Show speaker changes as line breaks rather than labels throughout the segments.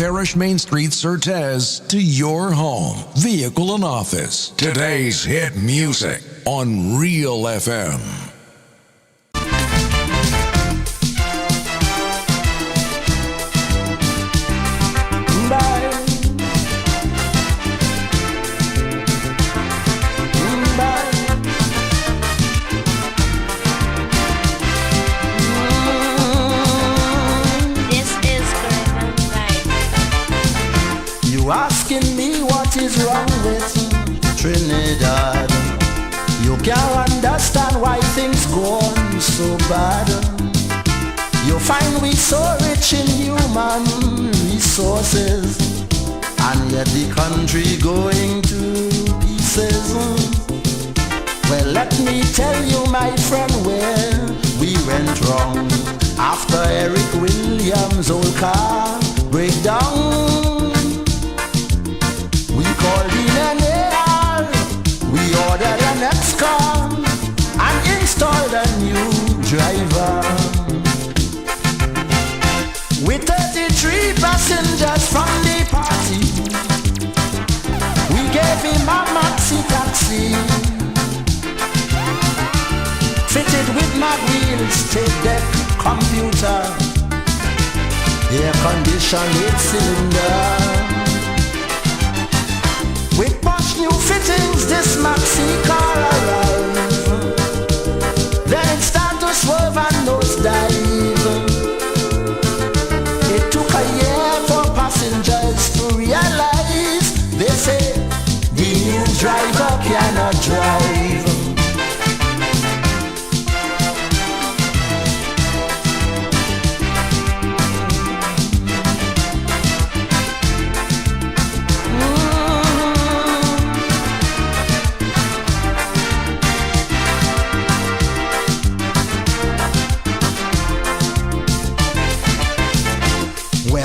Parish Main Street, Surtez, to your home, vehicle, and office. Today's hit music on Real FM.
Asking me what is wrong with Trinidad. You can't understand why things go on so bad. You find we so rich in human resources, and yet the country going to pieces. Well, let me tell you, my friend, where we went wrong. After Eric Williams' old car breakdown, we called in an AR, we ordered an next car and installed a new driver. With 33 passengers from the party, we gave him a maxi taxi, fitted with mag wheels, tape deck, computer, air conditioned 8-cylinder. With posh new fittings, this maxi car arrived. Then it started to swerve and nosedive. It took a year for passengers to realize. They say the new driver cannot drive.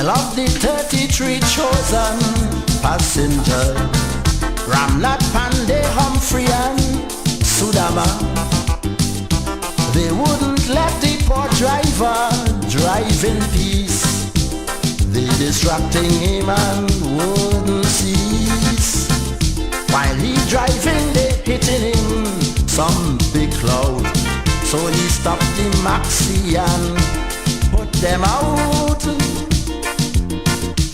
Of the 33 chosen passengers, Ramnath, Pandey, Humphrey and Sudama, they wouldn't let the poor driver drive in peace. They distracting him and wouldn't cease. While he driving, they hitting him some big cloud. So he stopped the maxi and put them out.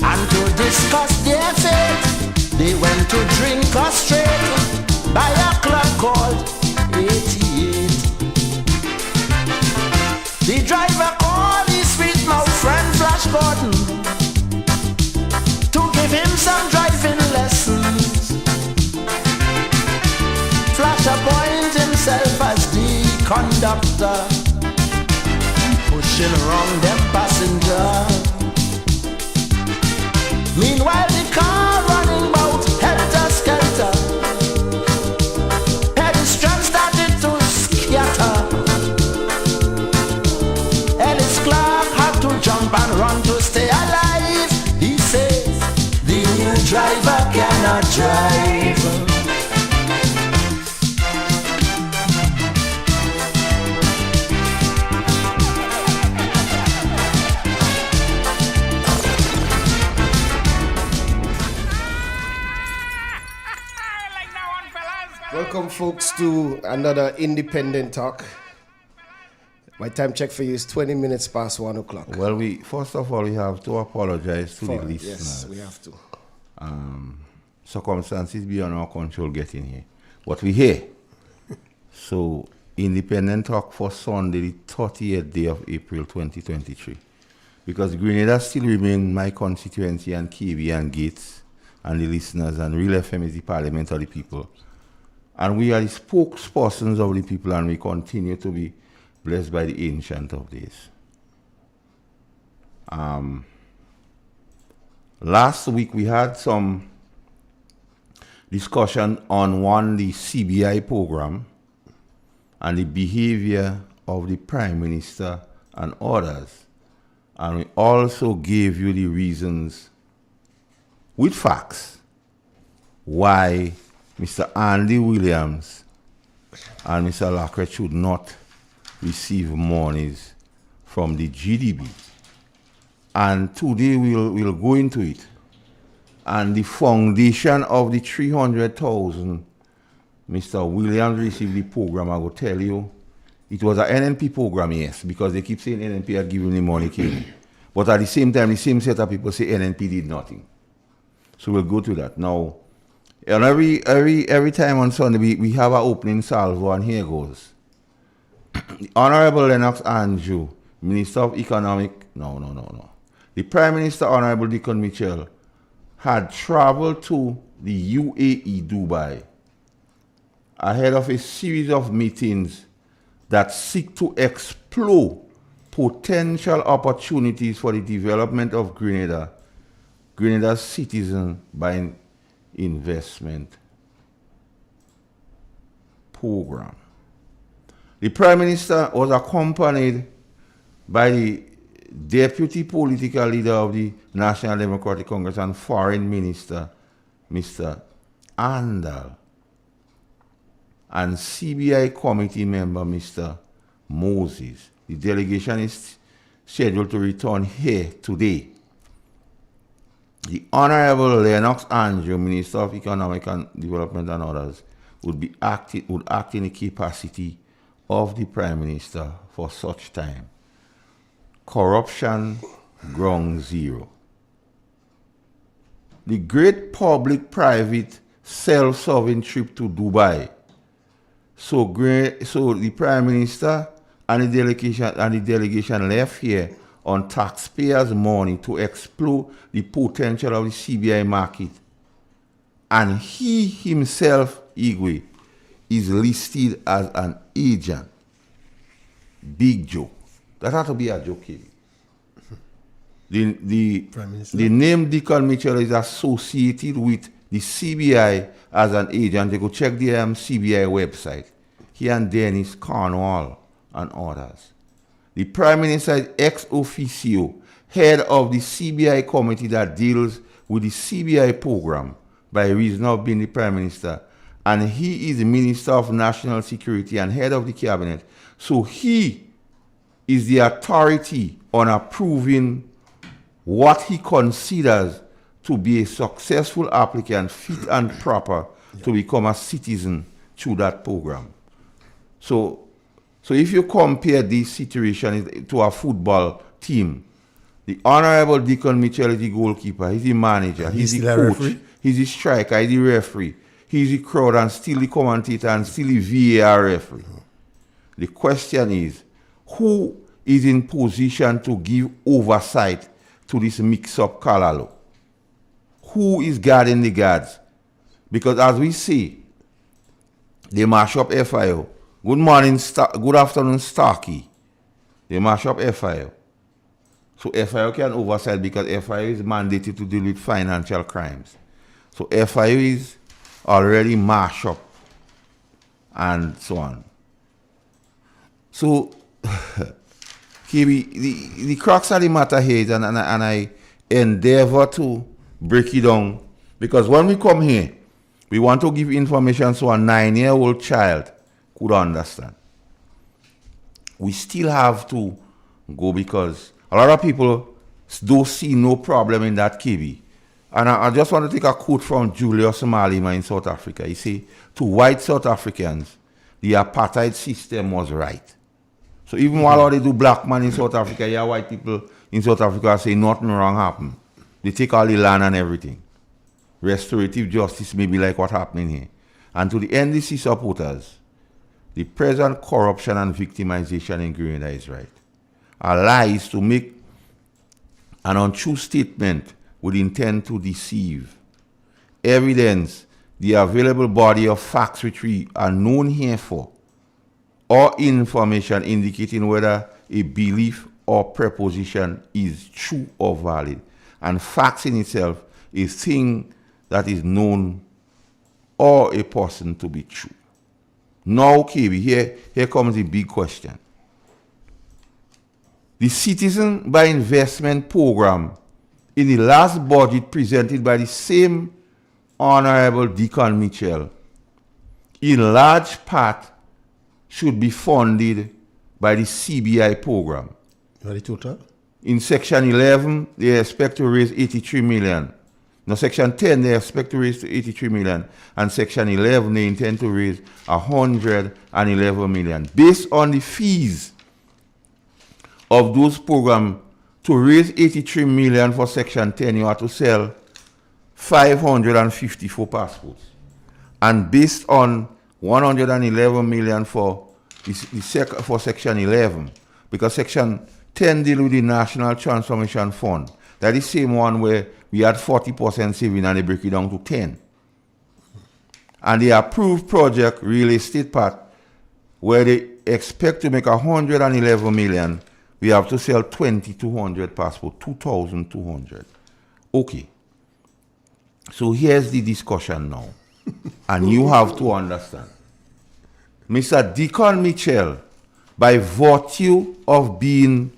And to discuss their fate, they went to drink us straight by a club called 88. The driver called his sweet mouth friend Flash Gordon to give him some driving lessons. Flash appointed himself as the conductor, pushing around them passengers. Meanwhile, the car running about helter-skelter. Pedestrians started to scatter. Ellis Clark had to jump and run to stay alive. He says, the new driver cannot drive.
Welcome, folks, to another Independent Talk. My time check for you is 20 minutes past 1 o'clock.
Well, first of all, we have to apologize to the listeners.
Yes, we have to.
Circumstances beyond our control getting here. But we're here. So, Independent Talk for Sunday, the 30th day of April 2023. Because Grenada still remains my constituency and KB and Gates and the listeners, and Real FM is the parliament of the people. And we are the spokespersons of the people, and we continue to be blessed by the Ancient of Days. Last week we had some discussion on the CBI program and the behavior of the Prime Minister and others. And we also gave you the reasons with facts why Mr. Andy Williams and Mr. Lacret should not receive monies from the GDB. And today we'll go into it. And the foundation of the 300,000 Mr. Williams received the program, I will tell you. It was an NNP program, yes, because they keep saying NNP had given the money, King. But at the same time, the same set of people say NNP did nothing. So we'll go to that. Now, and every time on Sunday, we have an opening salvo, and here goes. The Honorable Lennox Andrew, Minister of Economic, no. The Prime Minister, Honorable Deacon Mitchell, had traveled to the UAE, Dubai, ahead of a series of meetings that seek to explore potential opportunities for the development of Grenada's citizen by investment program. The Prime Minister was accompanied by the Deputy Political Leader of the National Democratic Congress and Foreign Minister, Mr. Andal, and CBI Committee member, Mr. Moses. The delegation is scheduled to return here today. The Honorable Lennox Andrew, Minister of Economic and Development and others, would act in the capacity of the Prime Minister for such time. Corruption, ground zero. The great public-private self-serving trip to Dubai. So the Prime Minister and the delegation left here on taxpayers' money to explore the potential of the CBI market. And he himself, Igwe, is listed as an agent. Big joke. That had to be a joke. The name Deacon Mitchell is associated with the CBI as an agent. They go check the CBI website. He and Dennis Cornwall and others. The Prime Minister is ex officio, head of the CBI committee that deals with the CBI program by reason of being the Prime Minister. And he is the Minister of National Security and head of the cabinet. So he is the authority on approving what he considers to be a successful applicant, fit and proper to become a citizen through that program. So if you compare this situation to a football team, the Honorable Deacon Mitchell is the goalkeeper, he's the manager, he's the coach,
referee?
He's the striker, he's the referee, he's the crowd and still the commentator and still the VAR referee. The question is, who is in position to give oversight to this mix-up Kalalo? Who is guarding the guards? Because as we see, they mash up FIO. Good morning, good afternoon, Starkey. They mash up FIO. So FIO can oversight because FIO is mandated to deal with financial crimes. So FIO is already mashed up and so on. So, KB, the crux of the matter here is, and I endeavor to break it down, because when we come here, we want to give information so a 9-year-old child could understand. We still have to go because a lot of people don't see no problem in that, KB. And I just want to take a quote from Julius Malema in South Africa. He said, to white South Africans, the apartheid system was right. So even while they do black man in South Africa, yeah, white people in South Africa say nothing wrong happened. They take all the land and everything. Restorative justice may be like what happening here. And to the NDC supporters, the present corruption and victimization in Grenada is right. A lie is to make an untrue statement with intent to deceive. Evidence, the available body of facts which we are known here for, or information indicating whether a belief or proposition is true or valid. And facts in itself is a thing that is known or a person to be true. Now, KB, here comes the big question. The Citizen by Investment Program in the last budget presented by the same Honorable Deacon Mitchell, in large part, should be funded by the CBI program.
What the total?
In Section 11, they expect to raise 83 million. Now, Section 10, they expect to raise to 83 million. And Section 11, they intend to raise 111 million. Based on the fees of those programs, to raise 83 million for Section 10, you have to sell 554 passports. And based on 111 million for Section 11, because Section 10 deal with the National Transformation Fund. That is the same one where we had 40% saving and they break it down to 10. And the approved project, real estate part, where they expect to make 111 million, we have to sell 2,200 passports, 2,200. Okay. So here's the discussion now. And you have to understand. Mr. Deacon Mitchell, by virtue of being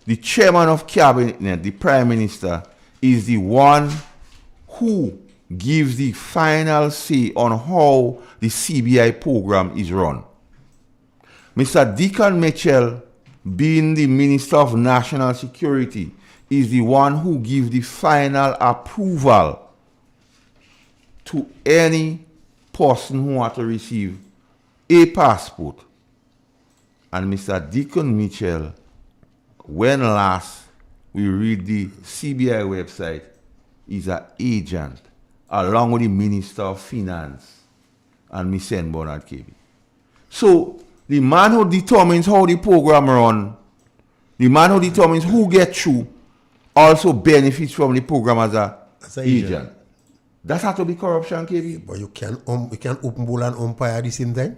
the chairman of cabinet, the prime minister, is the one who gives the final say on how the CBI program is run. Mr. Deacon Mitchell, being the Minister of National Security, is the one who gives the final approval to any person who wants to receive a passport. And Mr. Deacon Mitchell, when last we read the CBI website, is an agent along with the Minister of Finance and Ms. Bernard KB. So the man who determines how the program run, the man who determines who gets through, also benefits from the program as an agent. That has to be corruption, KB.
But you can open ball and umpire at the same time.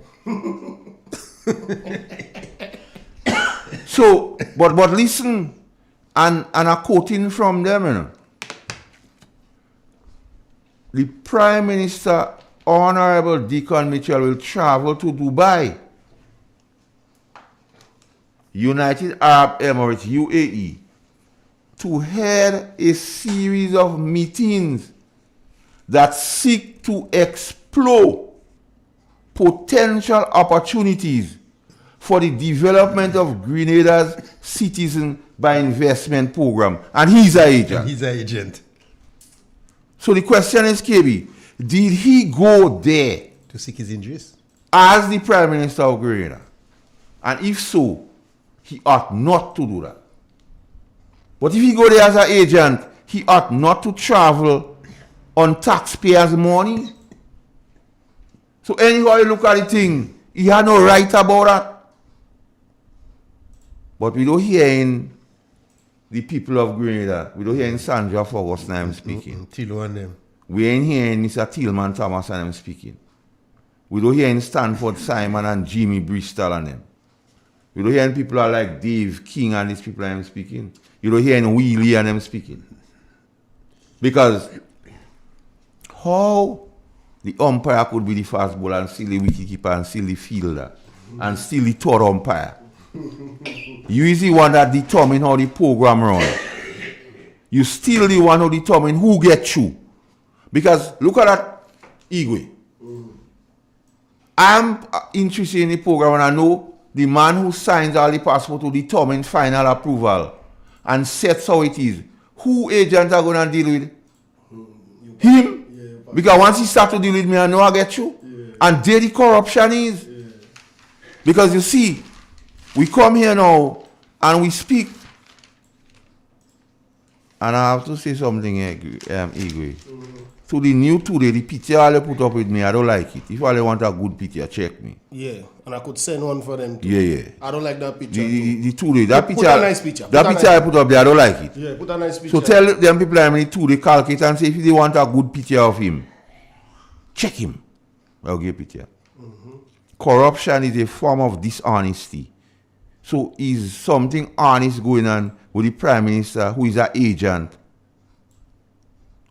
So, but listen, and I'm quoting from them, you know. The Prime Minister, Honorable Deacon Mitchell, will travel to Dubai, United Arab Emirates, UAE, to head a series of meetings that seek to explore potential opportunities for the development of Grenada's citizen by investment program. And he's an agent.
He's an agent.
So the question is, KB, did he go there
To seek his interests?
as the Prime Minister of Grenada? And if so, he ought not to do that. But if he go there as an agent, he ought not to travel on taxpayers' money. So anyhow you look at the thing, he had no right about that. But we don't hear in the people of Grenada, we don't hear in Sandra Forrest and I'm speaking.
Tilo and them.
We ain't hearing Mr. Tillman Thomas and them speaking. We don't hear in Stanford Simon and Jimmy Bristol and them. We don't hear in people like Dave King and these people and them speaking. You don't hear in Wheelie and them speaking. Because how the umpire could be the fast bowler and still the wicketkeeper and still the fielder and still the third umpire? You is the one that determine how the program runs. You still the one who determine who gets through. Because look at that Igwe. I'm interested in the program and I know the man who signs all the passport to determine final approval and sets how it is. Who agents are going to deal with? Him? Yeah, because once he start to deal with me, I know I get you. Yeah. And there the corruption is. Yeah. Because you see, we come here now and we speak. And I have to say something, Igwe. To the new today, the picture all you put up with me, I don't like it. If all want a good picture, check me.
Yeah, and I could send one for them too.
Yeah.
I don't like that picture.
The today, that picture.
Put a nice picture.
That picture I put up there, I don't like it.
Yeah, put a nice picture.
So tell them people I'm in today, calculate and say if they want a good picture of him, check him. I'll give a picture. Corruption is a form of dishonesty. So is something honest going on with the Prime Minister who is an agent,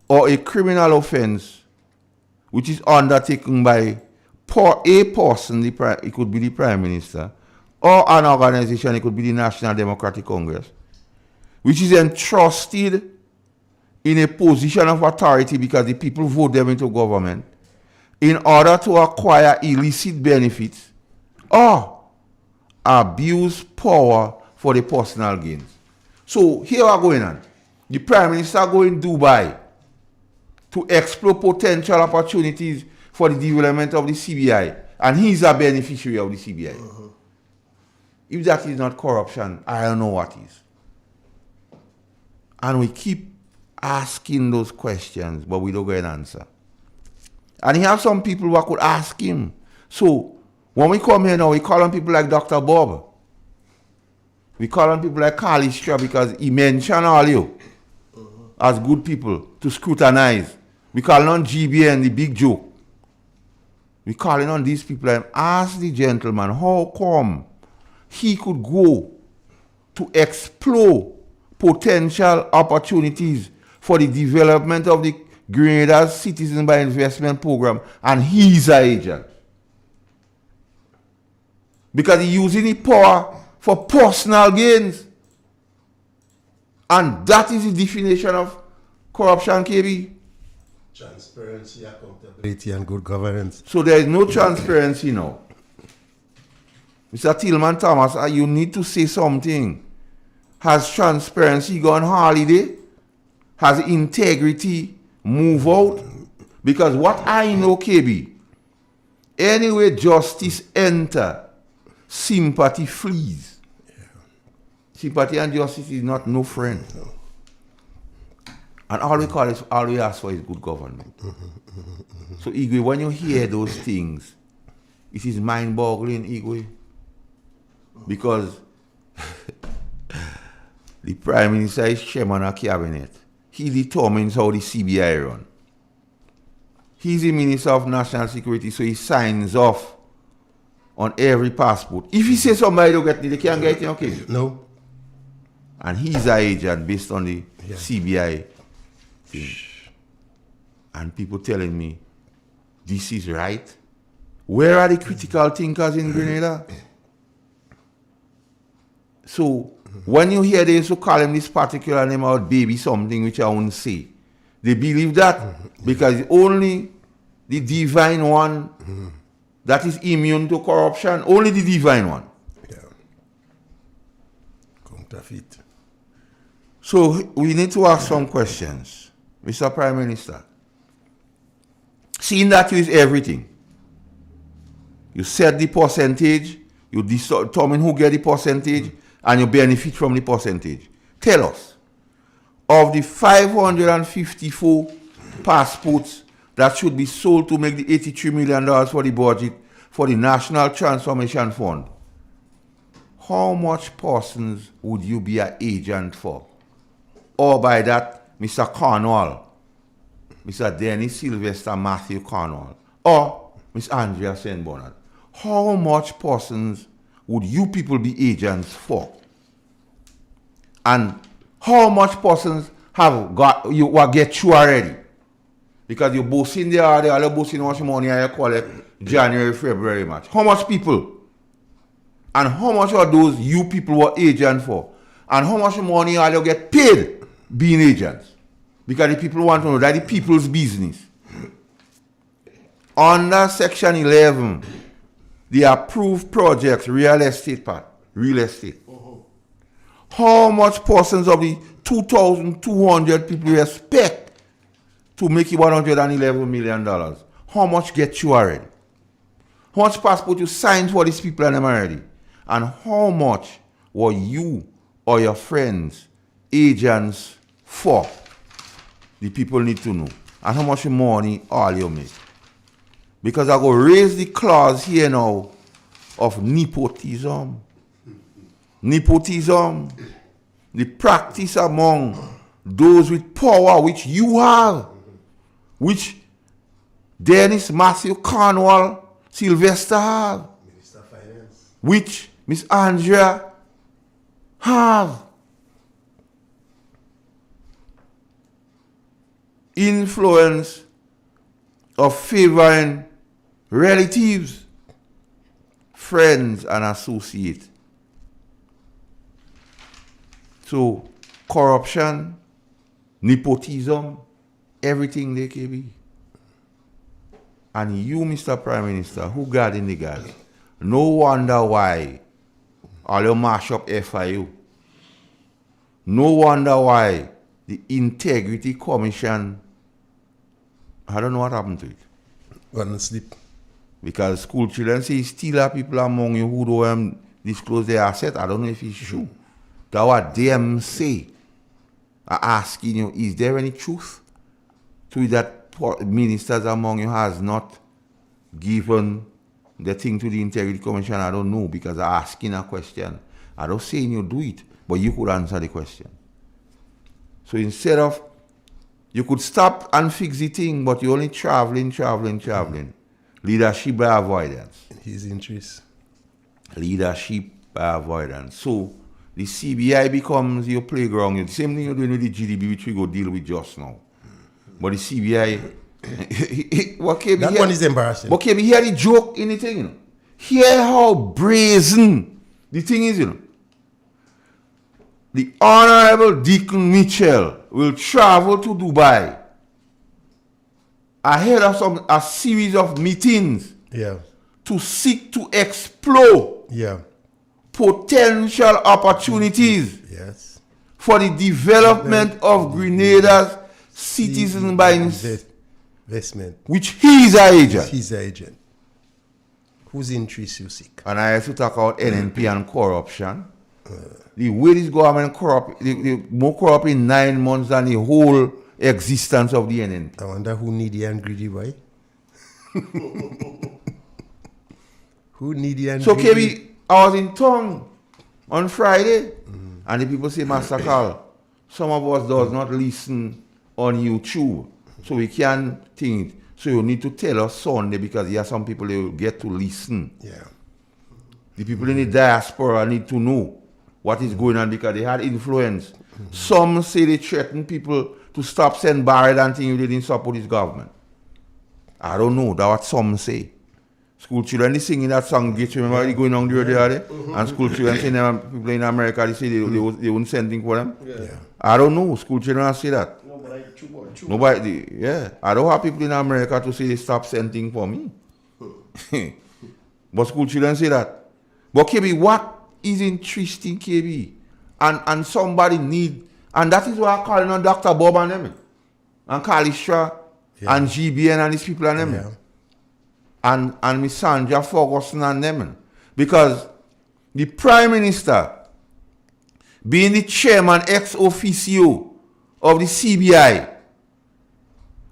or a criminal offense which is undertaken by a person, it could be the Prime Minister, or an organization, it could be the National Democratic Congress, which is entrusted in a position of authority because the people vote them into government in order to acquire illicit benefits or abuse power for the personal gains. So here are going on. The Prime Minister going to Dubai to explore potential opportunities for the development of the CBI. And he's a beneficiary of the CBI. If that is not corruption, I don't know what is. And we keep asking those questions, but we don't get an answer. And he have some people who could ask him. So when we come here now, we call on people like Dr. Bob. We call on people like Carly Straw because he mentioned all you as good people to scrutinize. We call on GBN, the big joke. We calling on these people and ask the gentleman how come he could go to explore potential opportunities for the development of the Grenada's Citizen by Investment Program, and he's an agent. Because he's using the power for personal gains. And that is the definition of corruption, KB.
Transparency, accountability, and good governance.
So there is no transparency now. Mr. Tillman Thomas, you need to say something. Has transparency gone holiday? Has integrity moved out? Because what I know, KB, anyway justice enter, sympathy flees. Yeah. Sympathy and justice is not no friend. No. And all we ask for is good government. So, Igwe, when you hear those things, it is mind-boggling, Igwe. Because the Prime Minister is chairman of cabinet. He determines how the CBI run. He's the Minister of National Security, so he signs off on every passport. If he says somebody don't get it, they can't get it, okay?
No.
And he's an agent based on the CBI thing. And people telling me, this is right. Where are the critical thinkers in Grenada? So, when you hear they used to call him this particular name out, baby something, which I won't say, they believe that because only the divine one that is immune to corruption, only the divine one.
Yeah. Counterfeit.
So, we need to ask some questions, Mr. Prime Minister. Seeing that you is everything, you set the percentage, you determine who get the percentage, and you benefit from the percentage. Tell us, of the 554 passports that should be sold to make the $83 million for the budget for the National Transformation Fund, how much persons would you be an agent for? Or by that, Mr. Cornwall, Mr. Dennis Sylvester Matthew Cornwall, or Miss Andrea St. Bernard, how much persons would you people be agents for? And how much persons have got you will get you already? Because you're boasting there, they're boasting how much money I collect January, February, March. How much people? And how much are those you people were agents for? And how much money are you get paid being agents? Because the people want to know that the people's business. Under Section 11, the approved projects, real estate part, real estate. How much persons of the 2,200 people you expect to make it $111 million? How much get you already? How much passport you signed for these people and them already? And how much were you or your friends agents for? The people need to know. And how much money all you make. Because I go raise the clause here now of nepotism. Nepotism, the practice among those with power which you have, which Dennis Matthew Cornwall Sylvester have,
Minister of Finance,
which Miss Andrea have. Influence of favoring relatives, friends, and associates. So, corruption, nepotism, everything they can be. And you, Mr. Prime Minister, who guarding the guards, no wonder why all you mash up FIU. No wonder why the Integrity Commission, I don't know what happened to it.
Gonna sleep.
Because school children say still are people among you who don't disclose their asset. I don't know if it's true. That's what them say. I asking you, is there any truth to it that ministers among you has not given the thing to the Integrity Commission? I don't know, because I'm asking a question. I don't saying you do it, but you could answer the question. So instead of, you could stop and fix the thing, but you're only traveling. Leadership by avoidance.
His interest.
Leadership by avoidance. So the CBI becomes your playground. The same thing you're doing with the GDB, which we go deal with just now. But the CBI,
That one is embarrassing.
But can we hear the joke in the thing, you know? Hear how brazen the thing is, you know. The Honorable Deacon Mitchell will travel to Dubai ahead of a series of meetings
Yeah.
to seek to explore
Yeah.
potential opportunities
Yes.
for the development of Grenada's citizen by
investment.
which he is an agent.
He's the agent. Whose interest you seek?
And I have to talk about NNP and corruption. The way this government corrupt, the more corrupt in 9 months than the whole existence of the NNP.
I wonder who needy and greedy boy. Who needy and
So
greedy?
KB, I was in town on Friday, and the people say, Master Carl, some of us does not listen on YouTube, so we can't think it. So you need to tell us Sunday, because there are some people who will get to listen.
Yeah.
The people in the diaspora need to know what is going on, because they had influence. Some say they threaten people to stop sending Barrett and things if they didn't support his government. I don't know. That's what some say. School children, they singing that song, get you remember going on the other day? And school children saying people in America, they say they wouldn't send things for them.
Yeah.
I don't know. School children say that. Nobody, yeah. I don't have people in America to say they stop sending for me. But school children say that. But KB, what is interesting, KB? And somebody need, and that is why I'm calling on Dr. Bob and them, and Kalisha, and GBN and these people and them.
Yeah.
And Miss Sandra Ferguson and them. Because the Prime Minister, being the chairman ex officio of the CBI,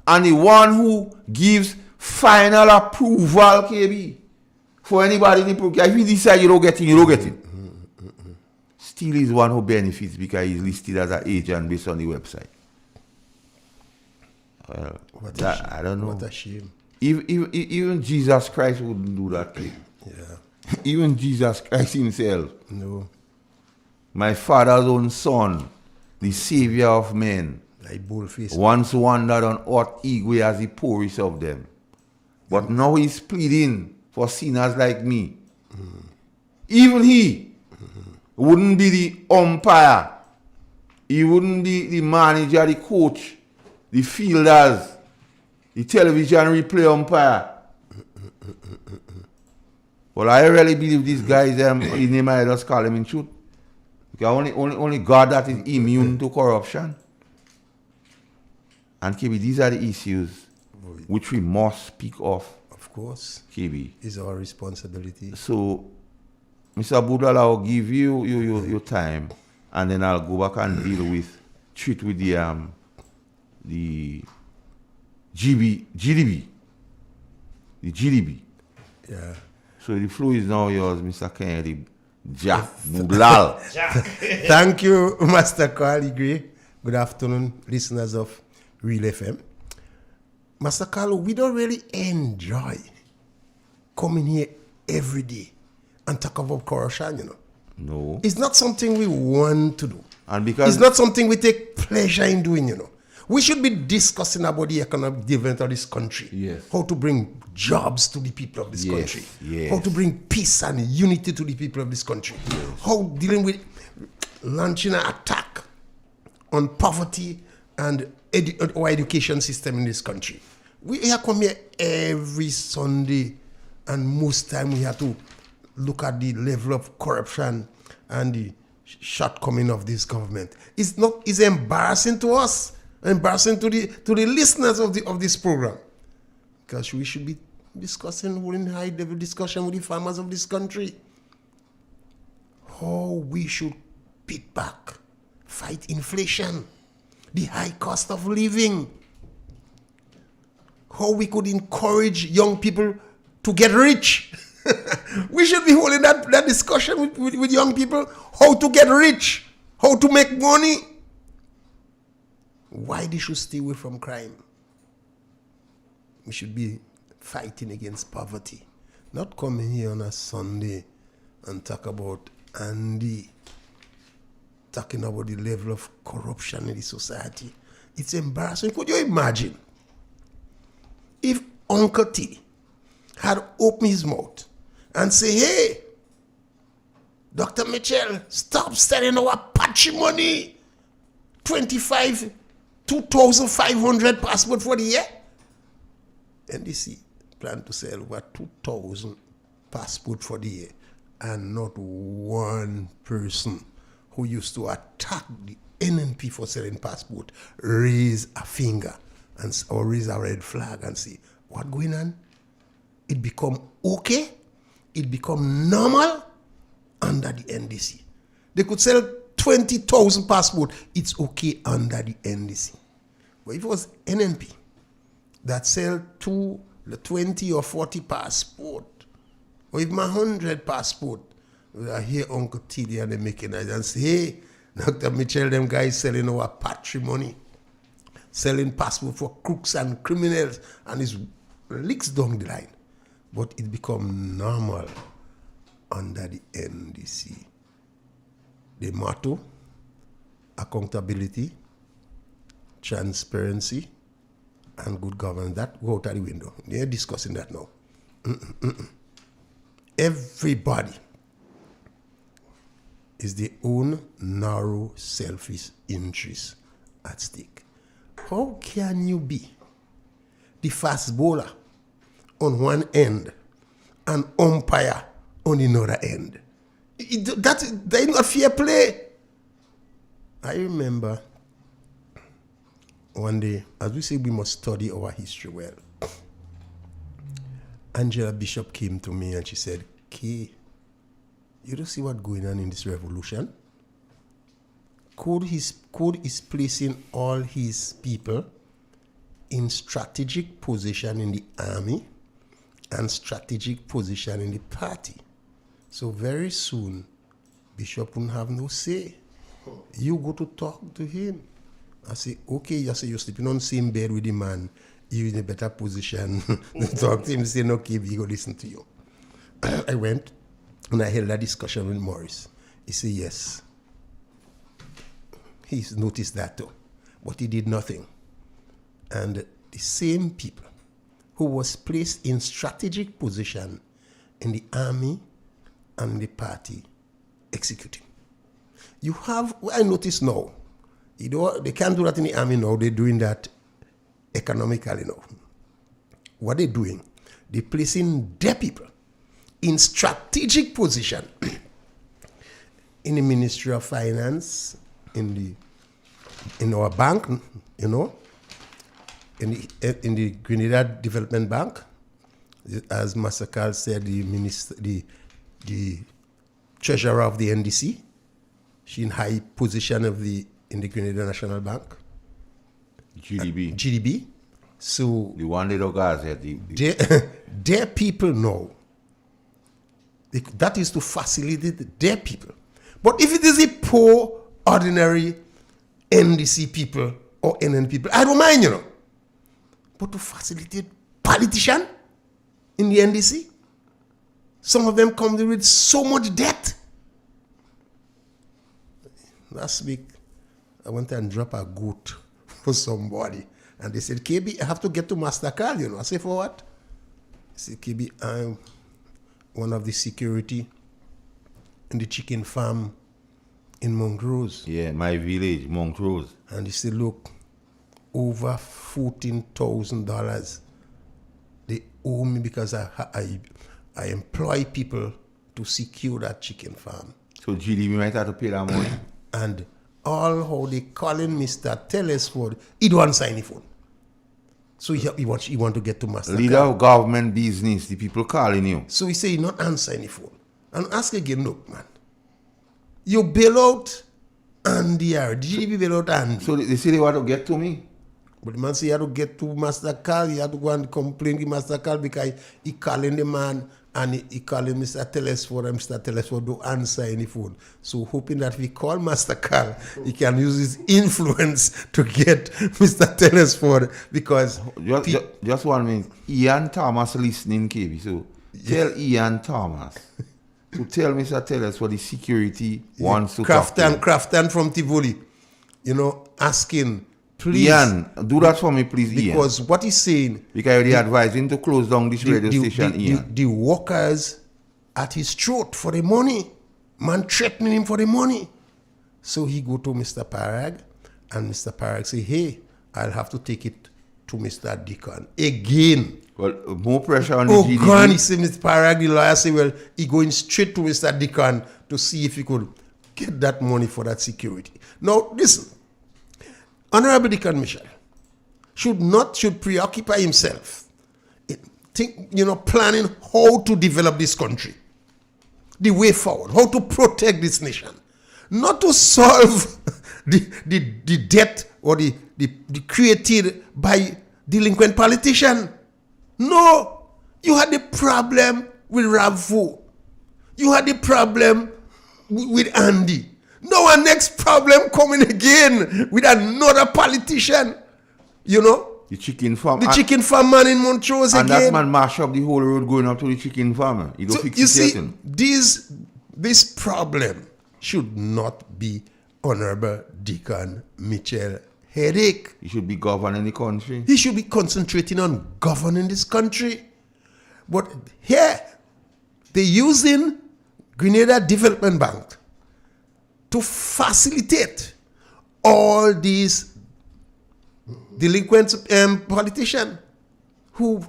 and the one who gives final approval, KB, for anybody in the program, if you decide you don't get it, you don't get it. Still is one who benefits because he's listed as an agent based on the website. Well, I don't know.
What a shame.
Even Jesus Christ wouldn't do that thing.
Yeah.
Even Jesus Christ himself,
No.
my father's own son, the savior of men,
Like bullface.
once wandered on earth equally as the poorest of them. But now he's pleading for sinners like me. Even he wouldn't be the umpire. He wouldn't be the manager, the coach, the fielders, the television replay umpire. Well, I really believe this guy is his name, I just call him in truth. Because only God that is immune to corruption. And KB, these are the issues which we must speak of,
Of course.
KB.
It's our responsibility.
So, Mr. Budal, I'll give you your time, and then I'll go back and deal with the GDB. The GDB.
Yeah.
So the floor is now yours, Mr. Kennedy. Jack Budal.
Thank you, Master Carl Gray. Good afternoon, listeners of Real FM. Master Carlo, we don't really enjoy coming here every day and talk about corruption, you know.
No.
It's not something we want to do.
And because
It's not something we take pleasure in doing, you know. We should be discussing about the economic development of this country.
Yes.
How to bring jobs to the people of this
Yes,
country.
yes.
How to bring peace and unity to the people of this country. How dealing with launching an attack on poverty and our education system in this country. We have come here every Sunday, and most time we have to look at the level of corruption and the shortcoming of this government. It's embarrassing to us, embarrassing to the listeners of this program, because we should be holding high level discussion with the farmers of this country. How we should beat back, fight inflation, the high cost of living. How we could encourage young people to get rich. We should be holding that discussion with young people. How to get rich, how to make money, why they should stay away from crime. We should be fighting against poverty, not coming here on a Sunday and talk about Andy, talking about the level of corruption in the society. It's embarrassing. Could you imagine if Uncle T had opened his mouth and say, hey, Dr. Mitchell, stop selling our patrimony. 2,500 passports for the year. NDC plan to sell over 2,000 passports for the year. And not one person who used to attack the NNP for selling passport raise a finger or raise a red flag and say, what going on? It become okay? It become normal under the NDC. They could sell 20,000 passports. It's okay under the NDC. But if it was NNP that sell 20 or 40 passport, or even 100 passport, I hear Uncle T and they making it and say, hey, Dr. Mitchell, them guys selling our patrimony, selling passport for crooks and criminals, and it's leaks down the line. But it become normal under the NDC. The motto, accountability, transparency, and good governance, that go out of the window. They're discussing that now. Everybody is their own narrow, selfish interest at stake. How can you be the fast bowler on one end and umpire on another end? That's not fair play. I remember one day, as we say, we must study our history well. Angela Bishop came to me and she said, Kay, you don't see what's going on in this revolution? Code is placing all his people in strategic position in the army and strategic position in the party. So very soon, Bishop won't have no say. You go to talk to him. I say, okay, I say, you're sleeping on the same bed with the man. You're in a better position to talk to him. Say, no, okay, we go listen to you. I went and I held a discussion with Morris. He said, yes. He's noticed that too. But he did nothing. And the same people who was placed in strategic position in the army and the party executing. You have, I notice now, they can't do that in the army now, they're doing that economically now. What they're doing, they're placing their people in strategic position in the Ministry of Finance, in our bank, in the Trinidad Development Bank, as Master Carl said, the treasurer of the NDC, she in high position in the Trinidad National Bank. GDB. So
the one little guys at
their people know. That is to facilitate their people. But if it is a poor, ordinary NDC people or NN people, I don't mind, But to facilitate politicians in the NDC, some of them come there with so much debt. Last week, I went and dropped a goat for somebody. And they said, KB, I have to get to Master Carl, I say, for what? I said, KB, I'm one of the security in the chicken farm in Montrose.
Yeah, my village, Montrose.
And he said, look, over $14,000 they owe me because I employ people to secure that chicken farm.
So GDB might have to pay that money.
And all how they calling Mr. Telesford, he don't answer any phone. So he want to get to Master
Leader
Carl.
of government business, the people calling you.
So he say he not answer any phone. And ask again, look, man. You bail out Andy or GDB bail out Andy.
So they say they want to get to me.
But the man say he had to get to Master Carl, he had to go and complain to Master Carl because he calling the man and he calling Mr. Telesford and Mr. Telesford don't answer any phone. So hoping that if we call Master Carl, he can use his influence to get Mr. Telesford because...
Just 1 minute. Ian Thomas listening, KB. So tell Ian Thomas to tell Mr. Telesford the security wants to talk to him.
Crafton from Tivoli, asking... Please,
Ian, do that for me, please, Ian.
Because what he's saying...
Because they advise him to close down this radio station, Ian.
The workers at his throat for the money. Man threatening him for the money. So he go to Mr. Parag, and Mr. Parag say, hey, I'll have to take it to Mr. Deacon. Again.
Well, more pressure on the GDP.
Oh, God, he said, Mr. Parag, the lawyer say, well, he going straight to Mr. Deacon to see if he could get that money for that security. Now, listen. Honorable Deacon Michel should preoccupy himself planning how to develop this country, the way forward, how to protect this nation, not to solve the debt or the created by delinquent politician. No, you had the problem with Ravu. You had the problem with Andy. Now our next problem coming again with another politician,
The chicken farm.
The chicken farm man in Montrose
and
again.
And that man mash up the whole road going up to the chicken farmer. He don't fix
you
it
see,
yet.
this problem should not be Honorable Deacon Mitchell headache.
He should be governing the country.
He should be concentrating on governing this country. But here, they're using Grenada Development Bank to facilitate all these delinquent politicians who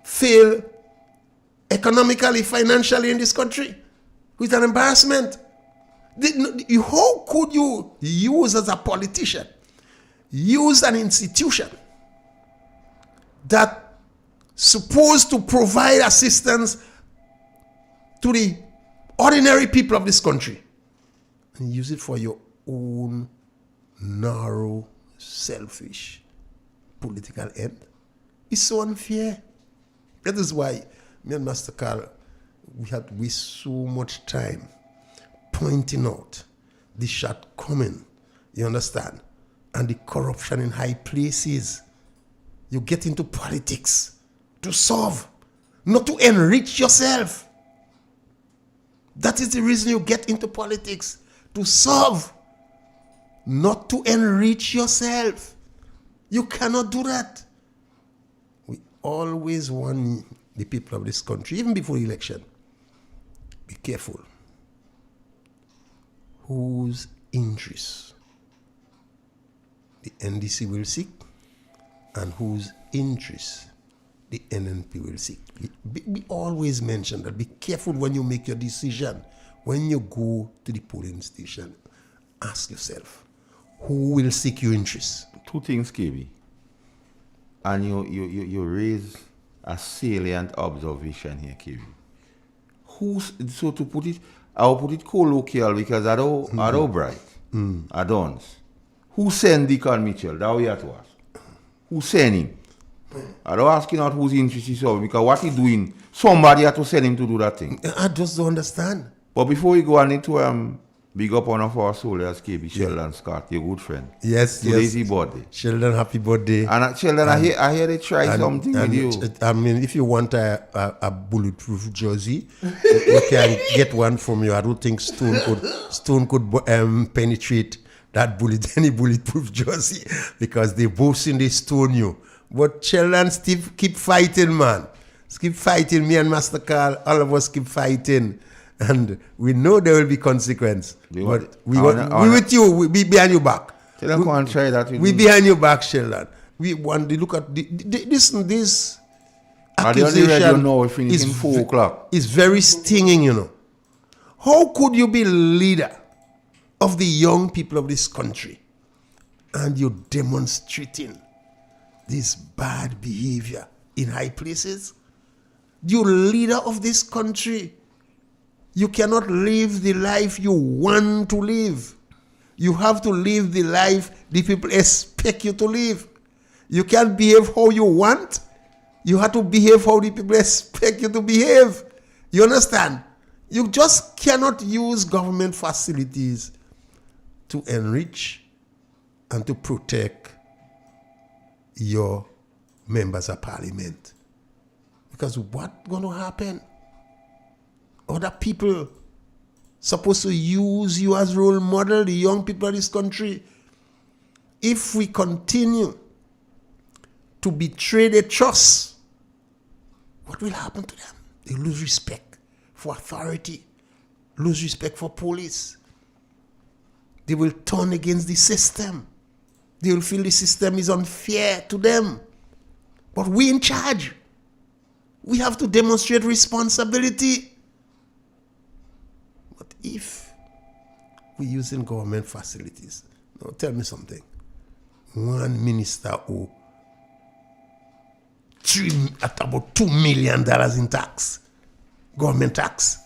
fail economically, financially in this country with an embarrassment. How could you use as a politician, use an institution that supposed to provide assistance to the ordinary people of this country and use it for your own narrow, selfish political end? It's so unfair. That is why me and Master Carl, we had to waste so much time pointing out the shortcoming, you understand, and the corruption in high places. You get into politics to solve, not to enrich yourself. That is the reason you get into politics, to solve, not to enrich yourself. You cannot do that. We always want the people of this country, even before the election, be careful. Whose interests the NDC will seek and whose interests the NNP will seek. We always mention that. Be careful when you make your decision. When you go to the polling station, ask yourself, who will seek your interests?
Two things, KB. And you raise a salient observation here, KB. So to put it, I'll put it colloquial because I don't bright. I don't. Who sent Deacon Mitchell? That we have to ask. Who sent him? I don't ask you not whose interest is over because what he doing, somebody had to send him to do that thing.
I just don't understand.
But before we go, I need to big up one of our soldiers, KB, Sheldon Scott, your good friend.
Yes,
Today's his birthday.
Sheldon, happy birthday.
And Sheldon, I hear they try something with you.
I mean, if you want a bulletproof jersey, you can get one from you. I don't think Stone could penetrate that any bulletproof jersey because they both seen they stone you. But Sheldon, Steve, keep fighting, man. Keep fighting. Me and Master Carl, all of us keep fighting. And we know there will be consequence. We with you. We be behind your back.
Tell them go and try that with
we
me.
behind your back, Sheldon. We want to look at this accusation.
Know, we finish in 4 o'clock.
It's very stinging, you know. How could you be leader of the young people of this country and you're demonstrating this bad behavior in high places? You're leader of this country. You cannot live the life you want to live. You have to live the life the people expect you to live. You can't behave how you want. You have to behave how the people expect you to behave. You understand? You just cannot use government facilities to enrich and to protect your members of parliament. Because what's going to happen? Other people supposed to use you as role model, the young people of this country. If we continue to betray their trust, what will happen to them? They lose respect for authority, lose respect for police. They will turn against the system. They will feel the system is unfair to them. But we in charge. We have to demonstrate responsibility. But if we're using government facilities, now tell me something. One minister owe about $2 million in tax, government tax,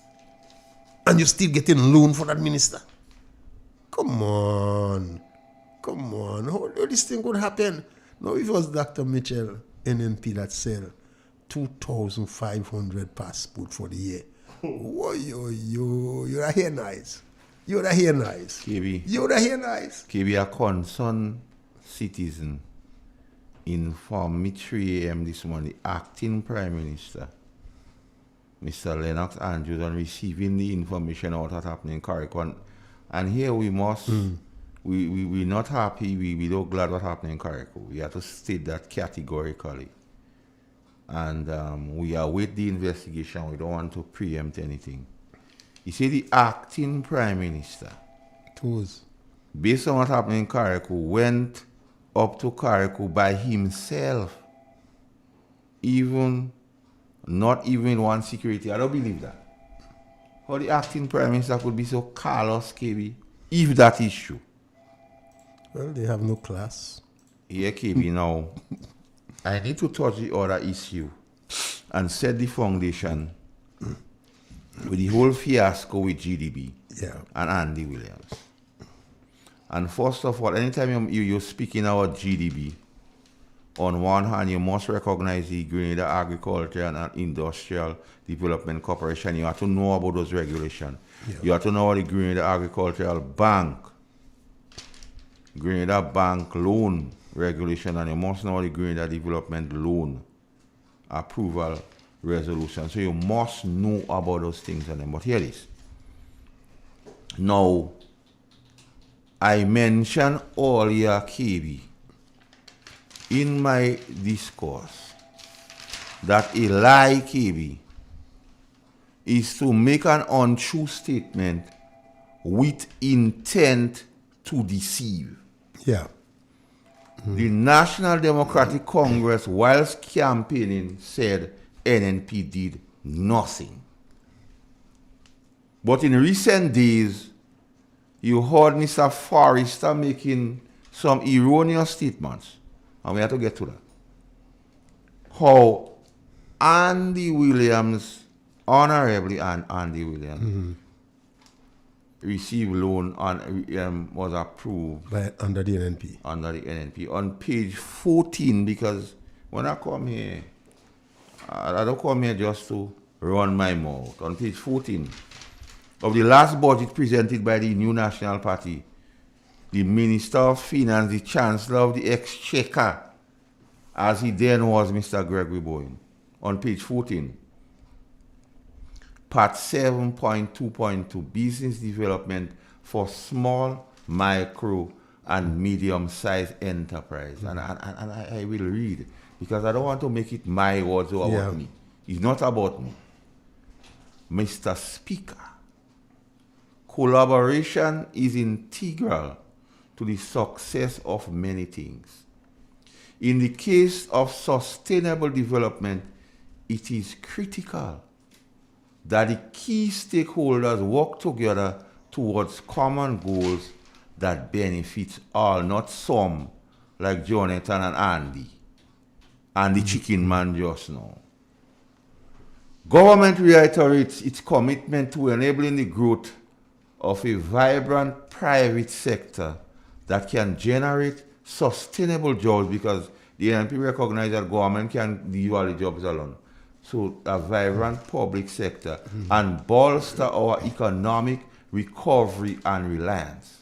and you're still getting loan for that minister. Come on. How this thing could happen? No, if it was Dr. Mitchell, NNP, that sell 2,500 passport for the year. You're a hair nice. You're a hair nice.
KB.
You're a hair nice.
KB, a concerned citizen informed me 3 a.m. this morning, the acting Prime Minister, Mr. Lennox Andrews, on receiving the information about what's happening in Carrick. And here we must, we're not happy, we're not glad what's happening in Carrick. We have to state that categorically. And we await the investigation. We don't want to preempt anything. He said the acting Prime Minister, based on what happened in Carrick, went up to Carrick by himself, not even one security. I don't believe that. How the acting Prime Minister could be so callous, KB, if that is true?
Well, they have no class.
Here, KB, now, I need to touch the other issue and set the foundation with the whole fiasco with GDB and Andy Williams. And first of all, anytime you're speaking about GDB, on one hand, you must recognize the Grenada Agriculture and Industrial Development Corporation. You have to know about those regulations. Yeah. You have to know the Grenada Agricultural Bank, Grenada Bank Loan Regulation, and you must know the Grenada Development Loan Approval Resolution. So you must know about those things. But here it is. Now, I mentioned earlier, KB, in my discourse, that a lie, KB, is to make an untrue statement with intent to deceive.
Yeah.
The National Democratic Congress, whilst campaigning, said NNP did nothing. But in recent days, you heard Mr. Forrester making some erroneous statements, and we have to get to that. How Andy Williams, honorably Andy Williams, received loan and was approved
under the NNP.
Under the NNP. On page 14, because when I come here, I don't come here just to run my mouth. On page 14 of the last budget presented by the New National Party, the Minister of Finance, the Chancellor of the Exchequer, as he then was, Mr. Gregory Bowen, on page 14, part 7.2.2, business development for small, micro, and medium-sized enterprise. And I will read, because I don't want to make it my words or about me. It's not about me. Mr. Speaker, collaboration is integral to the success of many things. In the case of sustainable development, it is critical that the key stakeholders work together towards common goals that benefits all, not some, like Jonathan and Andy, and the chicken man just now. Government reiterates its commitment to enabling the growth of a vibrant private sector that can generate sustainable jobs, because the NNP recognizes that government can do all the jobs alone. So a vibrant public sector and bolster our economic recovery and reliance.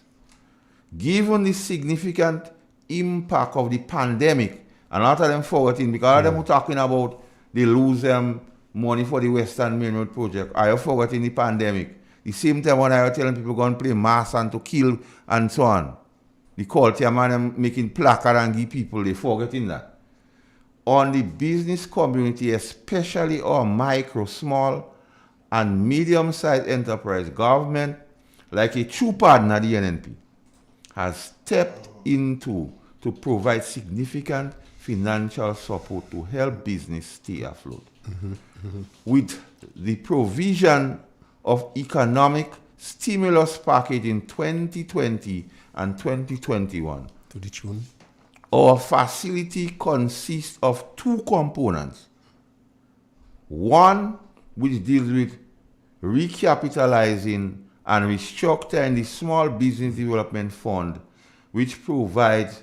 Given the significant impact of the pandemic, and a lot of them forgetting, because all of them were talking about they lose money for the Western Main Road project. Are you forgetting the pandemic? The same time when I was telling people go and play mass and to kill and so on. The culture man making placard and give people, they forgetting that. On the business community, especially our micro, small, and medium-sized enterprise, government, like a true partner, the NNP, has stepped into to provide significant financial support to help business stay afloat. With the provision of economic stimulus package in 2020 and 2021.
To the tune.
Our facility consists of two components. One, which deals with recapitalizing and restructuring the Small Business Development Fund, which provides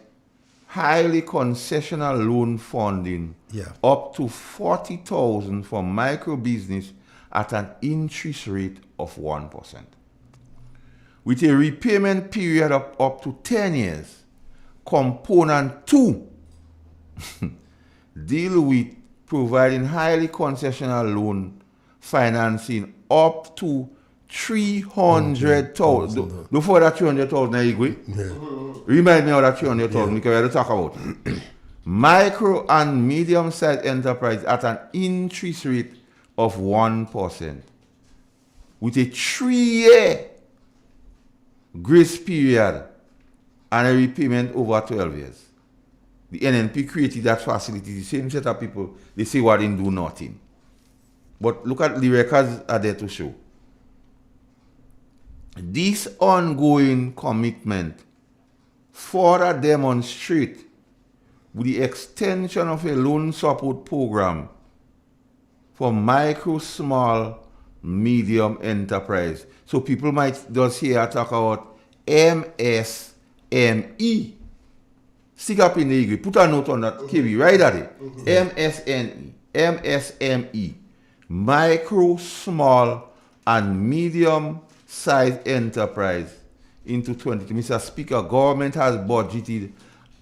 highly concessional loan funding up to 40,000 for micro business at an interest rate of 1%. With a repayment period of up to 10 years. Component 2 deal with providing highly concessional loan financing up to 300,000. Don't forget that 300,000, Igwe. Remind me of that 300,000 because we have to talk about it. Micro and medium-sized enterprise at an interest rate of 1% with a 3-year grace period and a repayment over 12 years. The NNP created that facility. The same set of people, they say what they do nothing. But look at the records are there to show. This ongoing commitment further demonstrates with the extension of a loan support program for micro, small, medium enterprise. So people might just hear talk about MSME. Stick up in the English. Put a note on that, KB, right at it. MSME. Micro, small, and medium-sized enterprise into 20. Mr. Speaker, government has budgeted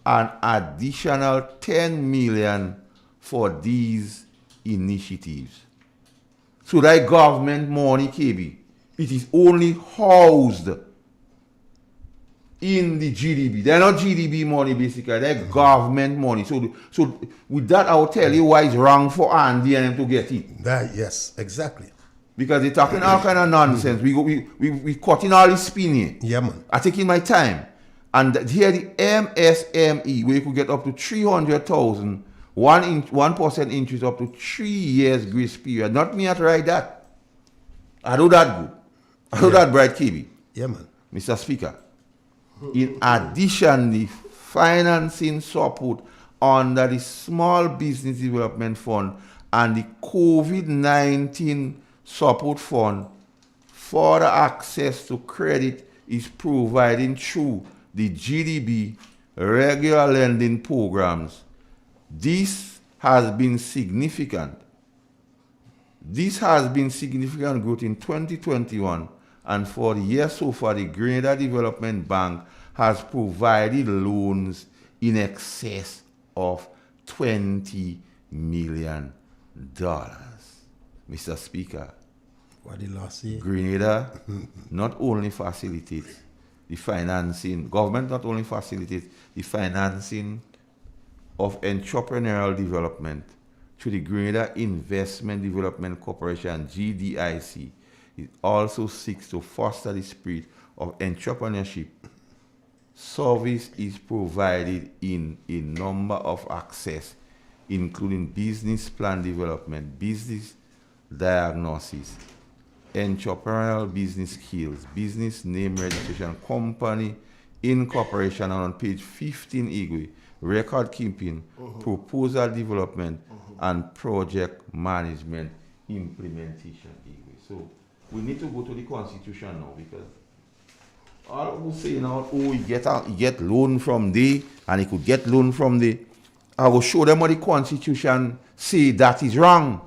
an additional 10 million for these initiatives. So that government money, KB, it is only housed in the GDP. They're not GDP money, basically. They're government money. So with that, I will tell you why it's wrong for Andy and them to get it.
Yes, exactly.
Because they're talking all kind of nonsense. We cutting all this spin here.
Yeah, man.
I'm taking my time. And here the MSME, where you could get up to 300,000, 1% interest up to 3 years grace period. Not me to write that. I do that good. I do that bright, KB.
Yeah, man.
Mr. Speaker. In addition, the financing support under the Small Business Development Fund and the COVID-19 Support Fund, further access to credit is provided through the GDB regular lending programs. This has been significant. This has been significant growth in 2021, and for the year so far, the Grenada Development Bank has provided loans in excess of $20 million. Mr. Speaker,
what did last year?
Grenada not only facilitates the financing, government not only facilitates the financing of entrepreneurial development through the Grenada Investment Development Corporation, GDIC. It also seeks to foster the spirit of entrepreneurship. Service is provided in a number of access, including business plan development, business diagnosis, entrepreneurial business skills, business name registration, company incorporation, and on page 15 IGWE, record keeping, proposal development, and project management implementation IGWE. So we need to go to the constitution now, because all who say now, oh, he get loan from there, and he could get loan from there. I will show them what the constitution say that is wrong.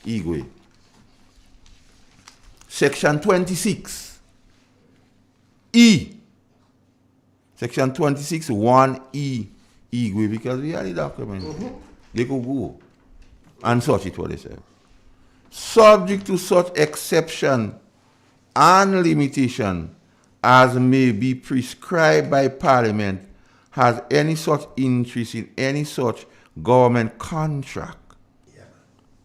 IGWE. Section 26. E. Section 26, 1E. IGWE, because we had the document. They could go and search it what they say. Subject to such exception and limitation as may be prescribed by Parliament, has any such interest in any such government contract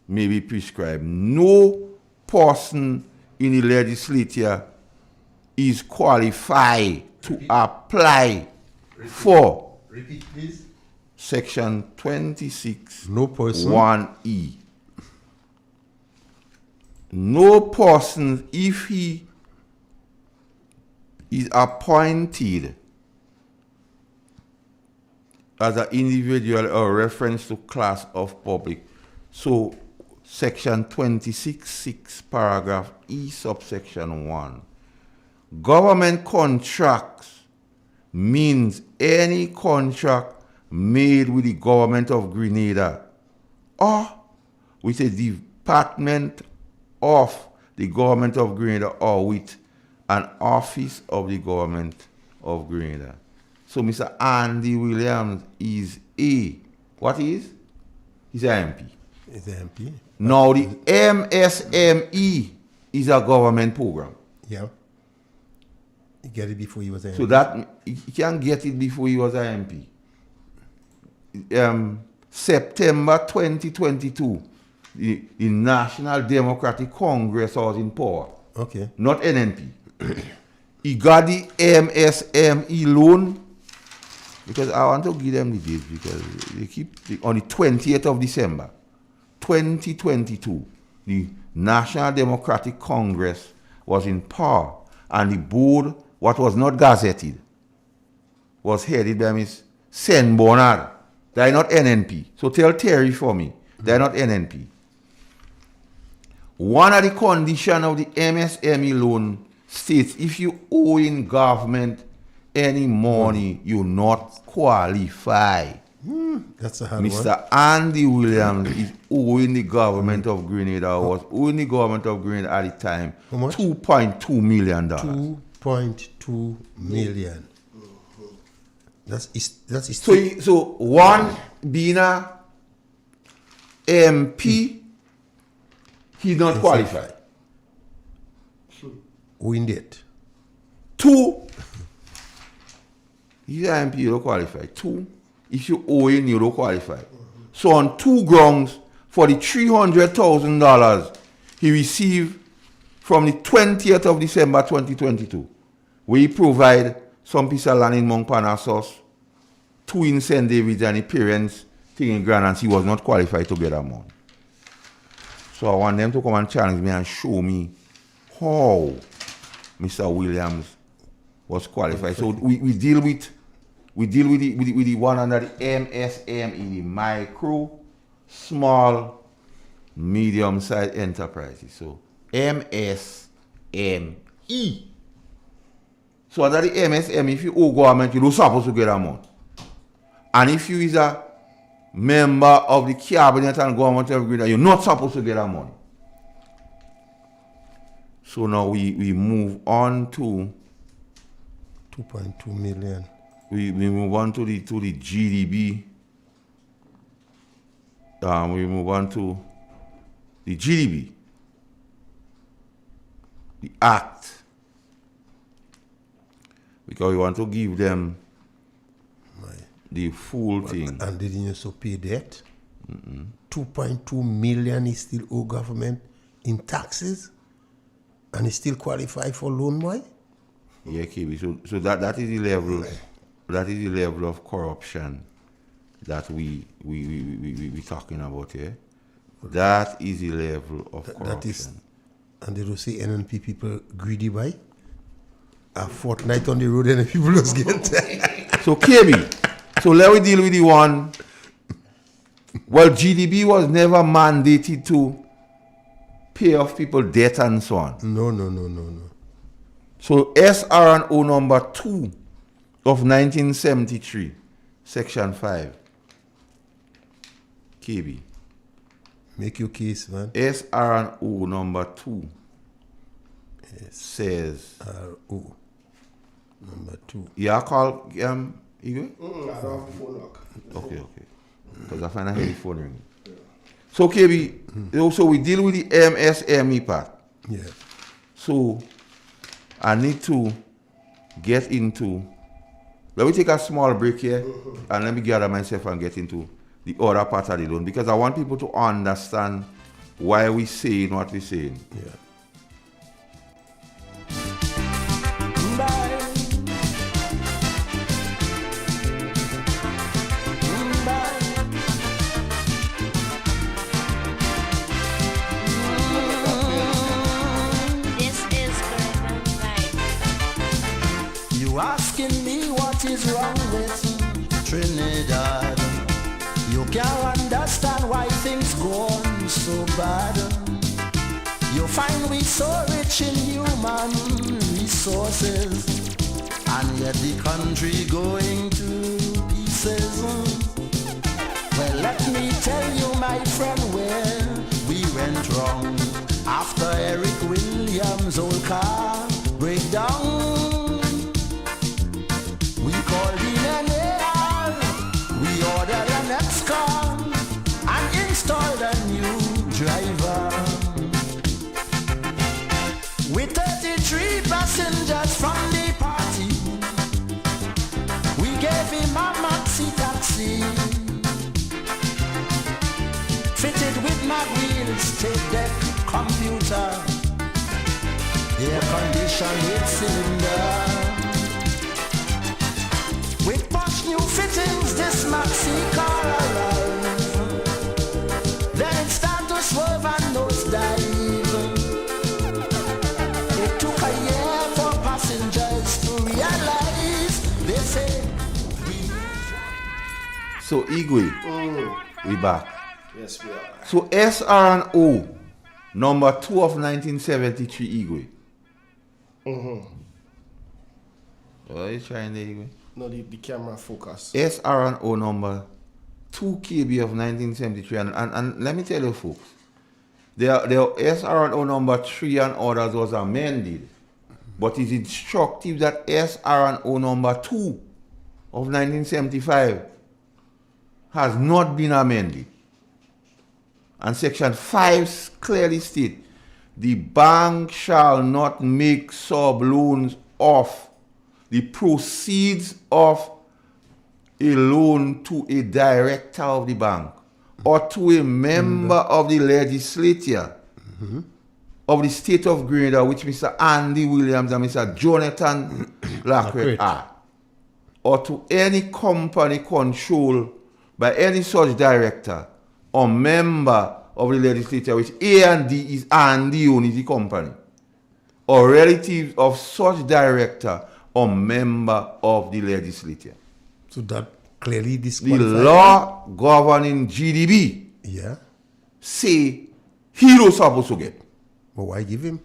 may be prescribed. No person in the legislature is qualified to apply for
Repeat, please.
Section 26,
No person.
1E. No person, if he is appointed as an individual or reference to class of public. So, Section 26(6), paragraph E, subsection 1. Government contracts means any contract made with the government of Grenada or with a department of the government of Grenada or with an office of the government of Grenada. So Mr. Andy Williams is what is? He's an MP.
He's an MP.
Now the MSME is a government program.
Yeah. He get it before he was an MP.
So that he can get it before he was an MP. September 2022, the National Democratic Congress was in power.
Okay.
Not NNP. He got the MSME loan, because I want to give them the date, because they keep on the 20th of December 2022, the National Democratic Congress was in power, and the board, what was not gazetted, was headed by Ms. Sen Bernard. They are not NNP. So tell Terry for me, they are not NNP. One of the conditions of the MSME loan states if you owe in government any money, you not qualify.
That's a hard one.
Mr. Andy Williams is owing the government of Grenada, was owing the government of Grenada at the time,
How much?
$2.2 million.
2.2 million. That's
So one being a MP, he's not qualified.
win it.
Two, he's an MP, you don't qualify. Two, if you owe in, you don't qualify. So on two grounds, for the $300,000 he received from the 20th of December 2022, we provide some piece of land in Mount Parnassus, two in St. David's, and the parents thing in Grand, and he was not qualified to get that money. So I want them to come and challenge me and show me how Mr. Williams was qualified. So we deal with the one under the MSME, the micro, small, medium-sized enterprises. So MSME. So under the MSME, if you owe government, you're not supposed to get that money. And if you is a member of the cabinet and government of Grenada, you're not supposed to get that money. So now we move on to
2.2 million.
we move on to the GDP. We move on to the GDP, the Act, because we want to give them the full thing.
And didn't you also pay that? 2.2 million is still owe government in taxes, and is still qualified for loan, boy?
Yeah, KB. So that is the level. That is the level of corruption that we talking about here. That is the level of corruption.
That is And they don't say NNP people greedy by a fortnight on the road and the people just get
So KB, so let me deal with the one. Well, GDB was never mandated to pay off people debt and so on.
No.
So SR&O number 2 of 1973, section 5. KB.
Make your case, man.
SR&O number 2 says.
SR&O number 2.
Yeah, call Igwe?
I don't have the phone lock.
Okay. Because I find a heavy phone ring. So KB, so we deal with the MSME part.
Yeah.
So I need to get into. Let me take a small break here and let me gather myself and get into the other part of the loan because I want people to understand why we saying what we're saying.
Yeah.
This is Urban Life.
You asking me what is wrong with Trinidad? You can't understand why things go on so bad. You find we so rich in human resources, and yet the country going to pieces. Well, let me tell you, my friend, where we went wrong. After Eric Williams' old car breakdown, we called in an AR, we ordered an X-car and installed a new driver. With 33 passengers from the party, we gave him a maxi taxi, fitted with mag wheels, tape deck, computer, air conditioned with cylinder. With posh new fittings, this maxi car arrived. Then it started to swerve and nosedive. It took a year for passengers to realize. They say
So Igwe, we back.
Yes, we are.
So SR&O number 2 of 1973 Igwe. What are you trying there, Igwe?
No, the camera focus.
SR&O number 2 KB of 1973 and let me tell you folks, the SR&O number 3 and others was amended, but it's instructive that SR&O number 2 of 1975 has not been amended. And section 5 clearly states, the bank shall not make sub-loans of the proceeds of a loan to a director of the bank or to a member of the legislature of the state of Grenada, which Mr. Andy Williams and Mr. Jonathan Lacquet are, or to any company controlled by any such director or member of the legislature, which A&D is Andy owns the company, or relatives of such director or member of the legislature.
So that clearly
The
disqualifies.
law governing GDB
Yeah.
say he was supposed to get.
But why give him?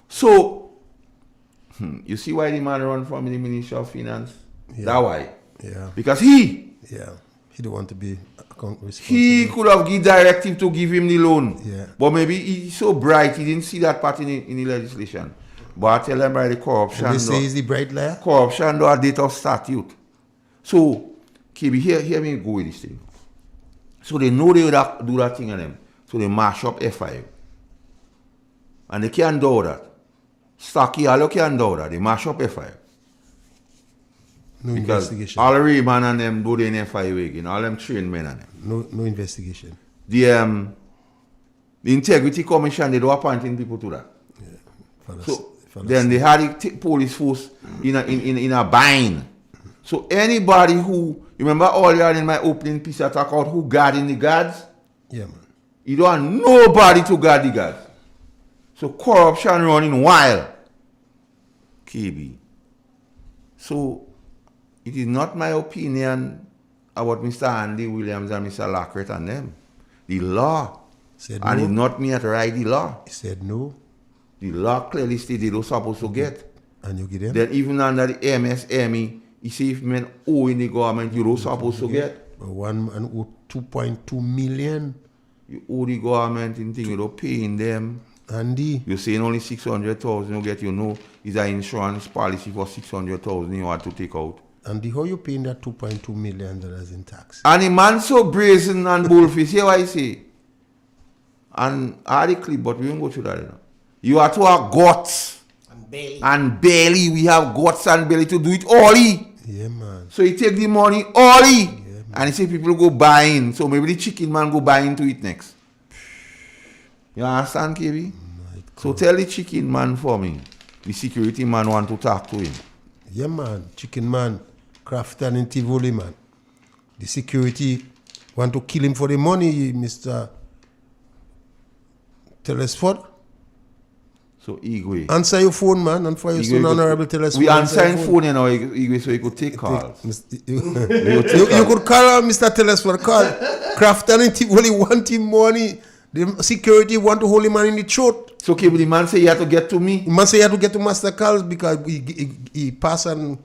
So, you see why the man run from the Ministry of Finance?
Yeah.
That why.
Yeah.
Because he
don't want to be responsible.
He could have given directive to give him the loan.
Yeah.
But maybe he's so bright, he didn't see that part in the legislation. But I tell them by the corruption.
They say he's the bright liar?
Corruption, a date of statute. So, KB, hear me go with this thing. So they know they would have do that thing on them. So they mash up F5. And they can't do that. Stocky Allo can't do that. They mash up F5.
No
Because
investigation.
all the Rayman and them do the F5 again. All them trained men and them.
No investigation.
The Integrity Commission, they do appointing people to that. So then they had the police force in a bind. So anybody who, remember earlier in my opening piece I talk about who guarding the guards?
Yeah, man.
You don't want nobody to guard the guards. So corruption running wild. KB. So it is not my opinion about Mr. Andy Williams and Mr. Lockhart and them. The law.
Said
And
no.
it's not me to write the law.
He said no,
The law clearly stated they were supposed to get.
and you get them.
Then even under the MSME, he say if men owe in the government, you were supposed to get.
But one man owe 2.2 million.
You owe the government in thing, you don't paying them.
Andy,
You're saying only 600,000 you get, you know, is an insurance policy for 600,000 you want to take out.
Andy, how you paying that 2.2 million dollars in tax?
And the man so brazen and bullface, hear what I say. And I had the clip, but we won't go through that. You know. You are to have guts and belly. We have guts and belly to do it only.
Yeah, man.
So he take the money only. And he say people go buying. So maybe the chicken man go buying to it next. You understand, KB? So tell the chicken man for me. The security man want to talk to him.
Yeah, man. Chicken man, Crafton and Tivoli, man. The security want to kill him for the money, Mr. Telesford.
So Igwe.
Answer your phone, man, and for your son, Honorable Telesford.
We answering phone, you know, Igwe, so he could take calls.
You could call Mr. Telesford. Call Crafton and Tivoli want him money. The security want to hold him man in the throat.
So KB, the man say he had to get to me.
He must say he had to get to Master Carls because he passed and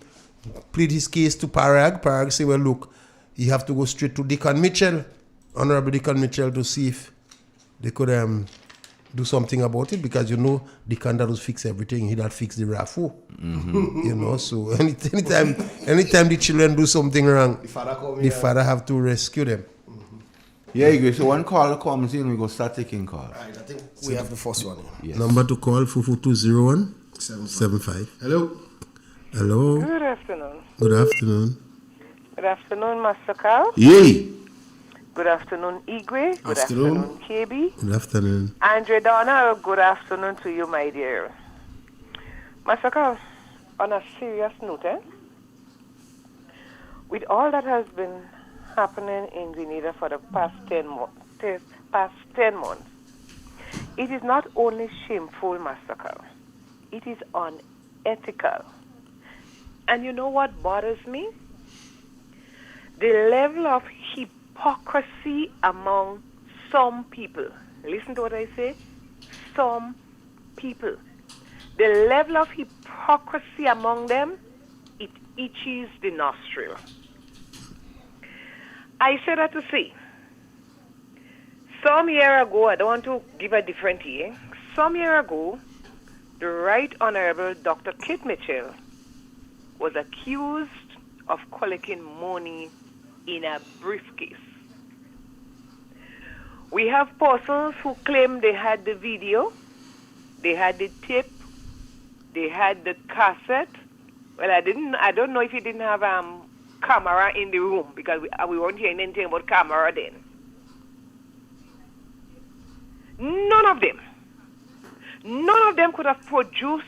plead his case to Parag. Parag say, well, look, he have to go straight to Deacon Mitchell, Honorable Deacon Mitchell, to see if they could do something about it, because you know Deacon that will fix everything. He that fix the raffle. You know, so anytime the children do something wrong, the father have to rescue them.
Yeah, Igwe, so when call comes in, we go start taking calls.
Right, I think we have the first one.
Yes.
Number to call 44201 75.
Hello.
Hello.
Good afternoon.
Good afternoon.
Good afternoon, Master Carl.
Yay!
Good afternoon, Igwe. Good
Afternoon.
afternoon, KB.
Good afternoon.
Andre Donna, good afternoon to you, my dear. Master Carl, on a serious note, with all that has been happening in Grenada for the past 10 months, it is not only shameful, Master Carl, it is unethical. And you know what bothers me? The level of hypocrisy among some people. Listen to what I say. Some people. The level of hypocrisy among them, it itches the nostril. I say that to say, some year ago, I don't want to give a different year, some year ago, the Right Honorable Dr. Kit Mitchell was accused of collecting money in a briefcase. We have persons who claim they had the video, they had the tape, they had the cassette. Well, I don't know if he didn't have camera in the room, because we weren't hearing anything about camera then. None of them could have produced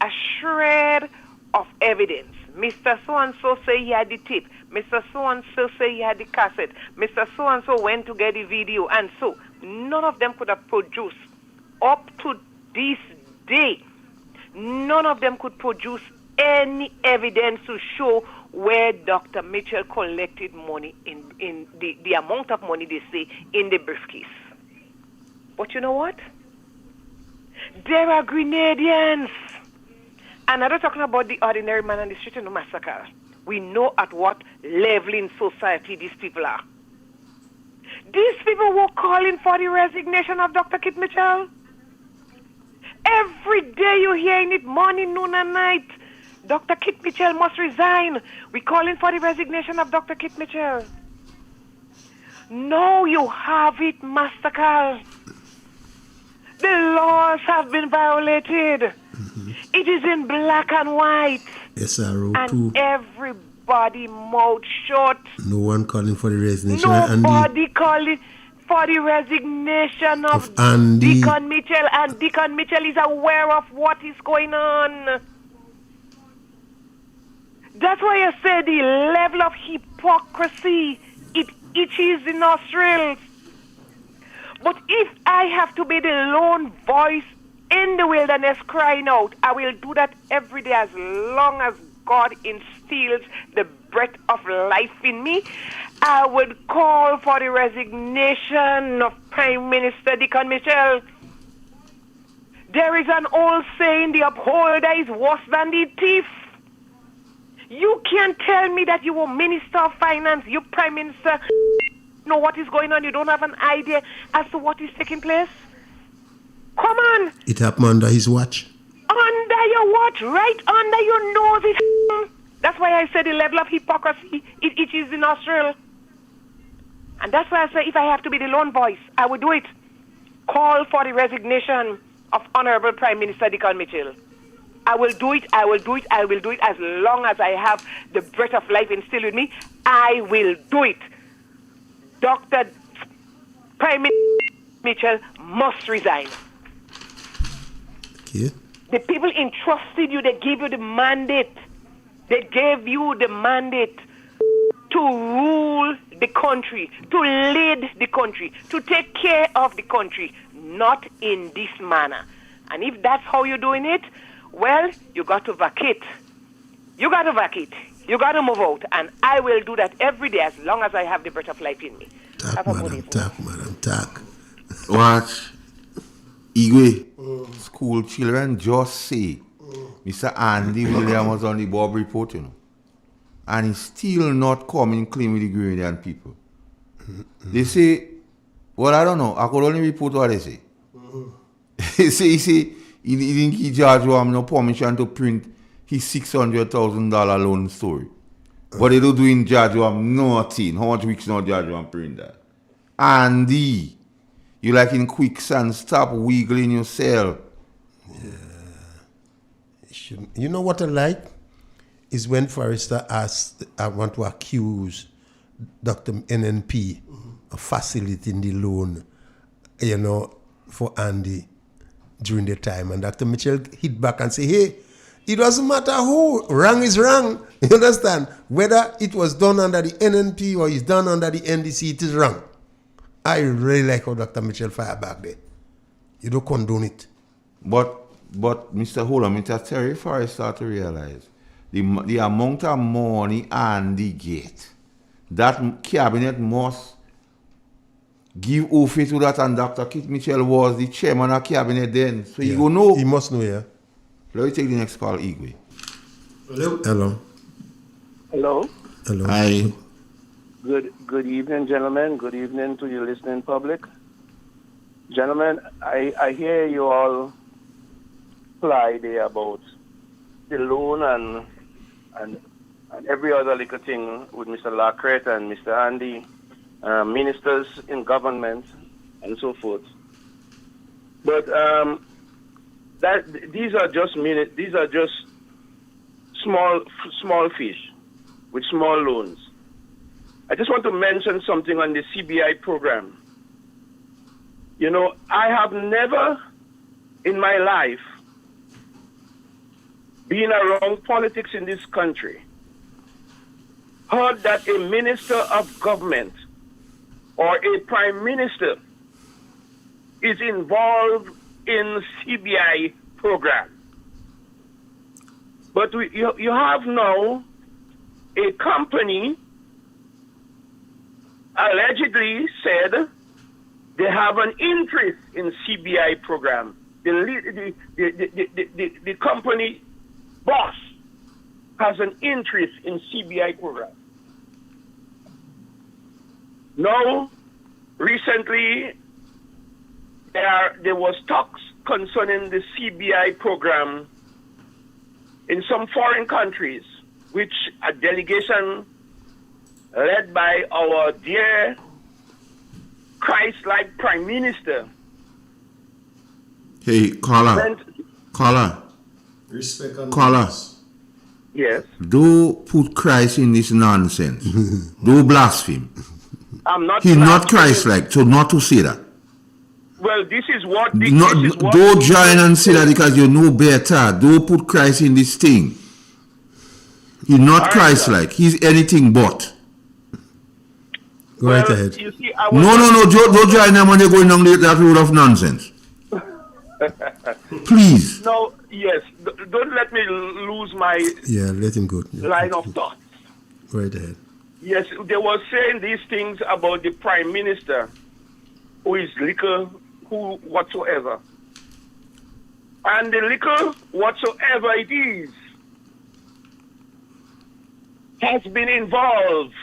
a shred of evidence. Mr. So-and-so say he had the tape. Mr. So-and-so say he had the cassette. Mr. So-and-so went to get the video. And so, none of them could have produced, up to this day, none of them could produce any evidence to show where Dr. Mitchell collected money in the amount of money they say in the briefcase. But you know what? There are Grenadians. And I'm not talking about the ordinary man on the street in the massacre. We know at what level in society these people are. These people were calling for the resignation of Dr. Kit Mitchell. Every day you're hearing it, morning, noon, and night. Dr. Kit Mitchell must resign. We're calling for the resignation of Dr. Kit Mitchell. No, you have it, Master Carl. The laws have been violated. It is in black and white.
SRO
and
2.
Everybody mouth shut.
No one calling for the resignation.
Nobody calling for the resignation of
Andy.
Deacon Mitchell. And Deacon Mitchell is aware of what is going on. That's why I say the level of hypocrisy, it itches the nostrils. But if I have to be the lone voice in the wilderness crying out. I will do that every day as long as God instills the breath of life in me. I would call for the resignation of Prime Minister Deacon Mitchell. There is an old saying, the upholder is worse than the thief. You can't tell me that you are Minister of Finance, you Prime Minister, know what is going on. You don't have an idea as to what is taking place. Come on.
It happened under his watch.
Under your watch, right under your nose. That's why I said the level of hypocrisy, it is the nostril. And that's why I say if I have to be the lone voice, I would do it. Call for the resignation of Honorable Prime Minister Deacon Mitchell. I will do it, I will do it, I will do it as long as I have the breath of life instilled in me. I will do it. Dr. Prime Minister Mitchell must resign.
Okay.
The people entrusted you, they gave you the mandate. They gave you the mandate to rule the country, to lead the country, to take care of the country, not in this manner. And if that's how you're doing it, well, you got to vacate. You got to vacate. You got to move out. And I will do that every day as long as I have the breath of life in me.
Talk, madam, talk.
Watch. Igwe, school children just say Mr. Andy Williams was on the Bob report, you know. And he's still not coming clean with the Grenadian people. They say, well, I don't know. I could only report what they say. He say he didn't give George Wam no permission to print his $600,000 loan story. But they don't do in George Wam nothing. How much weeks now George Wam print that? Andy, you like in quicksand, stop wiggling yourself.
You know what I like? Is when Forrester asked, I want to accuse Dr. NNP of facilitating the loan, you know, for Andy during the time. And Dr. Mitchell hit back and say, hey, it doesn't matter who, wrong is wrong. You understand? Whether it was done under the NNP or it's done under the NDC, it is wrong. I really like how Dr. Mitchell fired back there. You don't condone it.
But Mr. Holland, Mr. Terry Forrest started to realize the amount of money Andy get, that cabinet must give oath to that, and Dr. Kit Mitchell was the chairman of cabinet then. So you go know.
He must know, yeah.
Let me take the next call, Igwe.
Hello.
Hello.
Hello.
Hi.
Good evening, gentlemen. Good evening to your listening public. Gentlemen, I hear you all fly there about the loan and every other little thing with Mr. Lacrette and Mr. Andy, ministers in government and so forth. But these are just small fish with small loans. I just want to mention something on the CBI program. You know, I have never in my life been around politics in this country heard that a minister of government or a prime minister is involved in CBI program. But you have now a company allegedly said they have an interest in CBI program. The company boss has an interest in CBI program. Now, recently, there was talks concerning the CBI program in some foreign countries, which a delegation led by our dear Christ-like Prime Minister.
Hey, caller.
Respect and
Caller.
Yes.
Don't put Christ in this nonsense. Don't blaspheme.
I'm not.
He's not Christ-like, so not to say that.
Well, this is what.
Don't join and say that because you know better. Don't put Christ in this thing. He's not Christ-like. He's anything but.
Go right ahead.
You see,
No. Don't join them when they're going down that road of nonsense. Please.
No, yes. Don't let me lose my
Yeah, let him go. Yeah.
line of thought.
Right ahead.
Yes, they were saying these things about the prime minister, who is little, who whatsoever. And the little whatsoever it is has been involved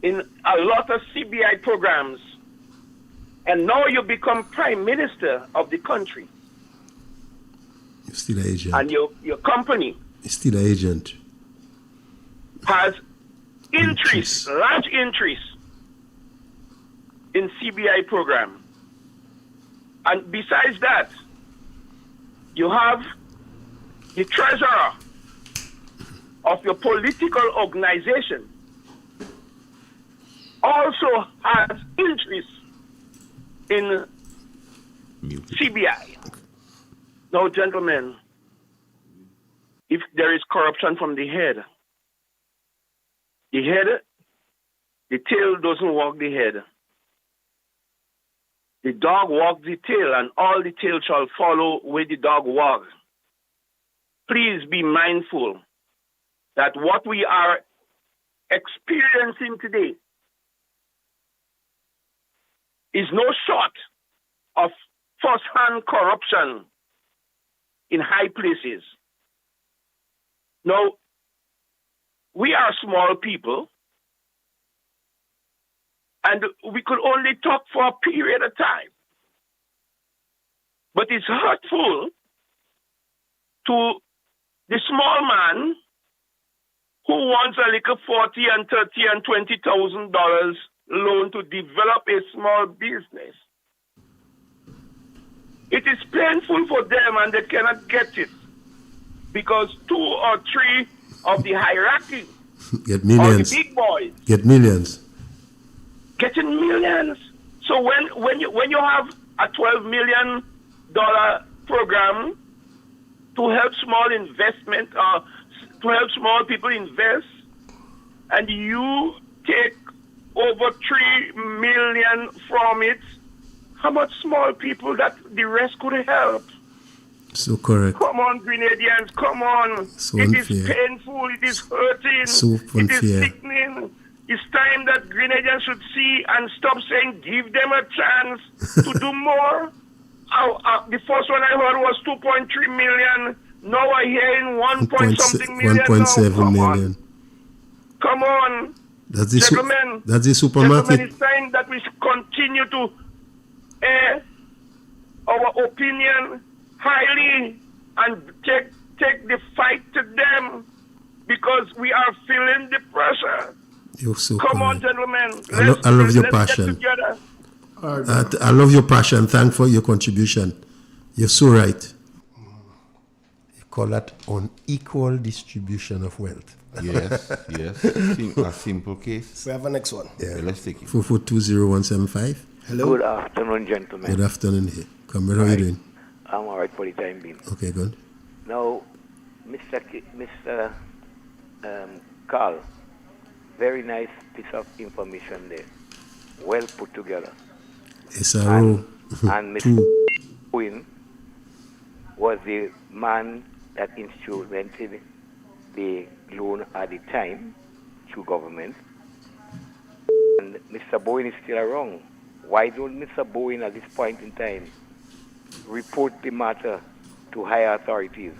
in a lot of CBI programs. And now you become prime minister of the country.
You're still an agent.
And your company
You're still an agent.
has interest, large interest in CBI program. And besides that, you have the treasurer of your political organization also has interest in CBI. Now, gentlemen, if there is corruption from the head, the tail doesn't walk the head. The dog walks the tail, and all the tail shall follow where the dog walks. Please be mindful that what we are experiencing today is no short of first-hand corruption in high places. Now, we are small people, and we could only talk for a period of time. But it's hurtful to the small man who wants a little $40 and $30 and $20,000 loan to develop a small business. It is painful for them, and they cannot get it because 2 or 3 of the hierarchy
Get millions.
or the big boys
Get millions.
getting millions. So when you have a $12 million program to help small investment to help small people invest, and you take over 3 million from it, how much small people that the rest could help?
So correct.
Come on, Grenadians, come on.
So
It is
unfair.
painful, it is hurting,
So
it is
unfair.
sickening. It's time that Grenadians should see and stop saying, give them a chance to do more. The first one I heard was 2.3 million. Now I hear in 1 point something million.
1.7
Come
million.
on. Come on.
That's the
Gentlemen,
that's the supermarket.
Gentlemen, it's time that we continue to air our opinion highly and take the fight to them because we are feeling the pressure.
You're so
Come on,
correct.
gentlemen.
I love your
let's
passion.
Get together.
I love your passion. Thanks for your contribution. You're so right. You call that unequal distribution of wealth.
Yes. A simple case.
We have a next one.
Yeah, let's take it.
4420175.
Hello.
Good afternoon, gentlemen.
Good afternoon here. Comrade, how are you doing?
I'm all right for the time being.
Okay, good.
Now, Mr. Carl, very nice piece of information there. Well put together.
SRO.
And Mr. Owen was the man that instrumented the loan at the time to government. And Mr. Bowen is still around. Why don't Mr. Bowen at this point in time report the matter to higher authorities?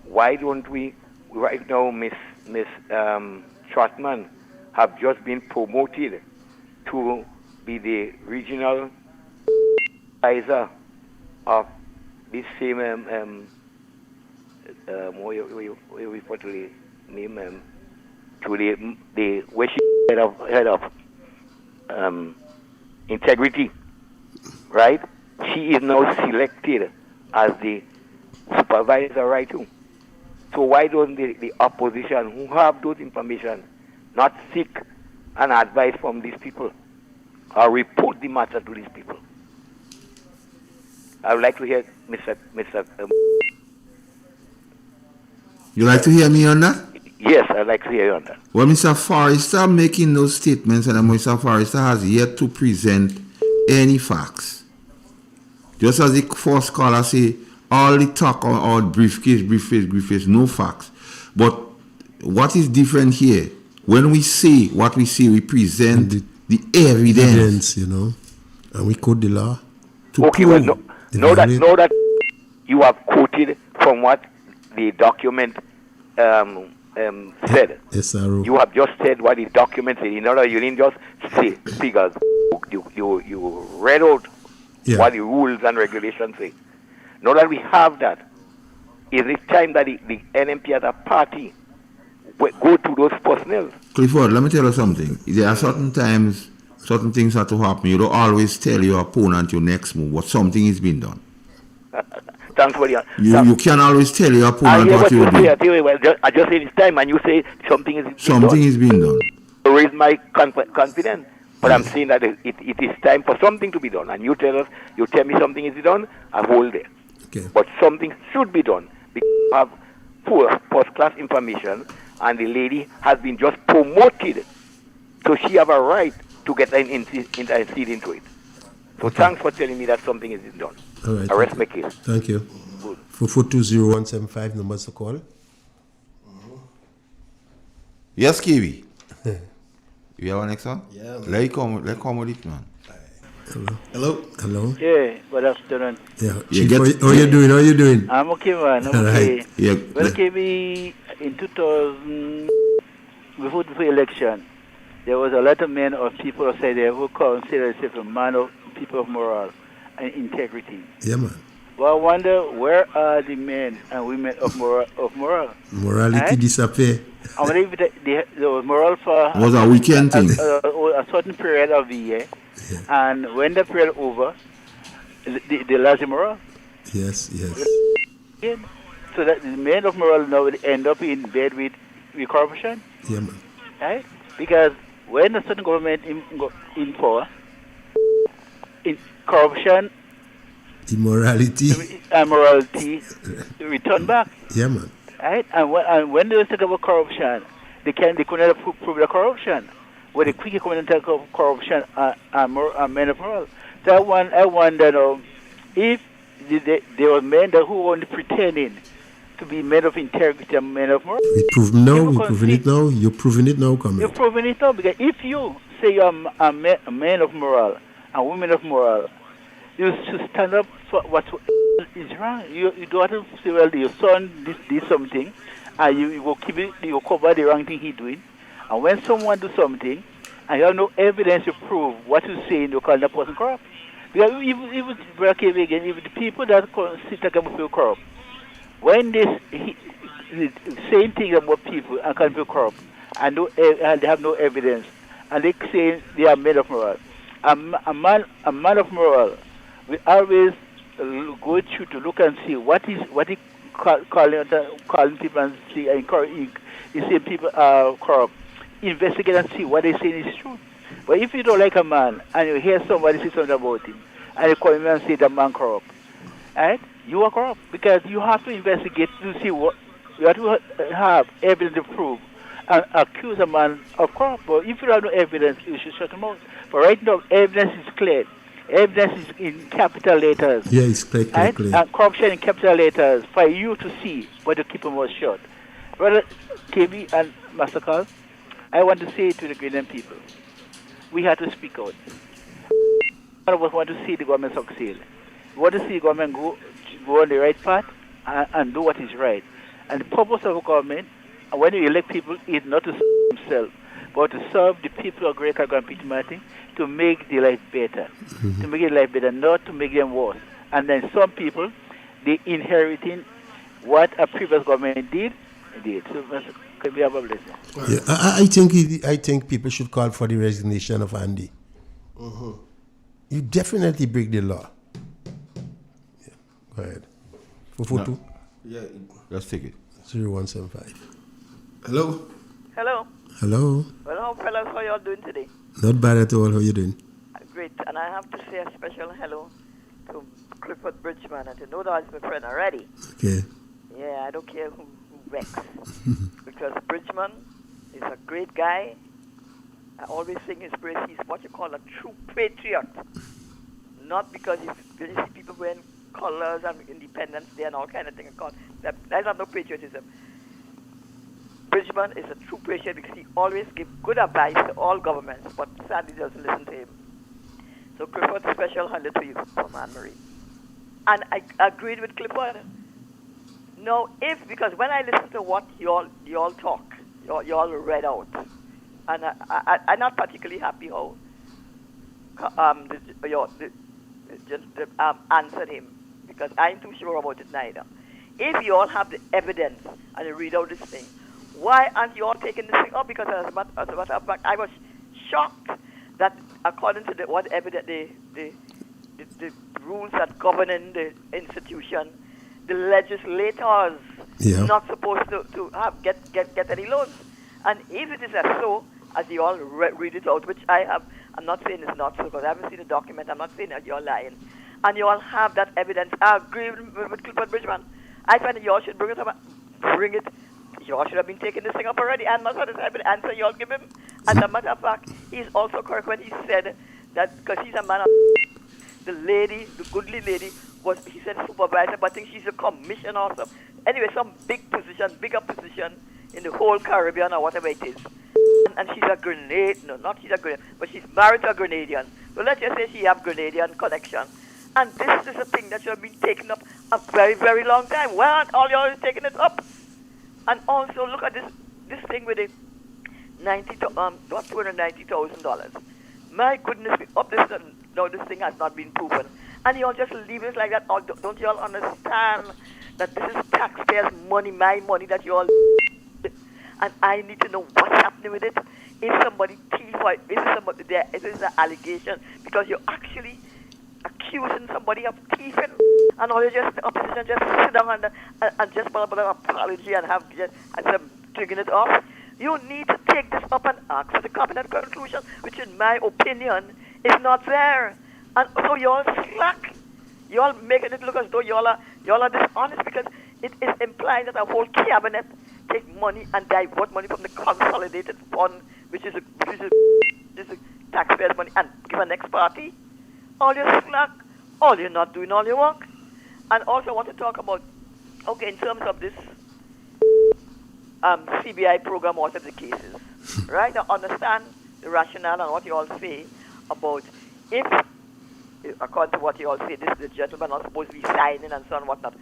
Why don't we, right now, Miss Trotman have just been promoted to be the regional advisor of this same what you refer to the name to the where she head of integrity, right? She is now selected as the supervisor, right too. So why don't the opposition who have those information not seek an advice from these people or report the matter to these people? I would like to hear Mr.
You like to hear me on that?
Yes, I'd like to hear you on that.
Well, Mr. Forrester making those statements, and Mr. Forrester has yet to present any facts. Just as the first caller say, all the talk on briefcase, no facts. But what is different here? When we say what we say, we present the evidence,
and we quote the law.
To
okay,
prove
well, know that you have quoted from what the document said.
SRO.
You have just said what the document said. In other, you didn't just say figures. You read out what the rules and regulations say. Now that we have that, is it time that the NMP as a party go to those personnel?
Clifford, let me tell you something. There are certain times, certain things have to happen. You don't always tell your opponent your next move, but something is being done.
Thanks for the
you can't always tell your opponent what you're doing.
I just say it's time, and you say something is being done.
Something is being done.
To raise my confidence. But I'm saying that it is time for something to be done. And you tell me something is done, I hold there.
Okay.
But something should be done. Because you have first-class information, and the lady has been just promoted. So she have a right to get intercede into it. So thanks for telling me that something is done.
All right.
I rest my case.
Thank you.
Good.
For 420-175, numbers to call.
Yes, Kiwi. You have a next one?
Yeah.
Let's come with it, man.
Hello.
Yeah, good afternoon.
Yeah. Chief, how you doing?
I'm okay, man. I'm okay.
Right.
Yeah.
Well, KB, in 2000, before the election, there was a lot of men or people outside there who consider themselves a man of people of moral and integrity.
Yeah, man.
But I wonder, where are the men and women of moral?
Morality disappear.
I wonder if there was moral for
Was a weekend thing.
a certain period of the year, and when the period over, they lost the moral.
Yes.
Yeah. So that the men of moral now will end up in bed with corruption.
Yeah, man.
Right? Because when a certain government in power, in corruption,
immorality,
and morality return back.
Yeah, man.
Right? And when they talk about corruption, they couldn't prove the corruption. When they quickly come and talk about corruption and men of moral. So I wonder if there were men who were only pretending to be men of integrity and men of moral.
We're proving it now. You're proving it now, coming.
You're proving it now, because if you say you're a man of moral and women of moral, you should stand up for what is wrong. You don't have to say, well, your son did something, and you will keep it, you will cover the wrong thing he's doing. And when someone do something, and you have no evidence to prove what you're saying, you call that person corrupt. Because even the people that sit like feel corrupt, when they saying things about people and can feel corrupt, and they have no evidence, and they say they are men of moral. A man of moral will always go through to look and see what he calling people and see and say people are corrupt. Investigate and see what they say is true. But if you don't like a man and you hear somebody say something about him, and you call him and say the man corrupt, right? You are corrupt, because you have to investigate to see what you have to have evidence to prove and accuse a man of corrupt. But if you have no evidence, you should shut him out. But right now, evidence is clear. Evidence is in capital letters.
Yeah, it's clear.
And corruption in capital letters for you to see, but to keep them all shut. Brother KB and Master Carl, I want to say to the Ghanaian people, we have to speak out. None of us want to see the government succeed. We want to see the government go on the right path and do what is right. And the purpose of a government, when you elect people, is not to serve themselves, but to serve the people of Greater Grand Martin, to make their life better. To make their life better, not to make them worse. And then some people, they inheriting what a previous government did. So can we have a blessing?
Yeah, I think people should call for the resignation of Andy. You definitely break the law. Yeah, go ahead. 442?
Yeah.
Let's take it.
0175.
Hello.
Hello.
Well, how fellas, how y'all doing today?
Not bad at all. How you doing?
Great. And I have to say a special hello to Clifford Bridgman, and to know that he's my friend already.
Okay.
Yeah, I don't care who wrecks. Because Bridgman is a great guy. I always sing his praise. He's what you call a true patriot. not because you see people wearing colors and Independence Day and all kind of things. That's not no patriotism. Bridgman is a true patriot because he always gives good advice to all governments, but sadly doesn't listen to him. So Clifford, special handed to you from Anne-Marie. And I agreed with Clifford. No, because when I listen to what you all talk, you all read out, and I'm not particularly happy how answered him, because I ain't too sure about it neither. If you all have the evidence and you read out this thing, why aren't you all taking this thing up? Because as a matter of fact, I was shocked that according to what evidence the rules that govern the institution, the legislators not supposed to get any loans. And if it is as so, as you all read it out, which I'm not saying it's not so, because I haven't seen the document, I'm not saying that you're lying, and you all have that evidence, I agree with Clifford Bridgman. I find that you all should bring it. You all should have been taking this thing up already, and not the type of answer you all give him. As a matter of fact, he's also correct when he said that, because he's a man of the goodly lady, he said supervisor, but I think she's a commissioner or something. Anyway, some bigger position in the whole Caribbean or whatever it is. And she's a but she's married to a Grenadian. So let's just say she have Grenadian connection. And this is a thing that should have been taken up a very, very long time. Why aren't all y'all taking it up? And also look at this thing with the $290,000. My goodness, this thing has not been proven. And you all just leave it like that. Don't you all understand that this is taxpayers' money, my money that you all... And I need to know what's happening with it. If somebody thief or is it an allegation? Because you're actually accusing somebody of thieving, and all the opposition just sit down and just put up an apology and have some triggering it off. You need to take this up and ask for the cabinet conclusion, which in my opinion is not there. And so you all slack. You all making it look as though you all are dishonest, because it is implying that a whole cabinet take money and divert money from the consolidated fund, which is a taxpayers' money, and give an next party. All your slack, all you're not doing all your work. And also I want to talk about, in terms of this CBI program, what are the cases, right? I understand the rationale and what you all say about if, according to what you all say, the gentleman not supposed to be signing and so on and whatnot.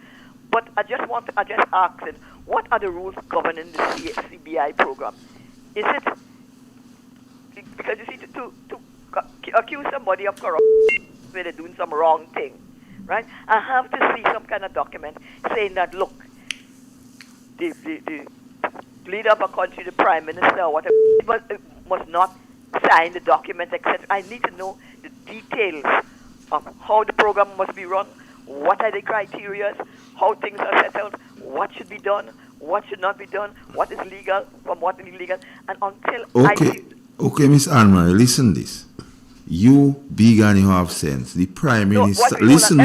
But I just ask it, what are the rules governing the CBI program? Is it, because you see, to accuse somebody of corruption where they're doing some wrong thing, right? I have to see some kind of document saying that, look, the leader of a country, the prime minister or whatever, must not sign the document, etc. I need to know the details of how the program must be run, what are the criteria, how things are settled, what should be done, what should not be done, what is legal from what is illegal, and until
Okay, Miss Anne-Marie, listen this. You big and you have sense. The Prime Minister... Listen.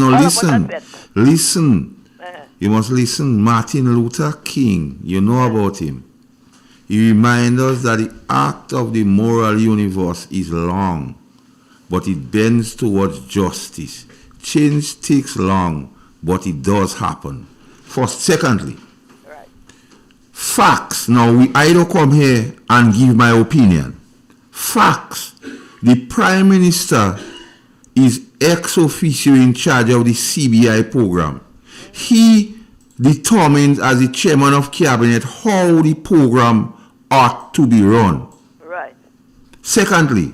You must listen. Martin Luther King, you know about him. He reminds us that the arc of the moral universe is long, but it bends towards justice. Change takes long, but it does happen. Secondly, facts. Now, I don't come here and give my opinion. Facts. The Prime Minister is ex officio in charge of the CBI program. He determines as the chairman of cabinet how the program ought to be run.
Right.
Secondly,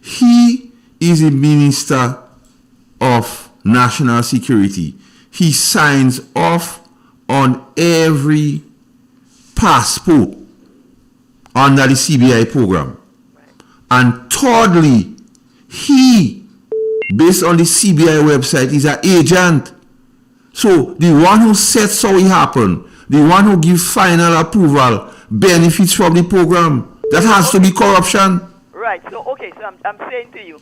he is the Minister of National Security. He signs off on every passport under the CBI program. And thirdly, he, based on the CBI website, is an agent. So the one who sets how it happen, the one who gives final approval, benefits from the program. That has to be corruption.
Right. So I'm saying to you,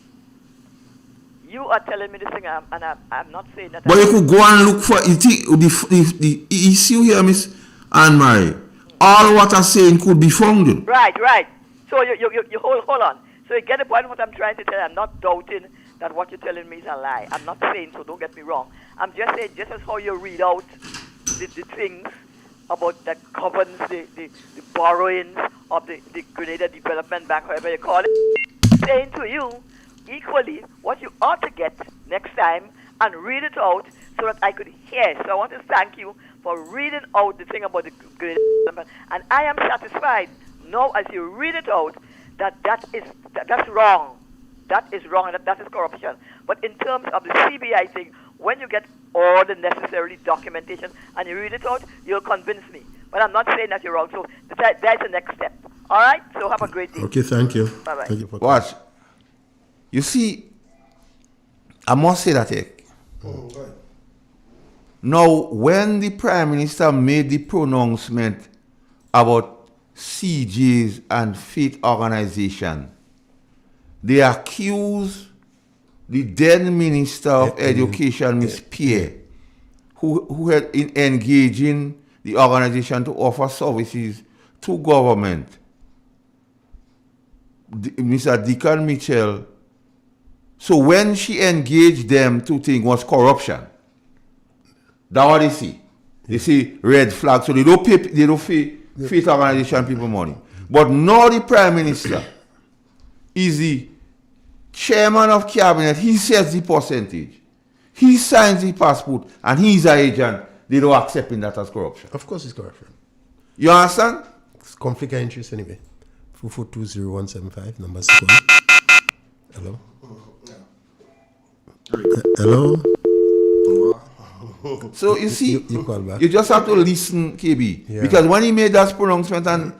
you are telling me this thing, and I'm not saying that.
But you could go and look for it. The issue here, Miss Anne-Marie. All what I'm saying could be found.
Right. So you hold on. So you get the point of what I'm trying to tell. I'm not doubting that what you're telling me is a lie. I'm not saying so, don't get me wrong. I'm just saying, just as how you read out the things about that governs the borrowings of the Grenada Development Bank, however you call it, saying to you, equally, what you ought to get next time and read it out so that I could hear. So I want to thank you for reading out the thing about the Grenada Development. And I am satisfied now as you read it out that's wrong. That is wrong, and that is corruption. But in terms of the CBI thing, when you get all the necessary documentation and you read it out, you'll convince me. But I'm not saying that you're wrong. So that's the next step. All right? So have a great day.
Okay, thank you.
Bye-bye.
Thank you for
Watch. You see, I must say that here. Now, when the Prime Minister made the pronouncement about CJs and faith organization, they accused the then Minister of Education, Ms. Pierre, who had in engaging the organization to offer services to government, Mr. Deacon Mitchell. So when she engaged them, two things was corruption. That's what they see. They see red flag, so they don't pay faith organization people money. But now the Prime Minister is the chairman of cabinet. He sets the percentage. He signs the passport, and he's an agent. They don't accept that as corruption.
Of course it's corruption.
You understand?
It's conflict of interest anyway. 4420175, number 6. Hello? Hello?
So you see,
you call back.
you just have to listen, KB.
Yeah.
Because when he made that pronouncement and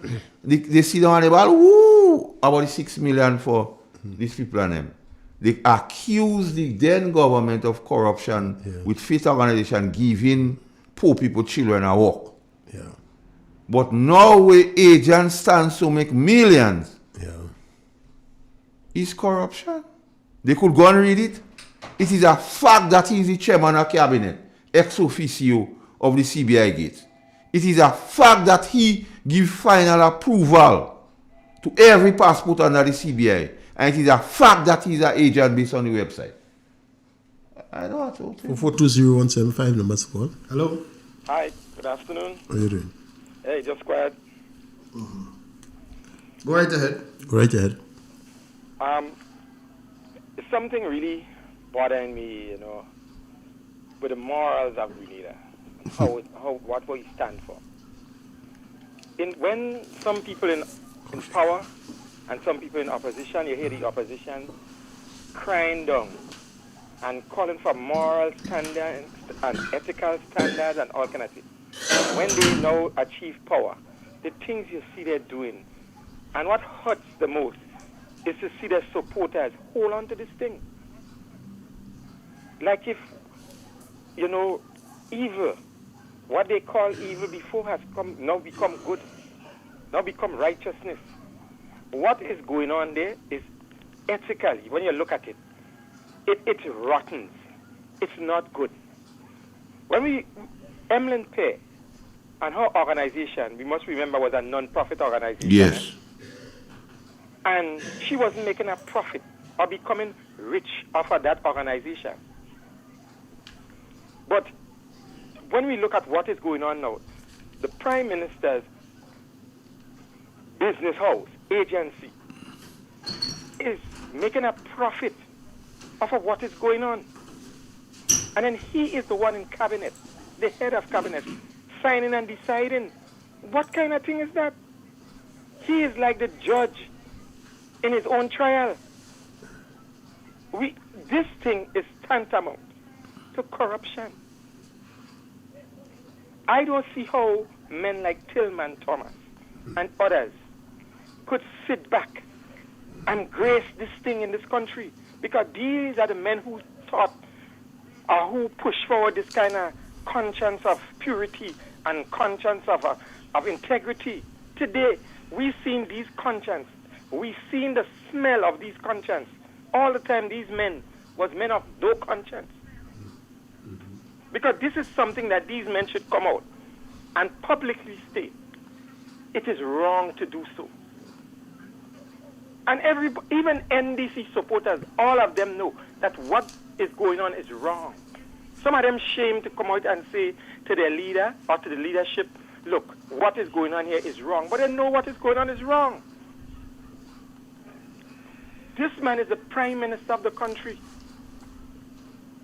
they sit down and they go, woo, about the 6 million for these people and them. They accuse the then government of corruption with faith organization giving poor people children a work.
Yeah.
But now where agents stand to make millions is corruption. They could go and read it. It is a fact that he is the chairman of cabinet, ex officio of the CBI gate. It is a fact that he gives final approval to every passport under the CBI. And it is a fact that he is an agent based on the website. I don't have to.
4420175, number 4. Hello?
Hi, good afternoon.
How are you doing?
Hey, just quiet.
Go right ahead.
Go right ahead.
It's something really bothering me, with the morals of Grenada, what we stand for. When some people in power and some people in opposition, you hear the opposition crying down and calling for moral standards and ethical standards and all kind of things. When they now achieve power, the things you see they're doing, and what hurts the most is to see their supporters hold on to this thing. Like if, evil, what they call evil before has now become good, now become righteousness. What is going on there is ethically, when you look at it, it rottens. It's not good. When Emlyn Pear and her organization, we must remember, was a non-profit organization.
Yes.
And she wasn't making a profit or becoming rich off of that organization. But when we look at what is going on now, the Prime Minister's business house, agency, is making a profit off of what is going on. And then he is the one in cabinet, the head of cabinet, signing and deciding. What kind of thing is that? He is like the judge in his own trial. This thing is tantamount to corruption. I don't see how men like Tillman Thomas and others could sit back and grace this thing in this country, because these are the men who taught or who push forward this kind of conscience of purity and conscience of integrity. Today, we've seen these conscience. We've seen the smell of these conscience. All the time, these men was men of no conscience. Because this is something that these men should come out and publicly state. It is wrong to do so. And even NDC supporters, all of them know that what is going on is wrong. Some of them shame to come out and say to their leader or to the leadership, look, what is going on here is wrong. But they know what is going on is wrong. This man is the prime minister of the country.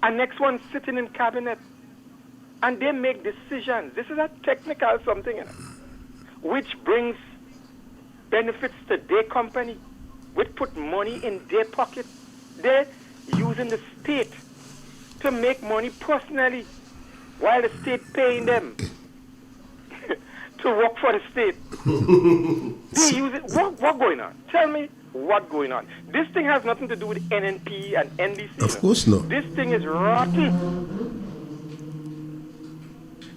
And next one sitting in cabinet. And they make decisions. This is a technical something, which brings benefits to their company, which put money in their pocket. They're using the state to make money personally, while the state paying them to work for the state. They use it. What going on? Tell me what's going on. This thing has nothing to do with NNP and NDC.
Of course not.
This thing is rotten.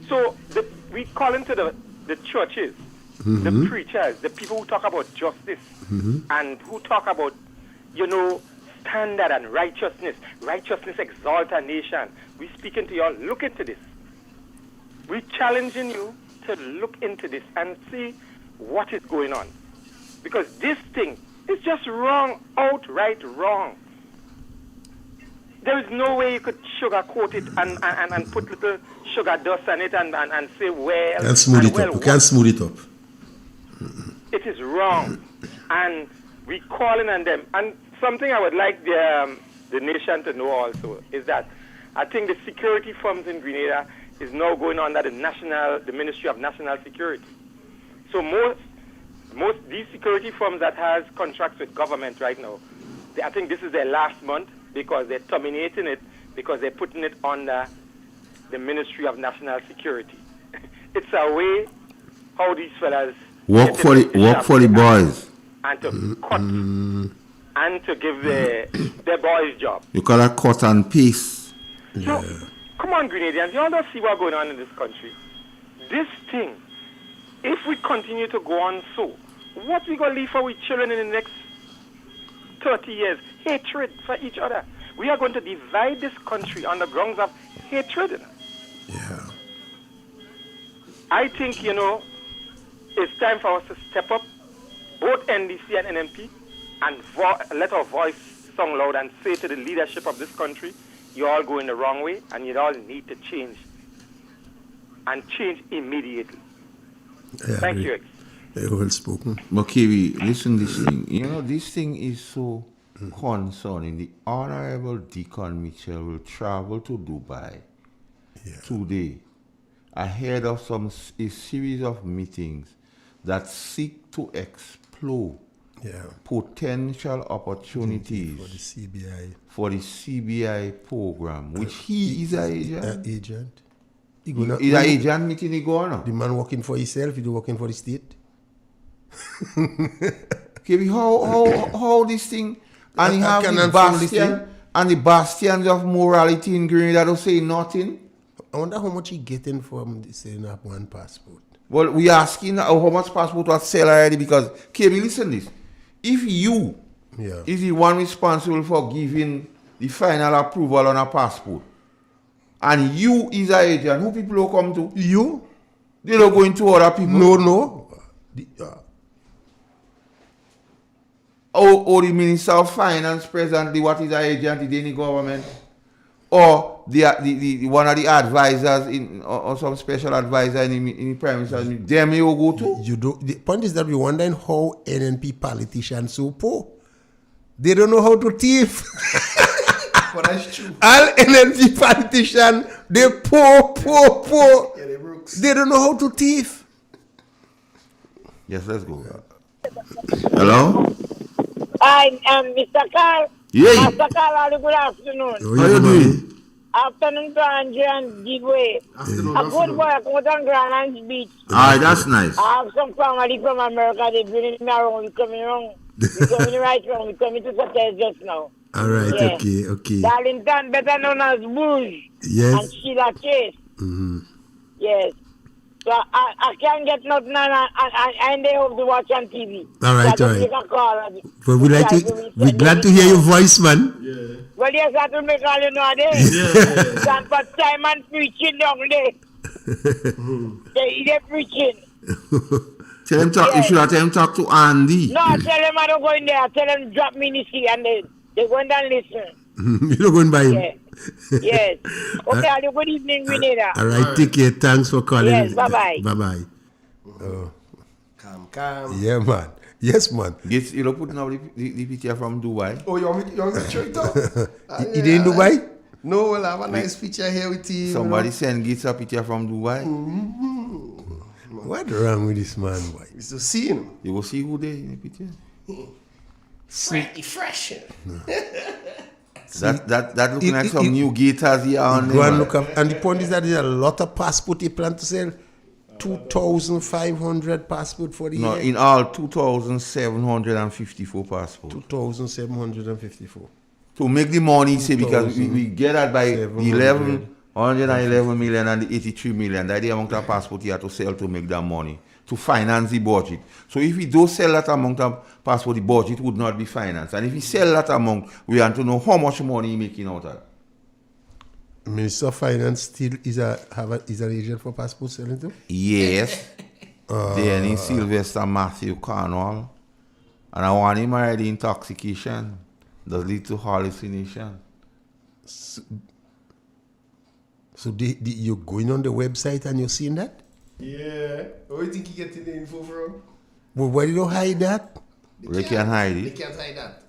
So we call into the churches, the preachers, the people who talk about justice and who talk about, standard and righteousness. Righteousness exalts a nation. We're speaking to y'all. Look into this. We're challenging you to look into this and see what is going on. Because this thing is just wrong, outright wrong. There is no way you could sugarcoat it and put little sugar dust on it and say, well...
And smooth it up. You can't smooth it up.
It is wrong. And we're calling on them. And something I would like the nation to know also is that I think the security firms in Grenada is now going under the Ministry of National Security. So most these security firms that has contracts with government right now, I think this is their last month because they're terminating it because they're putting it under the Ministry of National Security. It's a way how these fellas
work for the boys
and to cut and to give their boys job.
You call that cut and paste.
So, come on, Grenadians, you all don't see what's going on in this country. This thing, if we continue to go on so, what we going to leave for our children in the next 30 years? Hatred for each other. We are going to divide this country on the grounds of hatred.
Yeah.
I think, it's time for us to step up, both NDC and NMP, and let our voice sound loud and say to the leadership of this country, you're all going the wrong way and you all need to change. And change immediately. Thank you.
Very well spoken.
But Kiwi, listen this thing. This thing is so concerning. The Honorable Deacon Mitchell will travel to Dubai today ahead of a series of meetings that seek to explore potential opportunities
for the
CBI program, which he is an
agent.
He's an agent meeting he go on.
The man working for himself, he's working for the state.
Okay, how this thing, and he have the bastion and the bastions of morality in Grenada to say nothing.
I wonder how much he getting from selling up one passport.
Well, we asking how much passport was sell already because KB, listen this. If you is the one responsible for giving the final approval on a passport, and you is an agent, who people will come to?
You?
They don't go into other people.
No.
Or the Minister of Finance presently, what is an agent in any government? Or the one of the advisors or some special advisor in the Prime Minister, them you go to?
The point is that we're wondering how NNP politicians so poor. They don't know how to thief.
But that's true.
All NNP politicians, they poor. They don't know how to thief.
Yes, let's go. Hello?
I am Mr. Carl.
Yeah.
Mr. Carl, good afternoon.
How you doing?
Afternoon to Andrew and Giveaway. A good boy, I come out on Grand Island Beach.
Alright, that's nice.
I have some family from America, they bring me around, we coming wrong. We coming right wrong, we coming to Saturday just now.
Alright,
yeah.
okay.
Darlington, better known as Bush.
Yes.
And Sheila Chase.
Mm-hmm.
Yes. So I can't get nothing and they hope to watch on TV.
Alright. But we're glad to hear your voice, man.
Yeah. Well, yes, I will make all you know there. Stand for time and preaching down there. They're preaching.
Tell him talk. You should have tell him talk to Andy.
No, tell them I don't go in there. Tell them drop me in the sea and they go in there and listen.
You don't go and buy him?
Yeah. Yes. Okay, have a good evening, Grenada.
All right, take care. Thanks for calling.
Yes, bye-bye.
Bye-bye.
Calm.
Yeah, man. Yes, man.
Yes, you don't put now the picture from Dubai.
Oh, you want me to show it up?
He in Dubai?
No, well, I have a nice picture here with you.
Somebody send Gates a picture from Dubai.
What's wrong with this man, boy?
You still see him?
You will see who there in the picture.
Fresh.
That looking like some new guitars here on
Go and look up. And the point is that there's a lot of passport he plan to sell. 2,500 passport for the
No,
year.
in all 2,754 passports.
2,754.
To make the money, say, because we get that by 111 million and the 83 million. That's the amount of passport you have to sell to make that money, to finance the budget. So if we don't sell that amount of passport, the budget would not be financed. And if we sell that amount, we want to know how much money he's making out of that.
Minister of Finance still is an agent for passport selling too?
Yes. Then in Sylvester Matthew Cornwall. And I want him already intoxication. Does lead to hallucination.
So you're going on the website and you're seeing that?
Yeah. Where do you think you get the info from?
Well, why do you hide that?
They can't hide
They
it.
can't hide that.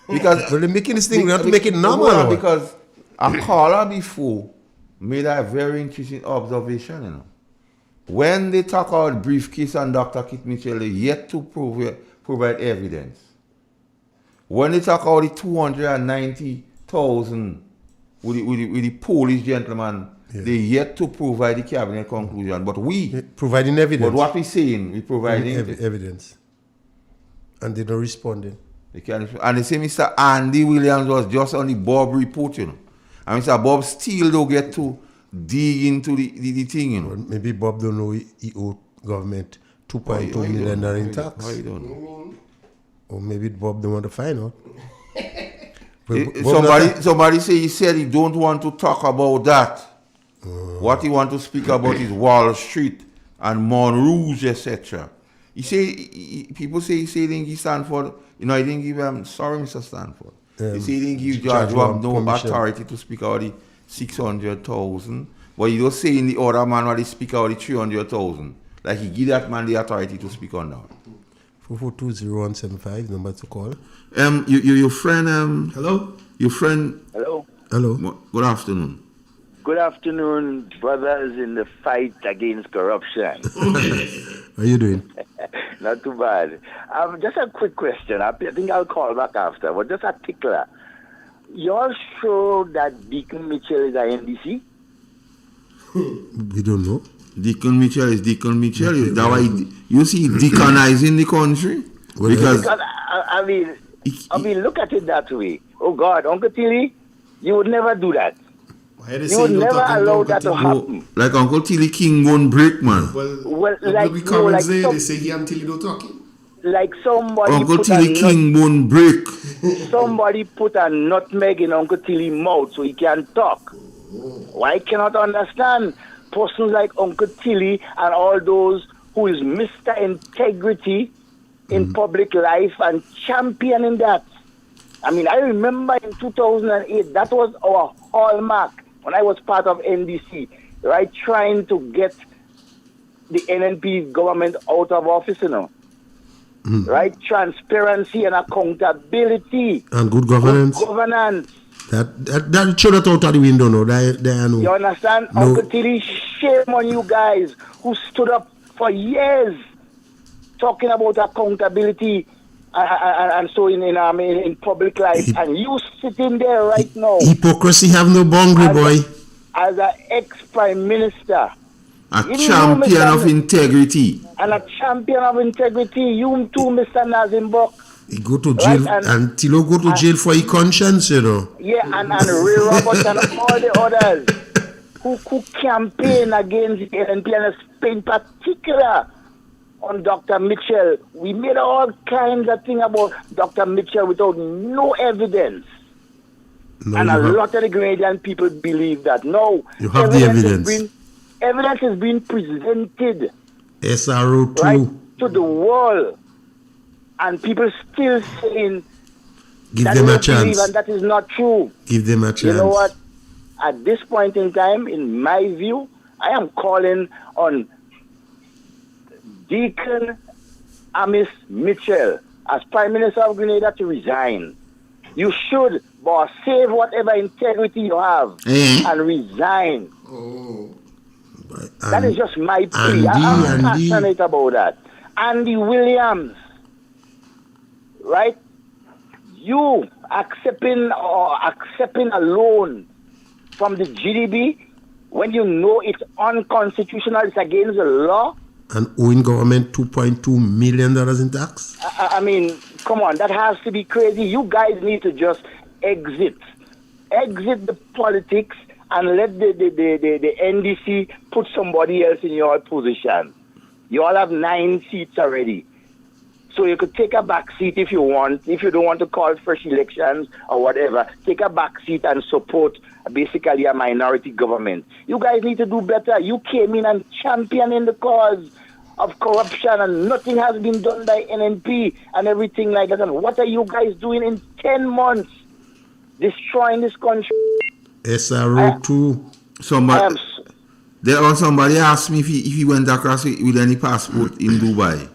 Because
well, they're making this thing, we have to make it normal.
Because a caller before made a very interesting observation, you know. When they talk about briefcase and Dr. Kit Mitchell, they yet to provide evidence. When they talk about the 290,000 with the Polish gentleman, they yet to provide the cabinet conclusion. But we
providing evidence.
But what we saying, we providing
evidence. And they're not responding.
They can't, and they say Mr. Andy Williams was just on the Bob report, you know. And Mr. Bob still don't get to dig into the thing, you know.
Well, maybe Bob don't know he owe government 2.2 million in tax.
I don't know.
Or maybe Bob don't want to find out.
Somebody say he said he don't want to talk about that. What he want to speak about is Wall Street and Monroe's, etc. He say people say he didn't give Stanford. You know, I didn't give him. Sorry, Mr. Stanford. He say he didn't give George Webb no authority to speak out the 600,000. But he don't say in the other man while he speak out the 300,000. Like he give that man the authority to speak on that.
442-0175, number to call.
Your friend.
Hello.
Your friend.
Hello.
Hello.
Good afternoon.
Good afternoon, brothers in the fight against corruption.
How you doing?
Not too bad. Just a quick question. I think I'll call back after. But just a tickler. You all sure that Deacon Mitchell is a NDC?
We don't know.
Deacon Mitchell is Deacon Mitchell. Is that why you see deaconizing the country? Because
I mean, look at it that way. Oh God, Uncle Tilly, you would never do that. You would never allow that to happen.
Like Uncle Tilly King won't break, man.
Well, like
we comments there, they say he and Tilly don't talk.
Like somebody
Uncle
put
Tilly King won't break.
Somebody put a nutmeg in Uncle Tilly's mouth so he can talk. Why cannot understand persons like Uncle Tilly and all those who is Mr. Integrity in public life and championing that. I mean, I remember in 2008, that was our hallmark when I was part of NDC, right, trying to get the NNP government out of office, you know. Right? Transparency and accountability.
And good governance.
Good governance.
That throw that out of the window now. No.
You understand? No. Uncle Tilly, shame on you guys who stood up for years talking about accountability and so in public life. And you sitting there right now.
Hypocrisy have no boundary, boy.
As an ex-prime minister.
A champion of integrity.
And a champion of integrity. You too, Mr. Nazimbok.
He go to jail, right? and Tilo go to jail for his conscience, you know.
Yeah, and Ray Roberts and all the others who campaign against the NNP and in particular on Dr. Mitchell. We made all kinds of things about Dr. Mitchell without no evidence. No, and a lot of the Grenadian people believe that. No,
you have the evidence.
Evidence is being presented
SRO 2.
right, to the wall, and people still saying
Give
that
them
they
a
don't believe,
chance.
and that is not true.
Give them a chance.
You know what? At this point in time, in my view, I am calling on Deacon Amis Mitchell as Prime Minister of Grenada to resign. You should, boss, save whatever integrity you have and resign. That is just my plea. I'm passionate about that. Andy Williams, right? You accepting a loan from the GDB when you know it's unconstitutional, it's against the law.
And owing government $2.2 million in tax?
I mean, come on, that has to be crazy. You guys need to just exit the politics and let the NDC put somebody else in your position. You all have 9 seats already. So you could take a back seat if you want. If you don't want to call fresh elections or whatever, take a back seat and support basically a minority government. You guys need to do better. You came in and championing the cause of corruption and nothing has been done by NNP and everything like that. And what are you guys doing in 10 months? Destroying this country.
SRO 2.
Somebody asked me if he went across with any passport in Dubai.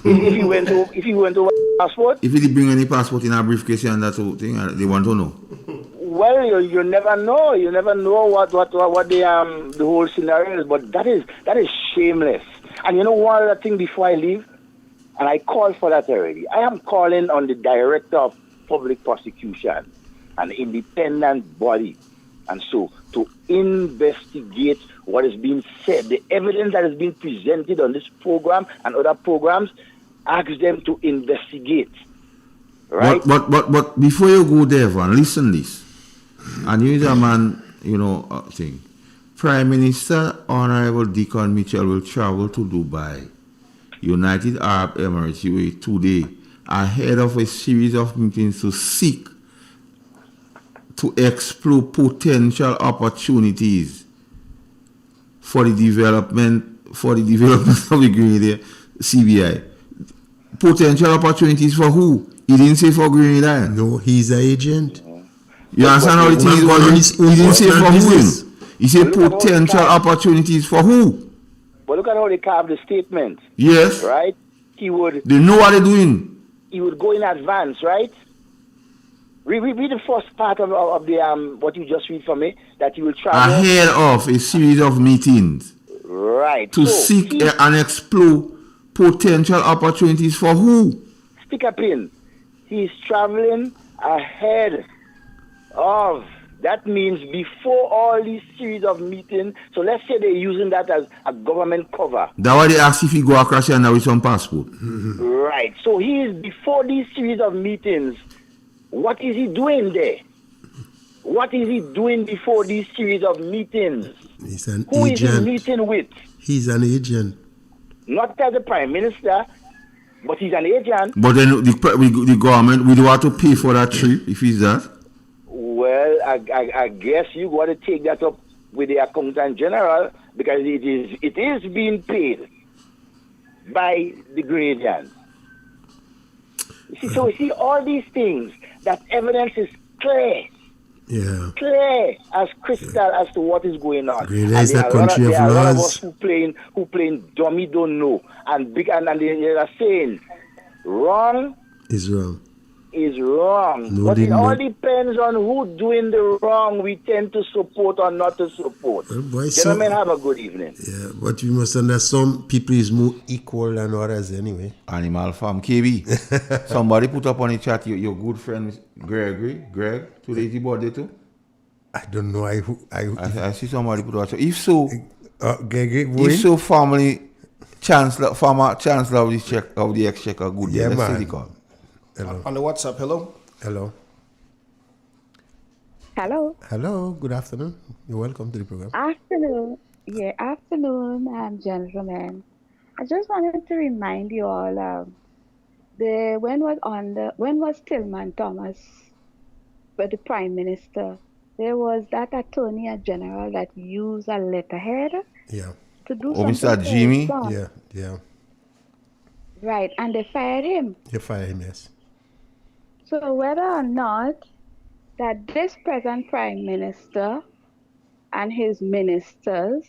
If he went to passport?
If he did bring any passport in a briefcase and that whole thing, they want to know.
Well, you never know. You never know what the whole scenario is. But that is shameless. And you know one other thing before I leave, and I called for that already. I am calling on the Director of Public Prosecution, an independent body, and so to investigate what is being said, the evidence that is being presented on this program and other programs. Ask them to investigate. Right?
But before you go there, Van, listen this. And you is a man, thing. Prime Minister Honorable Deacon Mitchell will travel to Dubai, United Arab Emirates, UAE, today, ahead of a series of meetings to seek to explore potential opportunities for the development of the Grenada CBI. Potential opportunities for who? He didn't say for Grenada.
No, he's an agent.
You understand how it is? He didn't say for who. He said potential opportunities for who?
But look at how they carved the statement.
Yes.
Right? They
know what they're doing.
He would go in advance, right? Read the first part of the what you just read for me, that he will travel
ahead of a series of meetings.
Right.
To seek and explore potential opportunities for who?
Stick a pin. He's traveling ahead of. That means before all these series of meetings. So let's say they're using that as a government cover.
That's why they ask if he go across here now with some passport.
Right. So he is before these series of meetings. What is he doing there? What is he doing before these series of meetings?
He's an
Who
agent.
is he meeting with?
He's an agent.
Not as the Prime Minister, but he's an agent.
But then the government, we do have to pay for that trip if he's that.
Well, I guess you got to take that up with the Accountant General because it is being paid by the Grenadians. So we see all these things. That evidence is clear.
Yeah.
Clear as crystal as to what is going on.
Grenada is a country of
there are a lot of
laws.
us who playing dummy don't know and they are saying wrong
Is wrong.
is wrong.
No,
but
they
it all
not.
depends on who doing the wrong we tend to support or not to support.
Boy,
Gentlemen, have a good evening.
Yeah, but you must understand some people is more equal than others anyway.
Animal Farm KB. Somebody put up on the chat your good friend Greg. Today is the birthday too?
I don't know.
I see somebody put up. If so,
if
so, former chancellor of the Exchequer, good day.
Yeah,
Let's
man.
see the call.
Hello.
On the WhatsApp, hello?
Hello.
Hello.
Hello. Good afternoon. You're welcome to the program.
Afternoon. Yeah, afternoon, gentlemen. I just wanted to remind you all when was Tillman Thomas with the Prime Minister, there was that Attorney General that used a letterhead
Yeah.
to do
Oh,
something
Mr.
for his
Jimmy?
son.
Yeah, yeah.
Right, and they fired him.
You fire him, yes.
So whether or not that this present prime minister and his ministers,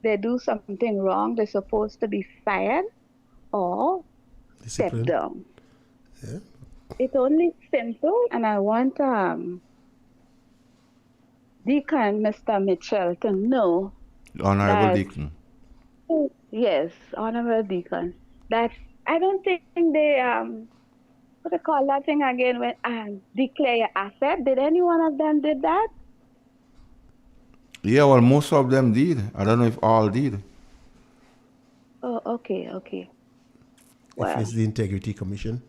they do something wrong, they're supposed to be fired or
Discipline.
stepped down.
Yeah.
It's only simple, and I want Deacon Mr. Mitchell to know
Honorable
that,
Deacon.
yes, Honorable Deacon, that I don't think they what they call that thing again when declare your asset. Did any one of them did that?
Yeah, well, most of them did. I don't know if all did.
Oh, okay.
If it's the Integrity Commission,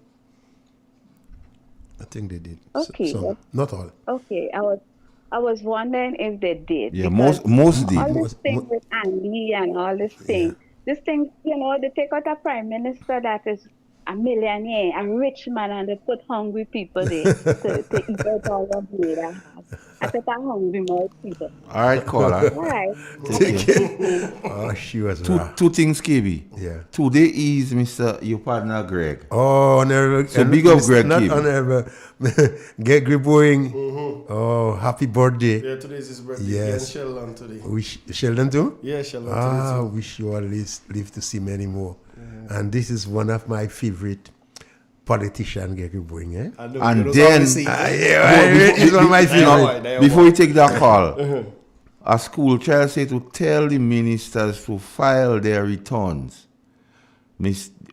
I think they did.
Okay.
Some, not all.
Okay, I was wondering if they did.
Yeah,
because
most did.
all this thing with Andy and all this thing, this thing, they take out a prime minister that is a millionaire, a rich man, and they put hungry people there to eat out all of the I said I'm hungry more people.
All right, caller.
All right.
Oh, she was
Two things, KB.
Yeah.
Today is your partner Greg.
Oh, honorable.
So big up Greg
Not
KB.
honorable. Gregory Boeing. Oh, happy birthday.
Yeah, today is his birthday.
Yes.
And Sheldon today.
Sheldon too?
Yeah, Sheldon
Ah,
today too.
wish you all live to see many more. And this is one of my favorite politicians, Gregory Boeing. Eh?
I know,
And then,
it's one of my favorite.
Before you take that call, a school child said to tell the ministers to file their returns.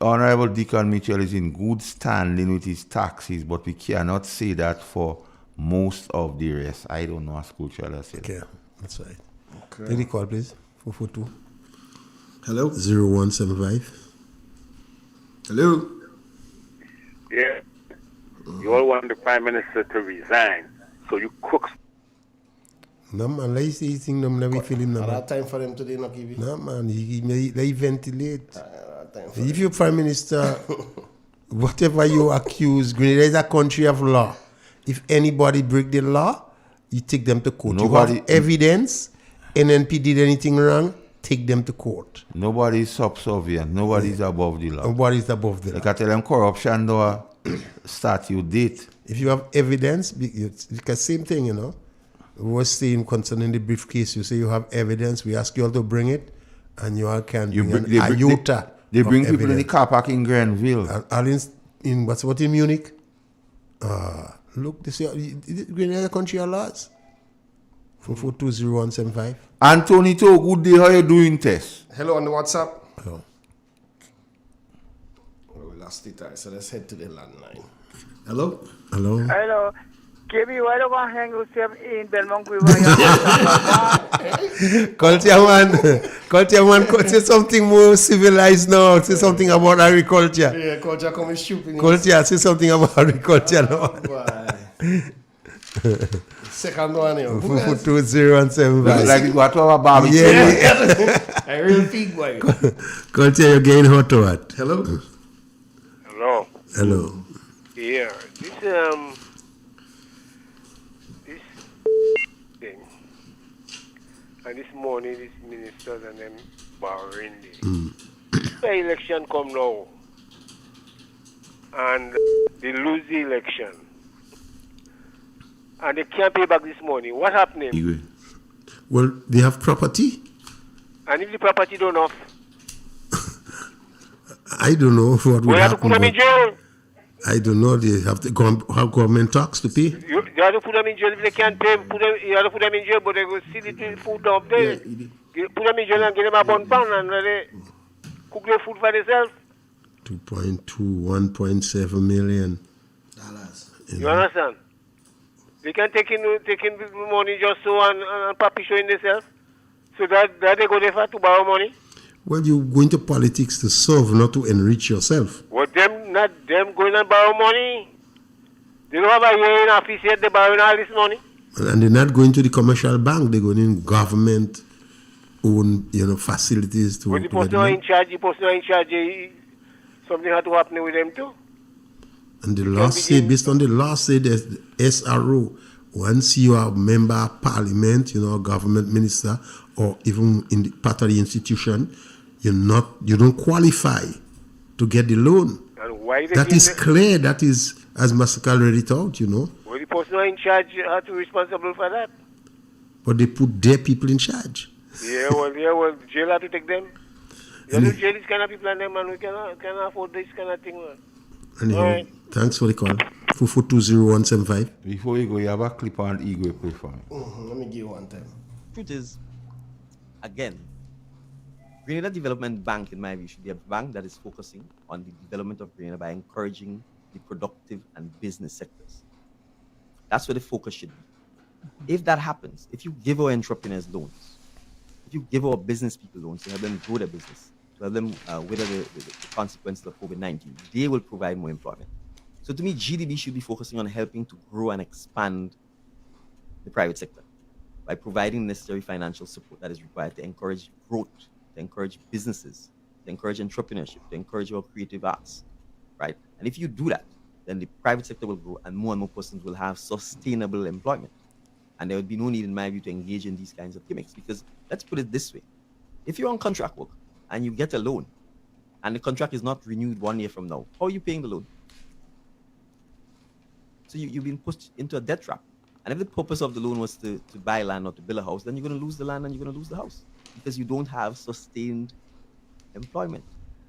Honorable Deacon Mitchell is in good standing with his taxes, but we cannot say that for most of the rest. I don't know a school child has said.
Okay, that's right. Okay. Take the call, please. 442.
Hello?
0175.
Hello?
Yeah. You all want the Prime Minister to resign, so you crooks.
No, man, let's see thing them never feel him.
I had time for him today, no, Kiwi.
No, man, they ventilate. If you're Prime Minister, whatever you accuse, Grenada is a country of law. If anybody break the law, you take them to court.
Nobody,
you have evidence, NNP did anything wrong, take them to court.
Nobody is subservient. Nobody is above the law.
Nobody is above the law.
Like I tell them, corruption though statute date.
If you have evidence, because same thing, We were saying concerning the briefcase, you say you have evidence, we ask you all to bring it, and you all can bring an iota.
They bring
of
people in the
evidence.
car park in Grenville.
All in what in Munich? Look, this is Grenada country of laws. 4420175.
Antonito, good day. How you doing, Tess?
Hello on the WhatsApp.
Hello.
Oh, we lost it, so let's head to the landline. Hello?
Hello.
Hello. KB, why don't I hang yourself in Belmont River?
Culture man, say something more civilized now. Say something about agriculture.
Yeah, culture coming shooting.
Culture, say something about agriculture now.
Second one, yo.
4420175.
Like what our barbecue.
Yeah.
A real pig boy.
Culture, you're getting hot or what?
Hello?
Hello.
Hello.
Yeah. This thing. And this morning, these ministers and them borrowing the election come now. And they lose the election. And they can't pay back this money. What happening?
Well, they have property.
And if the property don't off,
I don't know what
we
will
have to put
happen.
them in jail.
I don't know. They have to have government tax to pay.
You have to put them in jail if they can't pay. You have to put them in jail, but they will see the food up there. Put them in jail and give them a bun pan and they cook their food for themselves.
2.2, 1.7 million.
You understand? They can take in money just so and papi showing themselves. So that they go there for to borrow money.
Well, you go into politics to serve, not to enrich yourself.
Well, not them going and borrow money. They don't have a year in office yet, they borrowing all this money.
And they're not going to the commercial bank. They're going in government-owned, facilities to.
But the person in charge, something had to happen with them too.
And the law say, based on the law, say that the SRO once you are a member of parliament, you know, a government minister, or even in the part of the institution, you don't qualify to get the loan.
And why they
That
give
is
the-
clear. That is, as Master Carl read it out, you know.
Well, the person in charge are to be responsible for that.
But they put their people in charge.
Yeah, well, jail have to take them. You have to jail these kind of people and them, man. We cannot afford this kind of thing, man.
Anyhow,
Alright.
thanks for the call. 4420175.
Before you go, you have a clip on Igwe play for me.
Let me give you one time.
Truth is, again, Grenada Development Bank, in my view, should be a bank that is focusing on the development of Grenada by encouraging the productive and business sectors. That's where the focus should be. If that happens, if you give our entrepreneurs loans, if you give our business people loans to help them grow their business, to help them weather the consequences of COVID-19, they will provide more employment. So to me, GDB should be focusing on helping to grow and expand the private sector by providing necessary financial support that is required to encourage growth, to encourage businesses, to encourage entrepreneurship, to encourage our creative arts, right? And if you do that, then the private sector will grow and more persons will have sustainable employment. And there would be no need, in my view, to engage in these kinds of gimmicks. Because let's put it this way. If you're on contract work and you get a loan and the contract is not renewed 1 year from now, how are you paying the loan? So you've been pushed into a debt trap. And if the purpose of the loan was to buy land or to build a house, then you're going to lose the land and you're going to lose the house because you don't have sustained employment.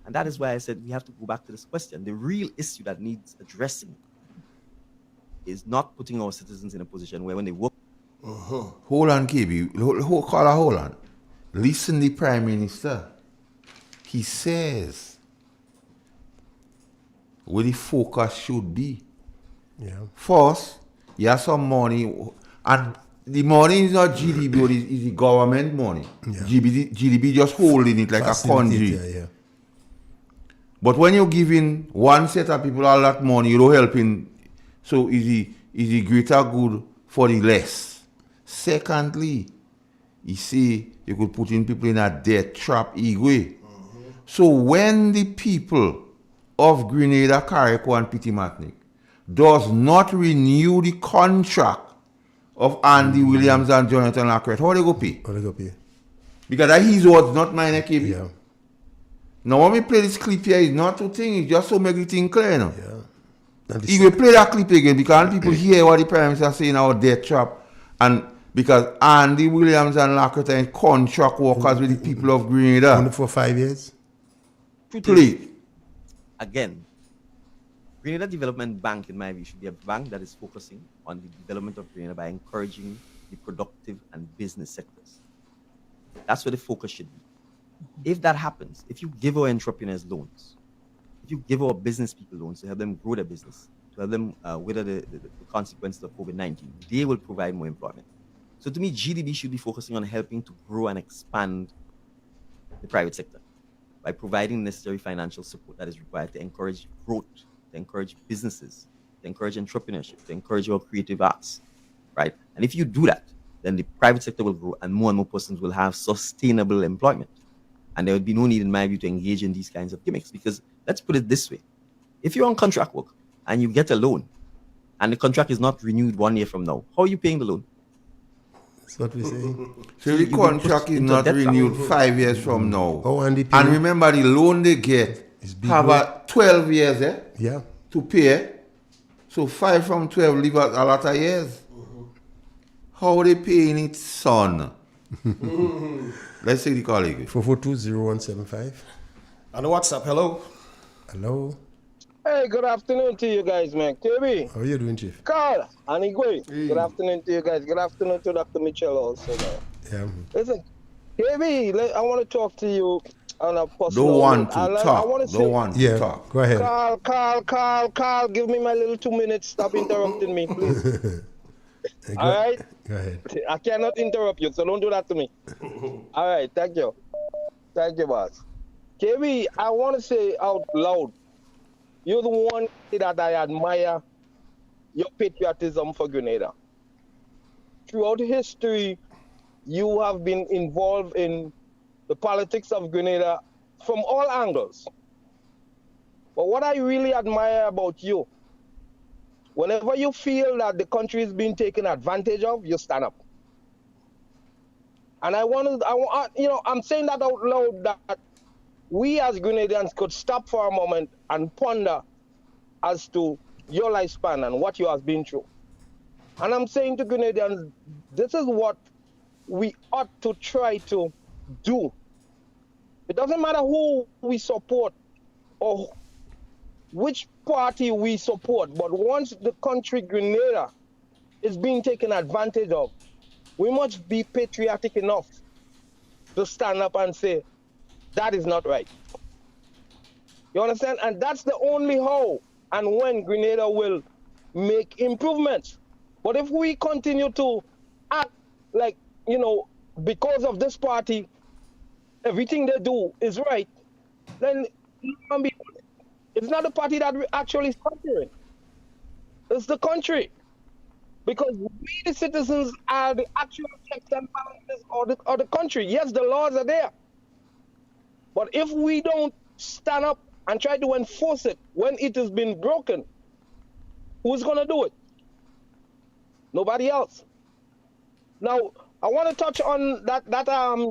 And that is why I said we have to go back to this question. The real issue that needs addressing is not putting our citizens in a position where when they work.
Hold on, KB. Hold on. Listen, the Prime Minister. He says where the focus should be.
Yeah.
First, you have some money, and the money is not GDB, but it's the government money.
Yeah.
GDB just holding it like a country.
Yeah.
But when you're giving one set of people all that money, you're helping. So is the greater good for the less. Secondly, you see, you could put in people in a debt trap Igwe. So when the people of Grenada, Carriacou, and Pitimatnik does not renew the contract of Andy Williams and Jonathan Lacquette, how they go pay? Because that his words, not mine, KB.
Yeah.
Now when we play this clip here, it's not to think, it's just to make the thing clear now.
Yeah.
He will play that clip again because people hear what the Prime Minister is saying about debt trap, and because Andy Williams and Lacquette are contract workers with the people of Grenada.
Only for 5 years?
Please.
Again, Grenada Development Bank, in my view, should be a bank that is focusing on the development of Grenada by encouraging the productive and business sectors. That's where the focus should be. If that happens, if you give our entrepreneurs loans, if you give our business people loans to help them grow their business, to help them weather the consequences of COVID-19, they will provide more employment. So to me, GDB should be focusing on helping to grow and expand the private sector by providing necessary financial support that is required to encourage growth, to encourage businesses, to encourage entrepreneurship, to encourage our creative arts, right? And if you do that, then the private sector will grow and more persons will have sustainable employment. And there would be no need, in my view, to engage in these kinds of gimmicks. Because let's put it this way. If you're on contract work and you get a loan and the contract is not renewed 1 year from now, how are you paying the loan?
That's what we say.
So the contract is not renewed 5 years from now.
Oh, and
remember the loan they get have a 12 years
yeah,
to pay. So 5 from 12 leave us a lot of years. How are they paying it, son? Let's take the call again.
4420175.
On the WhatsApp, hello.
Hello.
Hey, good afternoon to you guys, man. KB.
How are you doing, Chief?
Carl, Anigwe. Good afternoon to you guys. Good afternoon to Dr. Mitchell also, man.
Yeah.
Listen, KB, I want to talk to you on a personal
Don't want to
note. I
talk.
want to
Don't want to talk.
Go ahead.
Carl, give me my little 2 minutes. Stop interrupting me, please. All right?
Go ahead.
I cannot interrupt you, so don't do that to me. All right, thank you. Thank you, boss. KB, I want to say out loud, you're the one that I admire your patriotism for Grenada. Throughout history, you have been involved in the politics of Grenada from all angles. But what I really admire about you, whenever you feel that the country is being taken advantage of, you stand up. And I'm saying that out loud, that we as Grenadians could stop for a moment and ponder as to your lifespan and what you have been through. And I'm saying to Grenadians, this is what we ought to try to do. It doesn't matter who we support or which party we support, but once the country Grenada is being taken advantage of, we must be patriotic enough to stand up and say, that is not right. You understand? And that's the only how and when Grenada will make improvements. But if we continue to act like, because of this party, everything they do is right, then it's not the party that we're actually suffering. It's the country. Because we, the citizens, are the actual checks and balances of the country. Yes, the laws are there. But if we don't stand up and try to enforce it when it has been broken, who's going to do it? Nobody else. Now, I want to touch on that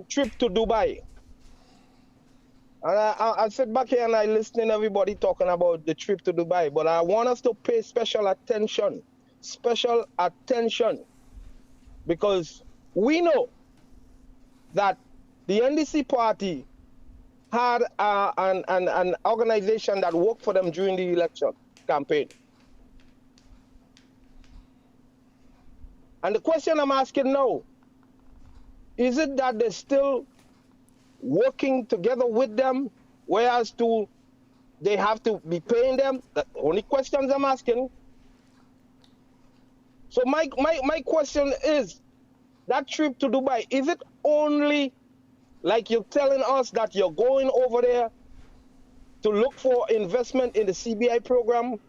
trip to Dubai. And I sit back here and I listen to everybody talking about the trip to Dubai, but I want us to pay special attention, because we know that the NDC party had an organization that worked for them during the election campaign. And the question I'm asking now, is it that they're still working together with them, whereas they have to be paying them? That's the only questions I'm asking. So my question is, that trip to Dubai, is it only like you're telling us that you're going over there to look for investment in the CBI program,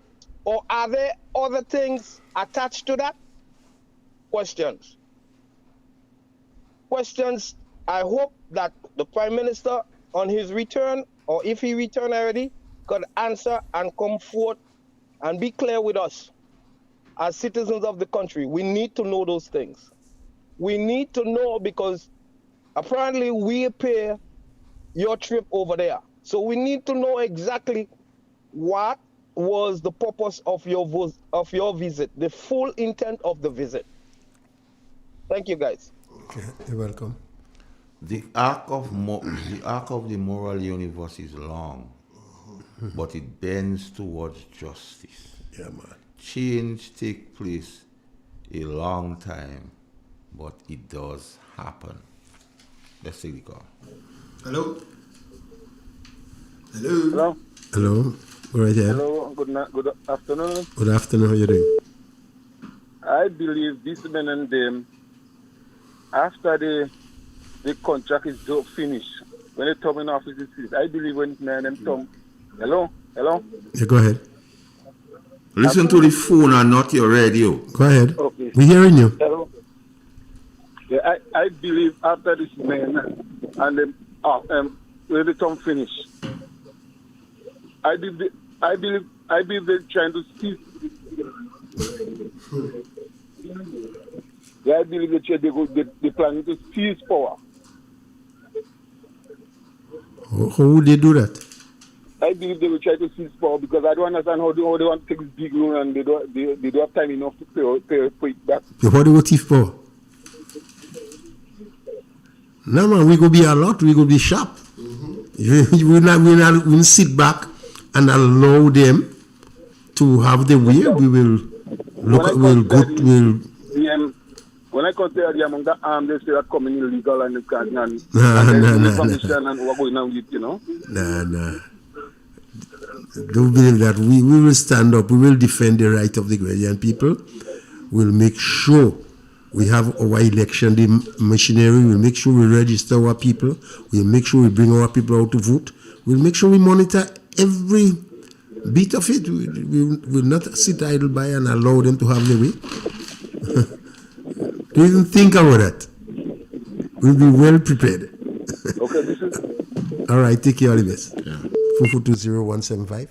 or are there other things attached to that? Questions. I hope that the Prime Minister on his return, or if he returned already, could answer and come forth and be clear with us as citizens of the country. We need to know those things. We need to know, because apparently we pay your trip over there. So we need to know exactly what was the purpose of your visit, the full intent of the visit. Thank you, guys.
Okay, you're welcome.
The arc of the moral universe is long, but it bends towards justice.
Yeah, man.
Change takes place a long time, but it does happen. Let's take the call.
Hello?
Hello?
Go right ahead.
Hello, good afternoon.
Good afternoon, how you doing?
I believe this men and them, after the contract is finished, when the term in office is finished, I believe when men and them come. Hello?
Yeah, go ahead.
Listen to the phone and not your radio.
Go ahead.
Okay.
We're hearing you.
Hello? Yeah, I believe after this man and them, when the term finished, I believe they're trying to seize. I believe they're planning to seize power.
How would they do that?
I believe they will try to seize power, because I don't understand how they want to take this big loan and they don't have time enough to pay it back.
So how do you thief power? No, man, we go be alert, we go be sharp. We not sit back and allow them to have the way. We will look.
When I consider the among the armed, they say are coming illegal and information and what going on with,
Nah. Don't believe that. We will stand up. We will defend the right of the Grenadian people. We'll make sure we have our election machinery. We'll make sure we register our people. We'll make sure we bring our people out to vote. We'll make sure we monitor every bit of it. We will not sit idle by and allow them to have their way. Don't even think about that. We'll be well prepared.
Okay, this is...
All right, take care, all the best. 4420175.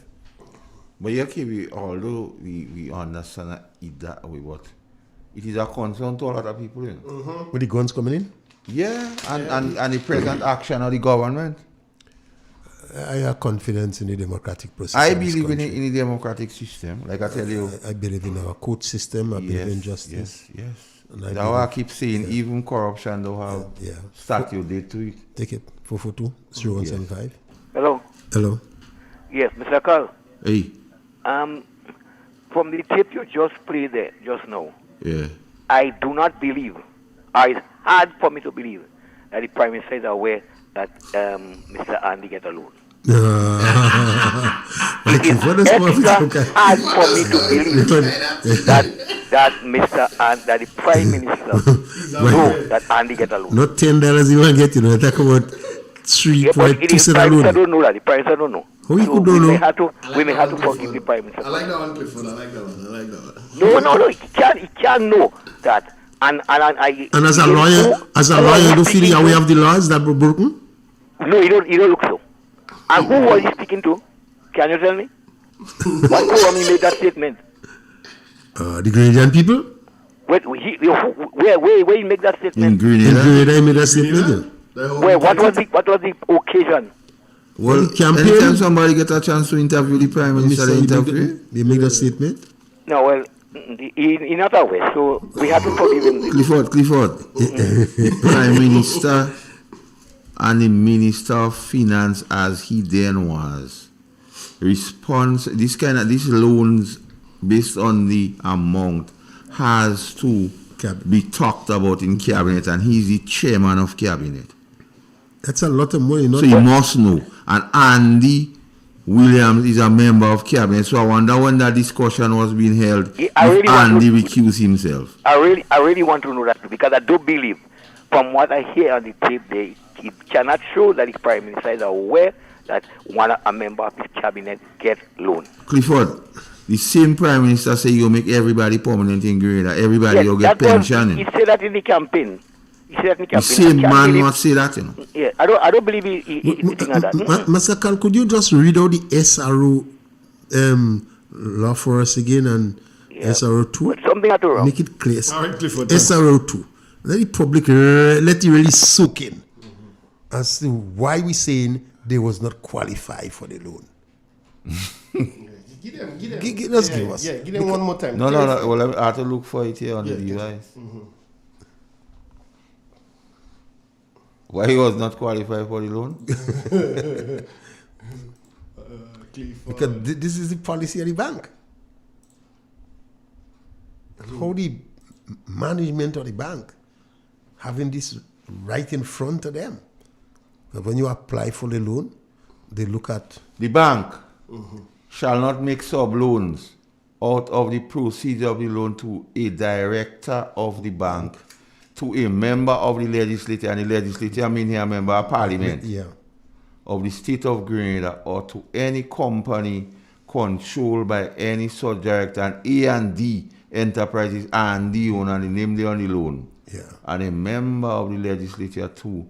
But yeah, KB, although we understand it that way, but it is a concern to a lot of people. You know?
With the guns coming in?
Yeah, and the present action of the government.
I have confidence in the democratic process.
I believe in the democratic system. Like I tell you,
I believe in our court system. I believe in justice.
Yes.
And
That's why I keep saying even corruption don't have statute date to it.
Take it. 442-0175.
Hello.
Hello.
Yes, Mr. Carl.
Hey.
From the tape you just played there just now,
Yeah.
I do not believe, or it's hard for me to believe, that the Prime Minister is aware that Mr. Andy get a loan. It is extra hard for me to believe that the Prime Minister know that Andy get a loan.
Not $10 you want to get, you know. Talk about 3.2
Prime
loan.
Minister don't know that. The Prime Minister don't know.
How you
So
could
we
don't
may
know?
have to forgive the Prime Minister.
I like that one, Clifford. I like that one.
No. He can't know that. And
as a lawyer, you don't feel the way of the laws that were broken?
No, you don't look so. And who was he speaking to? Can you tell me? What forum he made that statement?
The Grenadian people?
Where he make that statement?
In Grenada, he made that statement.
Where? What was the occasion?
Well, anytime somebody get a chance to interview the Prime Minister, they interview.
They make that statement?
No, well, he not aware, so we have to forgive him.
Clifford. The Prime Minister and the Minister of Finance, as he then was, these loans based on the amount has to be talked about in cabinet, and he's the chairman of cabinet.
That's a lot of money.
So you must know. And Andy Williams is a member of cabinet. So I wonder when that discussion was being held, Andy recused himself.
I really want to know that, because I do believe, from what I hear on the tape, he cannot show that the Prime Minister is aware that a member of his cabinet get loan.
Clifford, the same Prime Minister say you make everybody permanent in Grenada. Everybody will get pension.
He said that in the campaign.
The same man must say that, you know.
Yeah, I don't believe he thinking of that.
Mr. Carl, could you just read out the SRO law for us again, and SRO 2?
Something at wrong.
Make it clear.
All right, Clifford.
SRO 2. Let the public let it really soak in as to why we saying they was not qualified for the loan.
Give them.
Give us.
Yeah, give them one more time.
No. Well, I have to look for it here on the device. Why he was not qualified for the loan?
Because this is the policy of the bank. How the management of the bank having this right in front of them. But when you apply for the loan, they look at
the bank shall not make sub loans out of the proceeds of the loan to a director of the bank, to a member of the legislature, and the legislature I mean here a member of parliament of the state of Grenada, or to any company controlled by any such director, and A&D enterprises and the owner, and the name they on the loan, and a member of the legislature to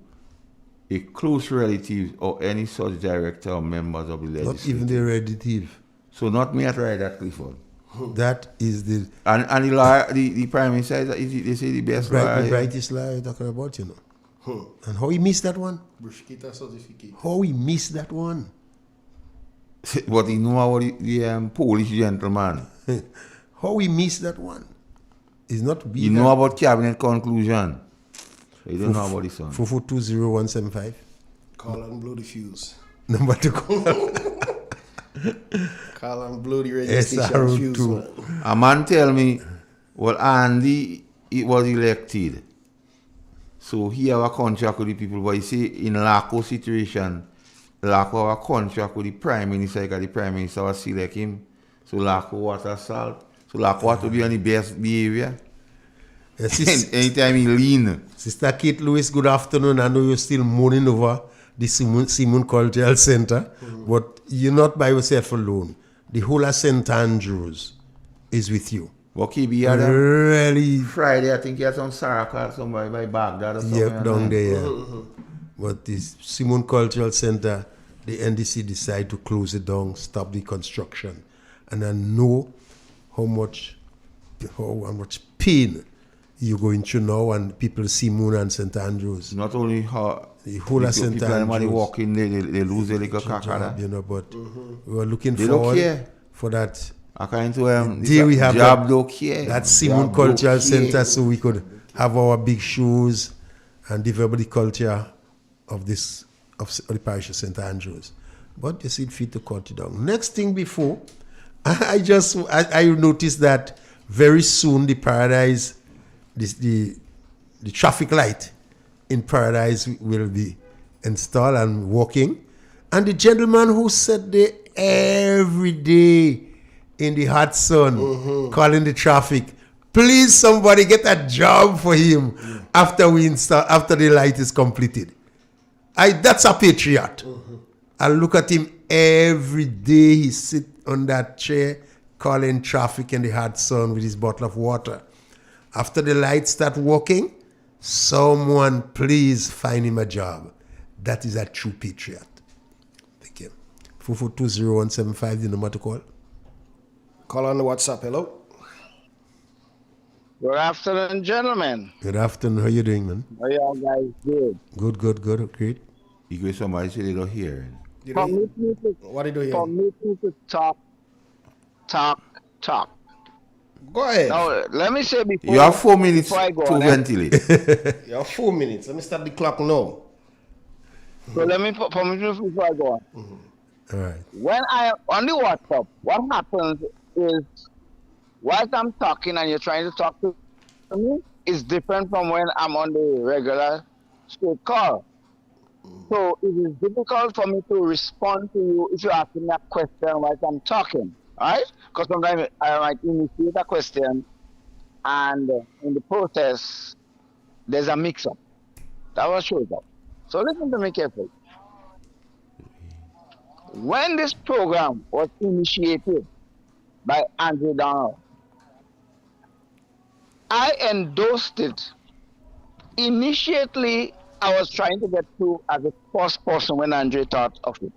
a close relative or any such director or members of the legislature.
not even the relative.
So not me at right at Clifford.
That is the
and the lawyer, the Prime Minister they say the best lawyer.
The brightest lawyer you're talking about, you know. And how he missed that one?
Bruschetta certificate.
How he missed that one?
But he know about the Polish gentleman.
How he missed that one? Is not we.
You know about cabinet conclusion. So you don't know about this one.
4420175.
Call and blow the fuse.
Number 2 call.
Call and blow the registration fuse.
A man tell me, well, Andy was elected. So he have a contract with the people, but he say in LACO situation, LACO have a contract with the Prime Minister, because the Prime Minister was select him. So LACO water salt. So LACO have to be on the best behavior. Anytime he lean.
Sister Kate Lewis, good afternoon. I know you're still mourning over the Simon Cultural Center, but you're not by yourself alone. The whole of St. Andrews is with you.
Okay, be
really
Friday, I think he had some Saraka somewhere by Baghdad or something.
Yep, down there. But this Simon Cultural Center, the NDC decided to close it down, stop the construction. and I know how much pain you're going through now, and people see Moon and St. Andrews.
Not only how
the whole of St.
people
Andrews
walking, they lose their little
job, you know, but we are looking
they don't
forward
care.
for that.
According to
day we have
job don't care.
that Simon Cultural Center, so we could have our big shows and develop the culture of this of the parish of St. Andrews. But they seem fit to cut it down. Next thing before, I noticed that very soon the Paradise, the traffic light in Paradise will be installed and working. And the gentleman who sat there every day in the hot sun, calling the traffic, please somebody get a job for him after the light is completed. That's a patriot. I look at him every day. He sit on that chair calling traffic in the hot sun with his bottle of water. After the lights start working, someone please find him a job. That is a true patriot. Thank you. 4420175, the number to call.
Call on the WhatsApp. Hello.
Good afternoon, gentlemen.
Good afternoon. How you doing, man?
How y'all guys doing?
Good. Great.
You get somebody say they don't hear.
What did you hear?
For me to talk.
Go ahead.
Now, let me say before
you have 4 minutes
before I go
to
on,
ventilate.
You have 4 minutes. Let me start the clock now.
So let me for me before I go on.
All right.
When I on the WhatsApp, what happens is whilst I'm talking and you're trying to talk to me, is different from when I'm on the regular straight call. So it is difficult for me to respond to you if you're asking me a question whilst I'm talking, right? Because sometimes I might initiate a question and in the process, there's a mix-up. That was shows up. So listen to me carefully. When this program was initiated by Andrew Donald, I endorsed it. Initially, I was trying to get through as the first person when Andre thought of it,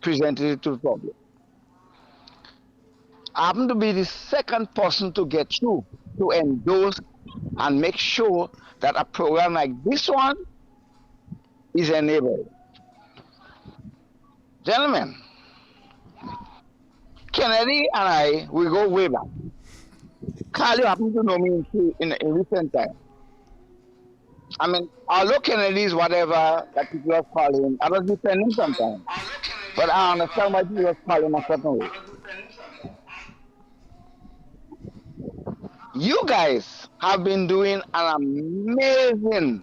presented it to the public. I happened to be the second person to get through, to endorse and make sure that a program like this one is enabled. Gentlemen, Kennedy and I, we go way back. Carl, you happen to know me in recent time. I mean, although Kennedy is whatever that people are calling, I was defending sometimes. But I understand why people are calling a certain way. You guys have been doing an amazing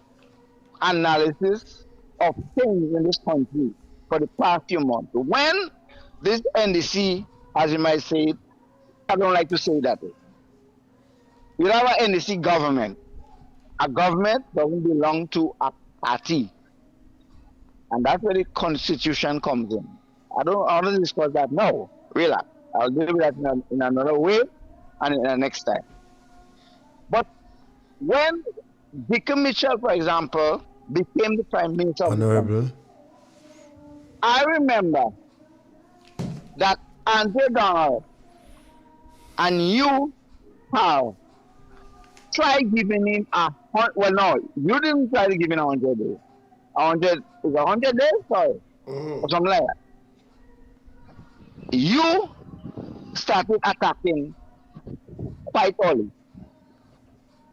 analysis of things in this country for the past few months. When this NDC, as you might say it, I don't like to say that way. You have an NDC government. A government doesn't belong to a party. And that's where the constitution comes in. I don't discuss that now. Relax. I'll deal with that in another way and in the next time. But when Dickie Mitchell, for example, became the Prime Minister of the country, I remember that Andrew Donald and you, Paul, tried giving him you didn't try to give him 100 days. 100 is 100 days, sorry, or something like that. You started attacking quite early.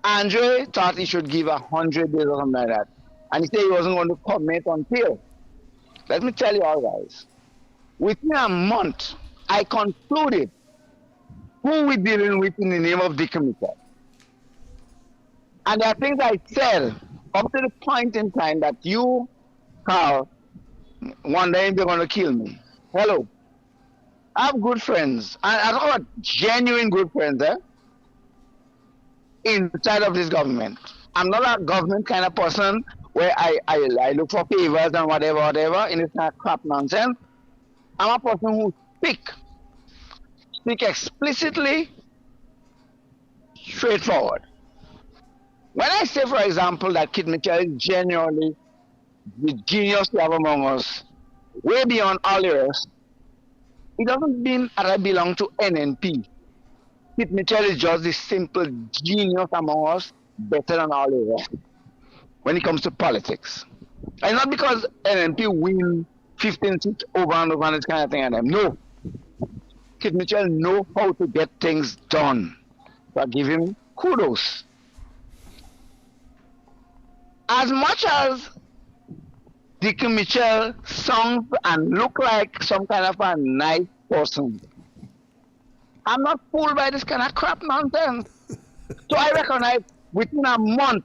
Andre thought he should give 100 days or something like that. And he said he wasn't going to commit until. Let me tell you all guys. Within a month, I concluded who we're dealing with in the name of Dickie Mitchell. And there are things I said up to the point in time that you, Carl, one day they're going to kill me. Hello. I have good friends. I talk about genuine good friends, inside of this government. I'm not a government kind of person where I look for favors and whatever, and it's not crap nonsense. I'm a person who speak explicitly, straightforward. When I say, for example, that Kid Mitchell is genuinely the genius we have among us, way beyond all the rest, it doesn't mean that I belong to NNP. Kit Mitchell is just the simple genius among us, better than all the rest when it comes to politics. And not because NNP win 15 seats over and over and this kind of thing. No. Kit Mitchell know how to get things done. So I give him kudos. As much as Dick Mitchell sounds and look like some kind of a nice person, I'm not fooled by this kind of crap nonsense. So I recognize within a month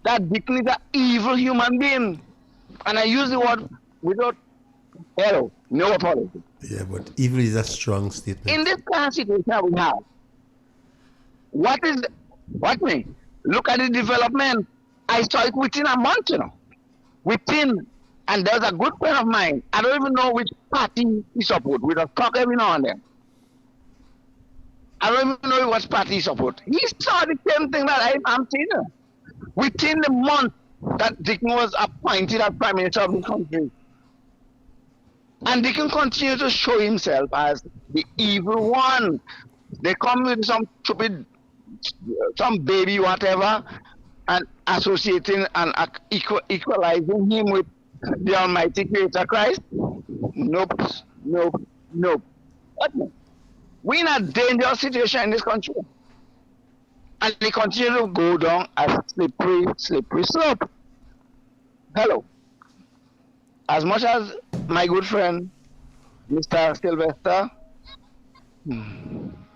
that Dick is an evil human being. And I use the word without no apology.
Yeah, but evil is a strong statement.
In this kind of situation we have, look at the development. I saw it within a month, and there's a good friend of mine. I don't even know which party he support. We just talk every now and then. I don't even know what party he support. He saw the same thing that I'm seeing. Within the month that Dickon was appointed as Prime Minister of the country. And Dickon continued to show himself as the evil one. They come with some stupid, some baby, whatever, and associating and equalizing him with the Almighty Creator Christ. Nope. We're in a dangerous situation in this country. And they continue to go down a slippery slope. Hello. As much as my good friend, Mr. Sylvester,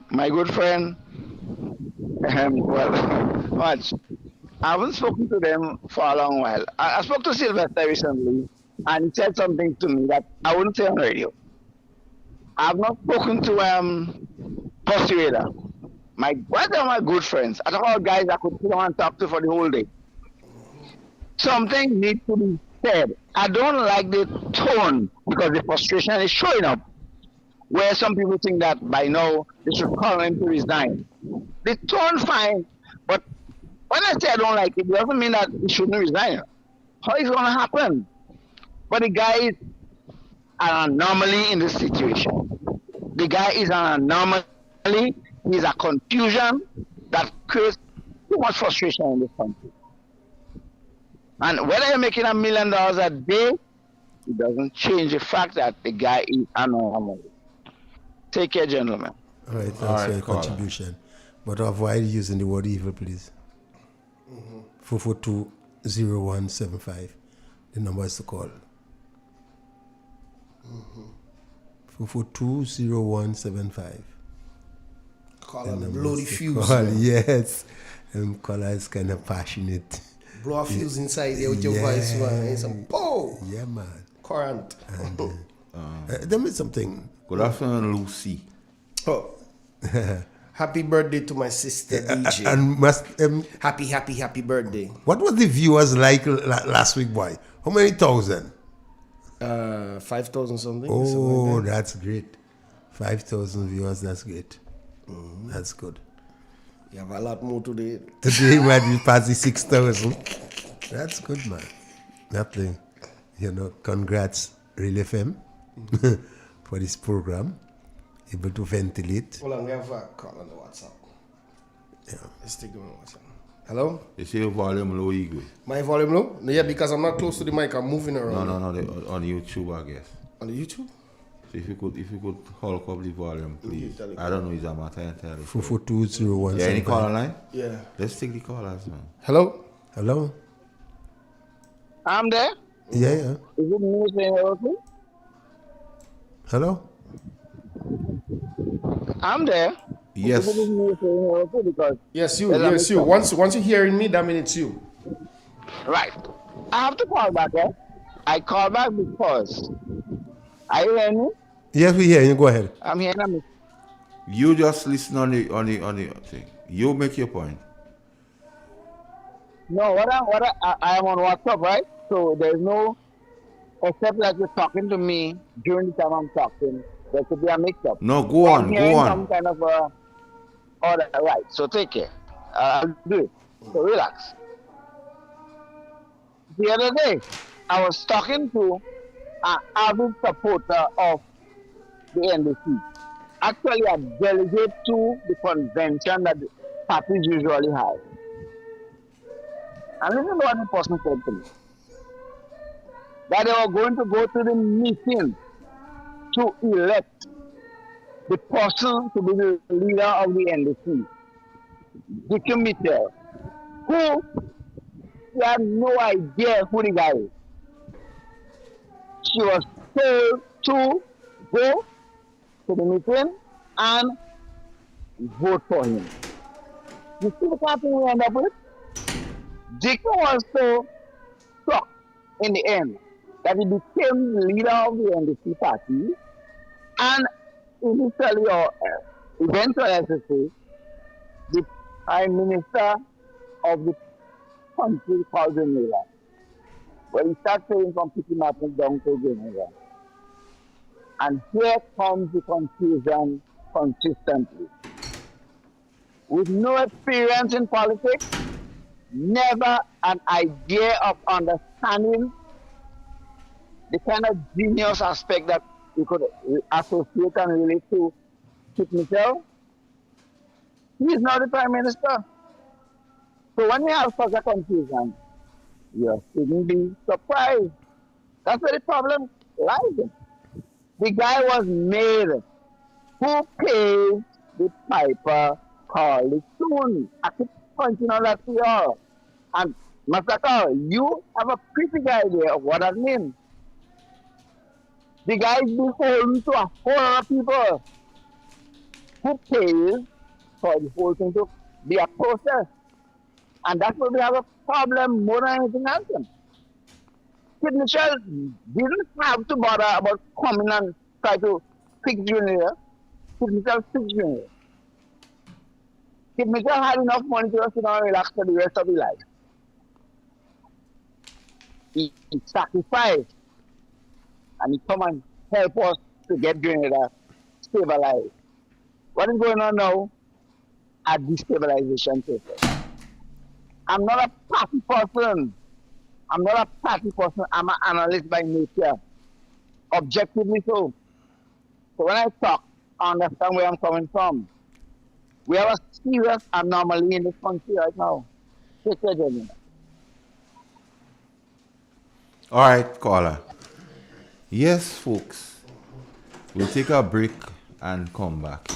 my good friend, watch. I haven't spoken to them for a long while. I spoke to Sylvester recently, and he said something to me that I wouldn't say on radio. I have not spoken to Persuader. One of my good friends. I talk about guys I could sit on and talk to for the whole day. Something needs to be said. I don't like the tone because the frustration is showing up. Where some people think that by now they should call him to resign. The tone fine, but when I say I don't like it doesn't mean that he shouldn't resign. How is it going to happen? But the guy is an anomaly in this situation. The guy is an anomaly. He's a confusion that creates too much frustration in this country. And whether you're making $1 million a day, it doesn't change the fact that the guy is an anomaly. Take care, gentlemen.
All right, thanks for your contribution. But avoid using the word evil, please. 442-0175. The number is to call. 442-0175.
Call him blow the fuse.
Yes. Caller is kind of passionate.
Blow a fuse inside there with your voice, man. It's a bow.
Yeah, man.
Current.
Tell me something.
Good afternoon, Lucy.
Oh. Happy birthday to my sister DJ.
And
happy birthday.
What was the viewers like last week, boy? How many thousand?
5,000 something.
Oh,
something like that.
That's great. 5,000 viewers, that's great. That's good.
You have a lot more today.
Today might be past the 6,000. That's good, man. Nothing. Congrats, Real FM, for this program. Able to ventilate.
Hold on, we have a call on the WhatsApp. Yeah. Let's take them on WhatsApp. Hello?
You see your volume low, Igwe?
My volume low? Yeah, because I'm not close to the mic. I'm moving around.
No, on YouTube, I guess.
On the YouTube?
So if you could hulk up the volume, please. I don't know, it's a matter entirely.
442-0175.
Yeah, any call online?
Yeah.
Let's take the callers, man.
Hello?
Hello?
I'm there.
Yeah.
Is it me saying hello?
Hello?
I'm there.
Yes.
Yes, you. Once you're hearing me, that means it's you.
Right. I have to call back, eh? I call back because. Are you hearing me?
Yes, we hear you. Go ahead.
I'm hearing you.
You just listen on the thing. You make your point.
No, I am on WhatsApp, right? So there's no, except that you're talking to me during the time I'm talking. There could be a mix-up.
No, go on.
Some kind of order, right? So take care. I'll do it. So relax. The other day, I was talking to an avid supporter of the NDC. Actually, a delegate to the convention that the parties usually have. And listen to what the person said to me. That they were going to go to the meeting to elect the person to be the leader of the NDC, Dickie Mitchell, who she had no idea who the guy is. She was told to go to the meeting and vote for him. You see the kind of thing we end up with? Dickie was so shocked in the end that he became the leader of the NDC party, and initially or eventually, I should say, the Prime Minister of the country called Grenada. Well, he starts saying from Petit Martin down to Grenada. And here comes the confusion consistently. With no experience in politics, never an idea of understanding the kind of genius aspect that we could associate and relate to Michel. He is not the Prime Minister. So when you have such a confusion, you shouldn't be surprised. That's where the problem lies. The guy was made. Who pays the piper called the tune? I keep pointing out that to you all. And Master Carl, you have a pretty good idea of what that means. The guy is beholden to a whole lot of people who pays for the whole thing to be a process. And that's where we have a problem more than anything else. Kid Michel didn't have to bother about coming and try to fix Junior. Kid Michel fixed Junior. Kid Michel had enough money to sit down and relax for the rest of his life. He sacrificed and he come and help us to get Grenada stabilized. What is going on now? A destabilization process. I'm not a party person. I'm an analyst by nature. Objectively so. So when I talk, I understand where I'm coming from. We have a serious anomaly in this country right now. Take care, gentlemen.
All right, caller. Yes, folks. We'll take a break and come back.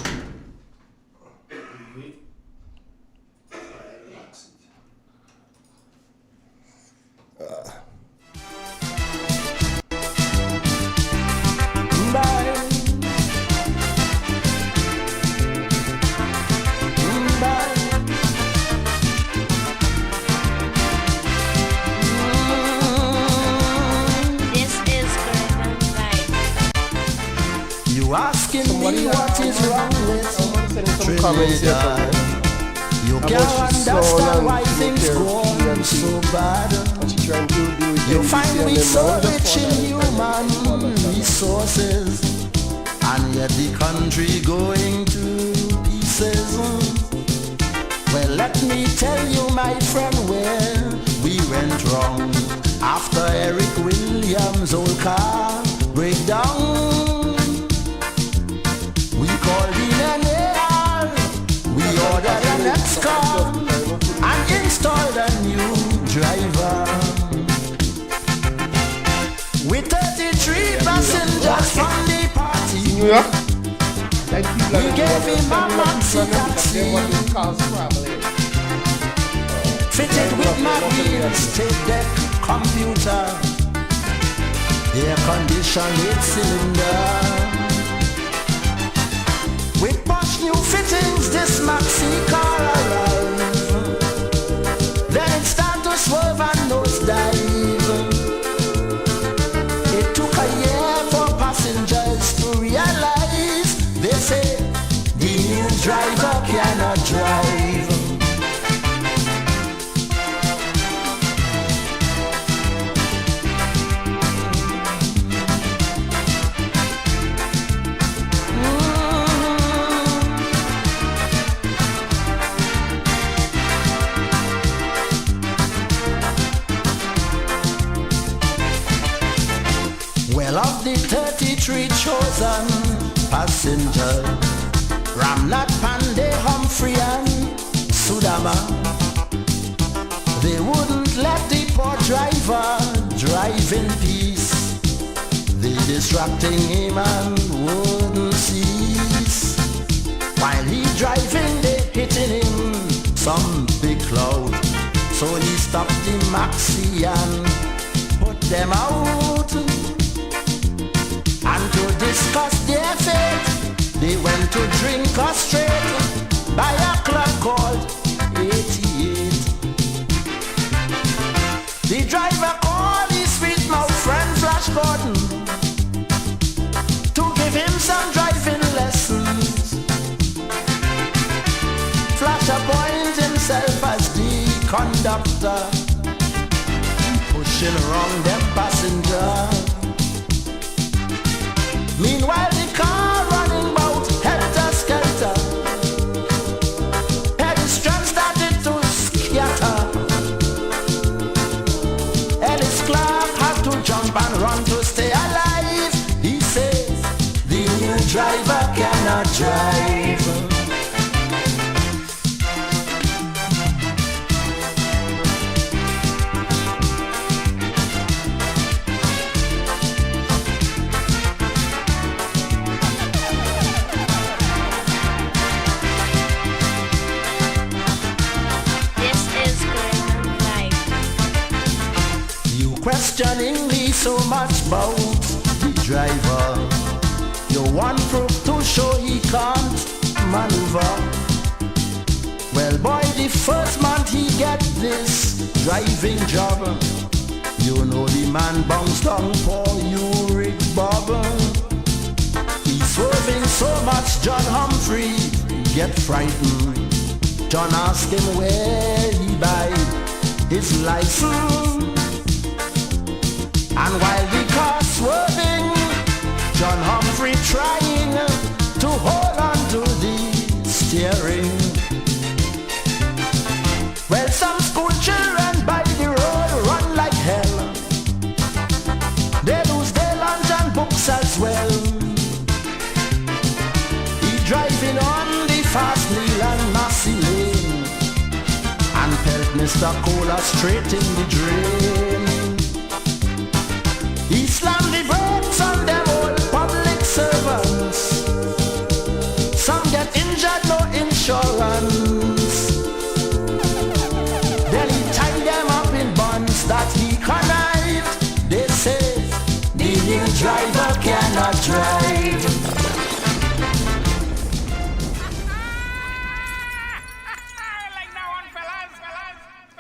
Asking me what is wrong with Trinidad. You can't understand why things go on so bad. You find me so rich in human resources, and yet the country going to pieces. Well, let me tell you, my friend, where we went wrong. After Eric Williams' old car breakdown, we called in an AR, we ordered an X-car and installed a new driver. With 33 passengers from the party, we gave him a maxi taxi, fitted with Marines, tape deck, computer, air conditioned cylinder. With posh new fittings, this maxi car arrived. Then it started to swerve and nosedive. It took a year for passengers to realize. They say the new driver cannot drive. Of the 33 chosen passenger. Ramnat, Pandey, Humphrey and Sudama. They wouldn't let the poor driver drive in peace. They distracting him and wouldn't cease. While he driving, they hitting him some big cloud. So he stopped the maxi and put them out. And to discuss their fate, they went to drink us straight by a club called 88. The driver called his sweet mouth friend Flash Gordon to give him some driving lessons. Flash appointed himself as the conductor, pushing around them passenger. Meanwhile the car running about helter-skelter. Pedestrians started to scatter. Ellis Clark had to jump and run to stay alive. He says the new driver cannot drive. Questioning me so much about the driver. You want proof to show he can't maneuver. Well boy, the first month he get this driving job, you know the man bounced down for you Rick Bob. He's swerving so much John Humphrey get frightened. John asked him where he buy his license. And while the car swerving, John Humphrey trying to hold on to the steering. Well, some school children by the road run like hell. They lose their lunch and books as well. He driving on the fast Neil and Massey Lane and pelt Mr. Cola straight in the drain. He slammed the brakes on them old public servants. Some get injured, no insurance. Then he tied them up in bonds that he connived. They say the new driver cannot drive.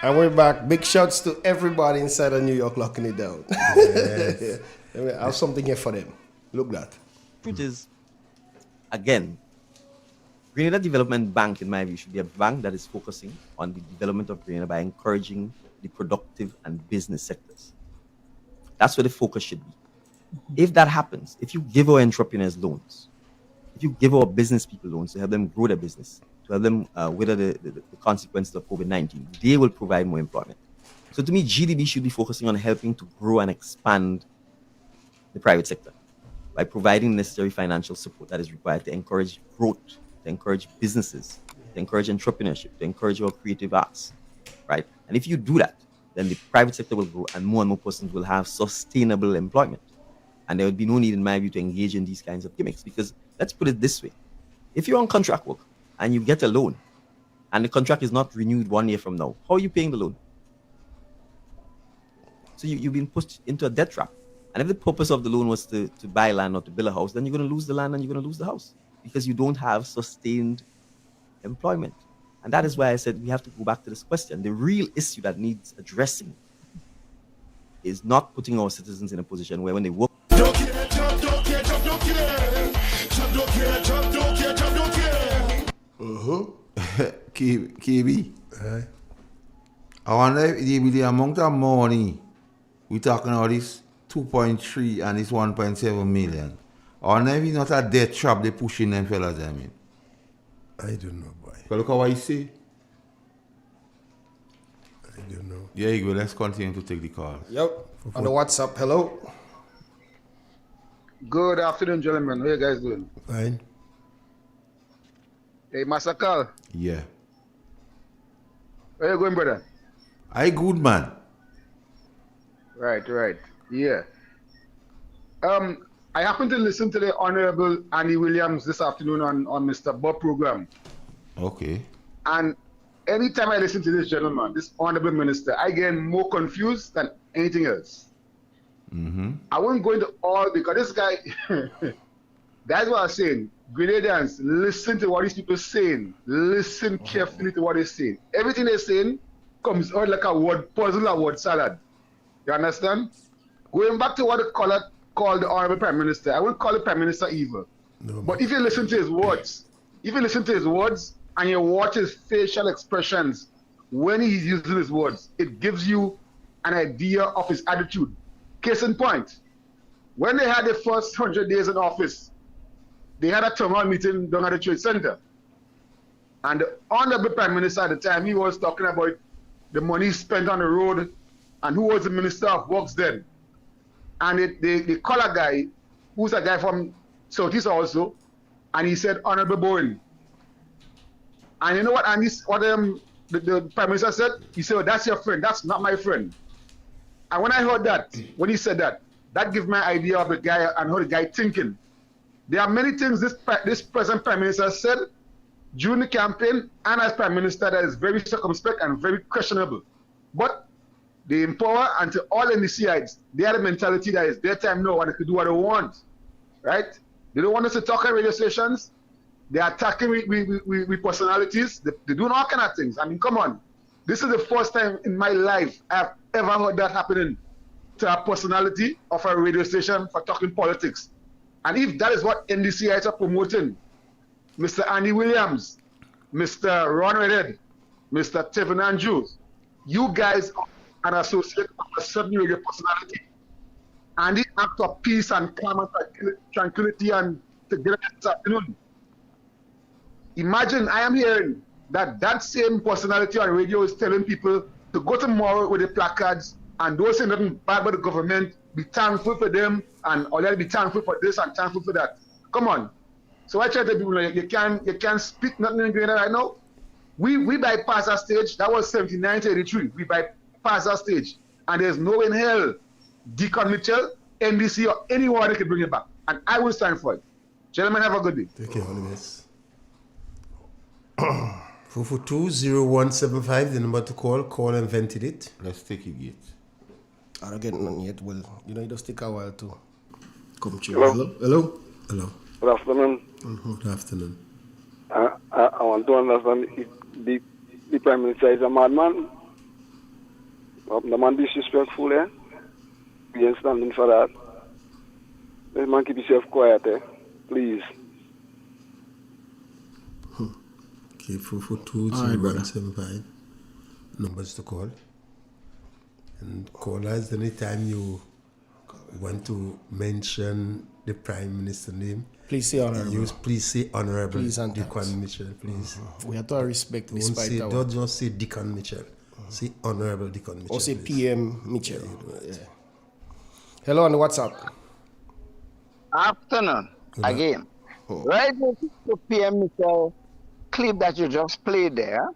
And we're back. Big shouts to everybody inside of New York locking it down.
Yes.
I have something here for them. Look that.
Truth is, again, Grenada Development Bank, in my view, should be a bank that is focusing on the development of Grenada by encouraging the productive and business sectors. That's where the focus should be. If that happens, if you give our entrepreneurs loans, if you give our business people loans to help them grow their business, to help them weather the consequences of COVID-19, they will provide more employment. So to me, GDB should be focusing on helping to grow and expand the private sector by providing necessary financial support that is required to encourage growth, to encourage businesses, to encourage entrepreneurship, to encourage our creative arts, right? And if you do that, then the private sector will grow and more persons will have sustainable employment. And there would be no need, in my view, to engage in these kinds of gimmicks. Because let's put it this way. If you're on contract work and you get a loan and the contract is not renewed 1 year from now, how are you paying the loan? So you've been pushed into a debt trap. And if the purpose of the loan was to buy land or to build a house, then you're going to lose the land and you're going to lose the house because you don't have sustained employment. And that is why I said we have to go back to this question. The real issue that needs addressing is not putting our citizens in a position where when they work...
KB, I wonder if the amount of money we're talking about this 2.3 and this 1.7 million. I wonder if it's not a debt trap they pushing them fellas, I mean.
I don't know, boy.
But look how I say.
I don't know.
There you go. Let's continue to take the calls.
Yep. On the WhatsApp, hello.
Good afternoon, gentlemen. How you guys doing?
Fine.
Hey, Masakal.
Yeah.
Where you going, brother?
I good, man.
Right. Yeah. I happened to listen to the Honorable Andy Williams this afternoon on Mr. Bob program.
Okay.
And anytime I listen to this gentleman, this Honorable Minister, I get more confused than anything else.
Mm-hmm.
I won't go into all because this guy, that's what I'm saying. Grenadians, listen to what these people are saying. Listen carefully to what they're saying. Everything they're saying comes out like a word puzzle or word salad. You understand? Going back to what the caller called the Honorable Prime Minister, I won't call the Prime Minister evil. No, but if you listen to his words, and you watch his facial expressions when he's using his words, it gives you an idea of his attitude. Case in point, when they had the first 100 days in office, they had a town hall meeting down at the Trade Center. And the Honorable Prime Minister at the time, he was talking about the money spent on the road and who was the Minister of Works then. And they call a guy, who's a guy from Southeast also, and he said, Honorable Bowen. And you know what the Prime Minister said? He said, oh, that's your friend, that's not my friend. And when I heard that, when he said that, that gave me an idea of the guy and how the guy thinking. There are many things this present Prime Minister said during the campaign and as Prime Minister that is very circumspect and very questionable. But they empower, and to all NDCites, they have a mentality that it's their time now and they can do what they want, right? They don't want us to talk on radio stations. They're attacking with personalities. They're doing all kind of things. I mean, come on. This is the first time in my life I've ever heard that happening to a personality of a radio station for talking politics. And if that is what NDCites are promoting, Mr. Andy Williams, Mr. Ron Redhead, Mr. Tevin Andrews, you guys are an associate of a certain radio personality. And the act of peace and calm and tranquility and together this afternoon. Imagine I am hearing that same personality on radio is telling people to go tomorrow with the placards and those saying nothing bad about the government, be thankful for them, and already be thankful for this and thankful for that. Come on. So I try to tell people, you can't speak nothing in Grenada right now. We bypassed that stage. That was 79 to 83. We bypassed that stage. And there's no way in hell Deacon Mitchell, NDC, or anyone that can bring it back. And I will stand for it. Gentlemen, have a good day.
Take care, Holiness. 442-0175, the number to call and ventilate.
Let's take it, Gate.
I don't get none yet. Well, it does take a while to come to you.
Hello.
Hello.
Good afternoon.
Good afternoon.
I want to understand if the Prime Minister is a madman. The man disrespectful, eh? We ain't standing for that. The man keep himself quiet, eh? Please.
Okay, 442-0175. Numbers to call. And callers, anytime you want to mention the Prime Minister name,
please say honorable.
Please say honorable.
Please and
Deacon Mitchell, please.
We have to respect despite our...
Don't just say Deacon Mitchell. Say honorable Deacon Mitchell.
Or say
please.
PM Mitchell. Yeah. Hello on the WhatsApp.
Afternoon. Again. Right to PM Mitchell clip that you just played there.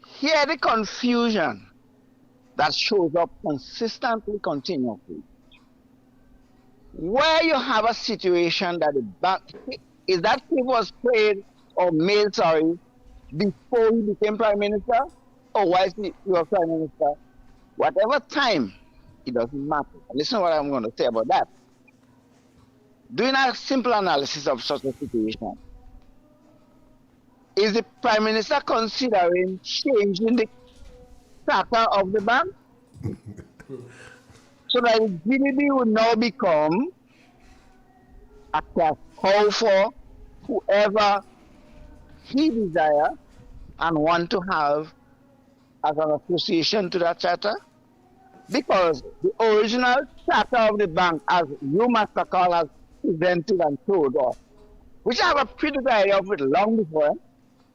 Hear the confusion that shows up consistently, continuously. Where you have a situation that is that clip was played or made, before he became Prime Minister, or while he was Prime Minister, whatever time, it doesn't matter. Listen to what I'm going to say about that. Doing a simple analysis of such a situation, is the Prime Minister considering changing the charter of the bank so that the GDP would now become a cash cow for whoever he desires and want to have as an association to that charter? Because the original charter of the bank, as you, Master Carl, has presented and told us, which I have a pretty good idea of it long before,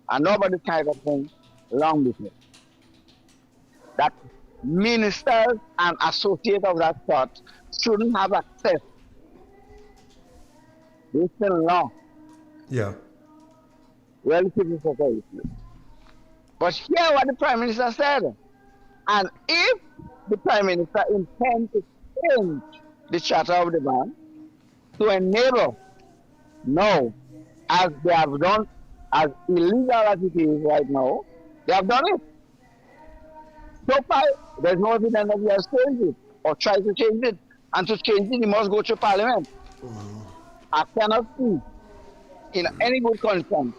and nobody kind of thing long before, that ministers and associates of that sort shouldn't have access They still law.
Yeah.
Relatively society. But hear what the Prime Minister said. And if the Prime Minister intends to change the charter of the bank to enable now, as they have done, as illegal as it is right now, they have done it. So far, there's no evidence that he has changed it or tried to change it. And to change it, he must go to Parliament. I cannot see in any good conscience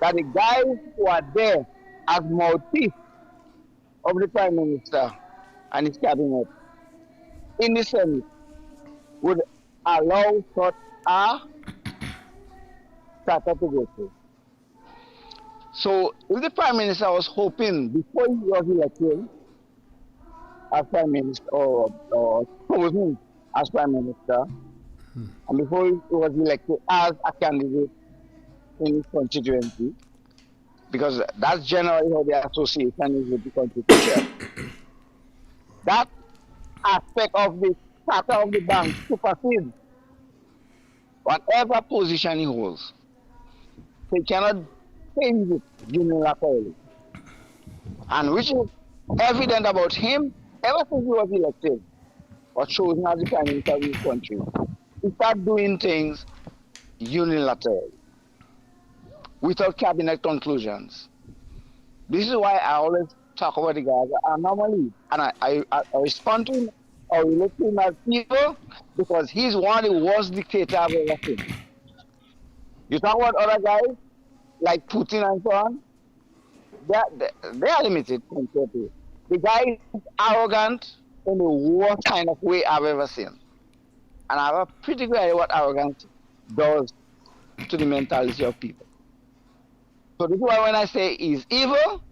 that the guys who are there as mouthpiece of the Prime Minister and his cabinet in the Senate would allow such a charter to go through. So if the Prime Minister was hoping before he was elected as Prime Minister or posing as Prime Minister, and before he was elected as a candidate in his constituency, because that's generally how the association is with the constitution, that aspect of the charter of the bank supersedes whatever position he holds. So he cannot change it unilaterally. And which is evident about him ever since he was elected or chosen as the Prime Minister of this country. He started doing things unilaterally without cabinet conclusions. This is why I always talk about the guys anomaly. And I respond to him or relate to him as evil because he's one of the worst dictators I've ever seen. You talk about other guys like Putin and so on, they are limited compared to it. The guy is arrogant in the worst kind of way I've ever seen. And I have a pretty good idea what arrogance does to the mentality of people. So this is why when I say he's evil,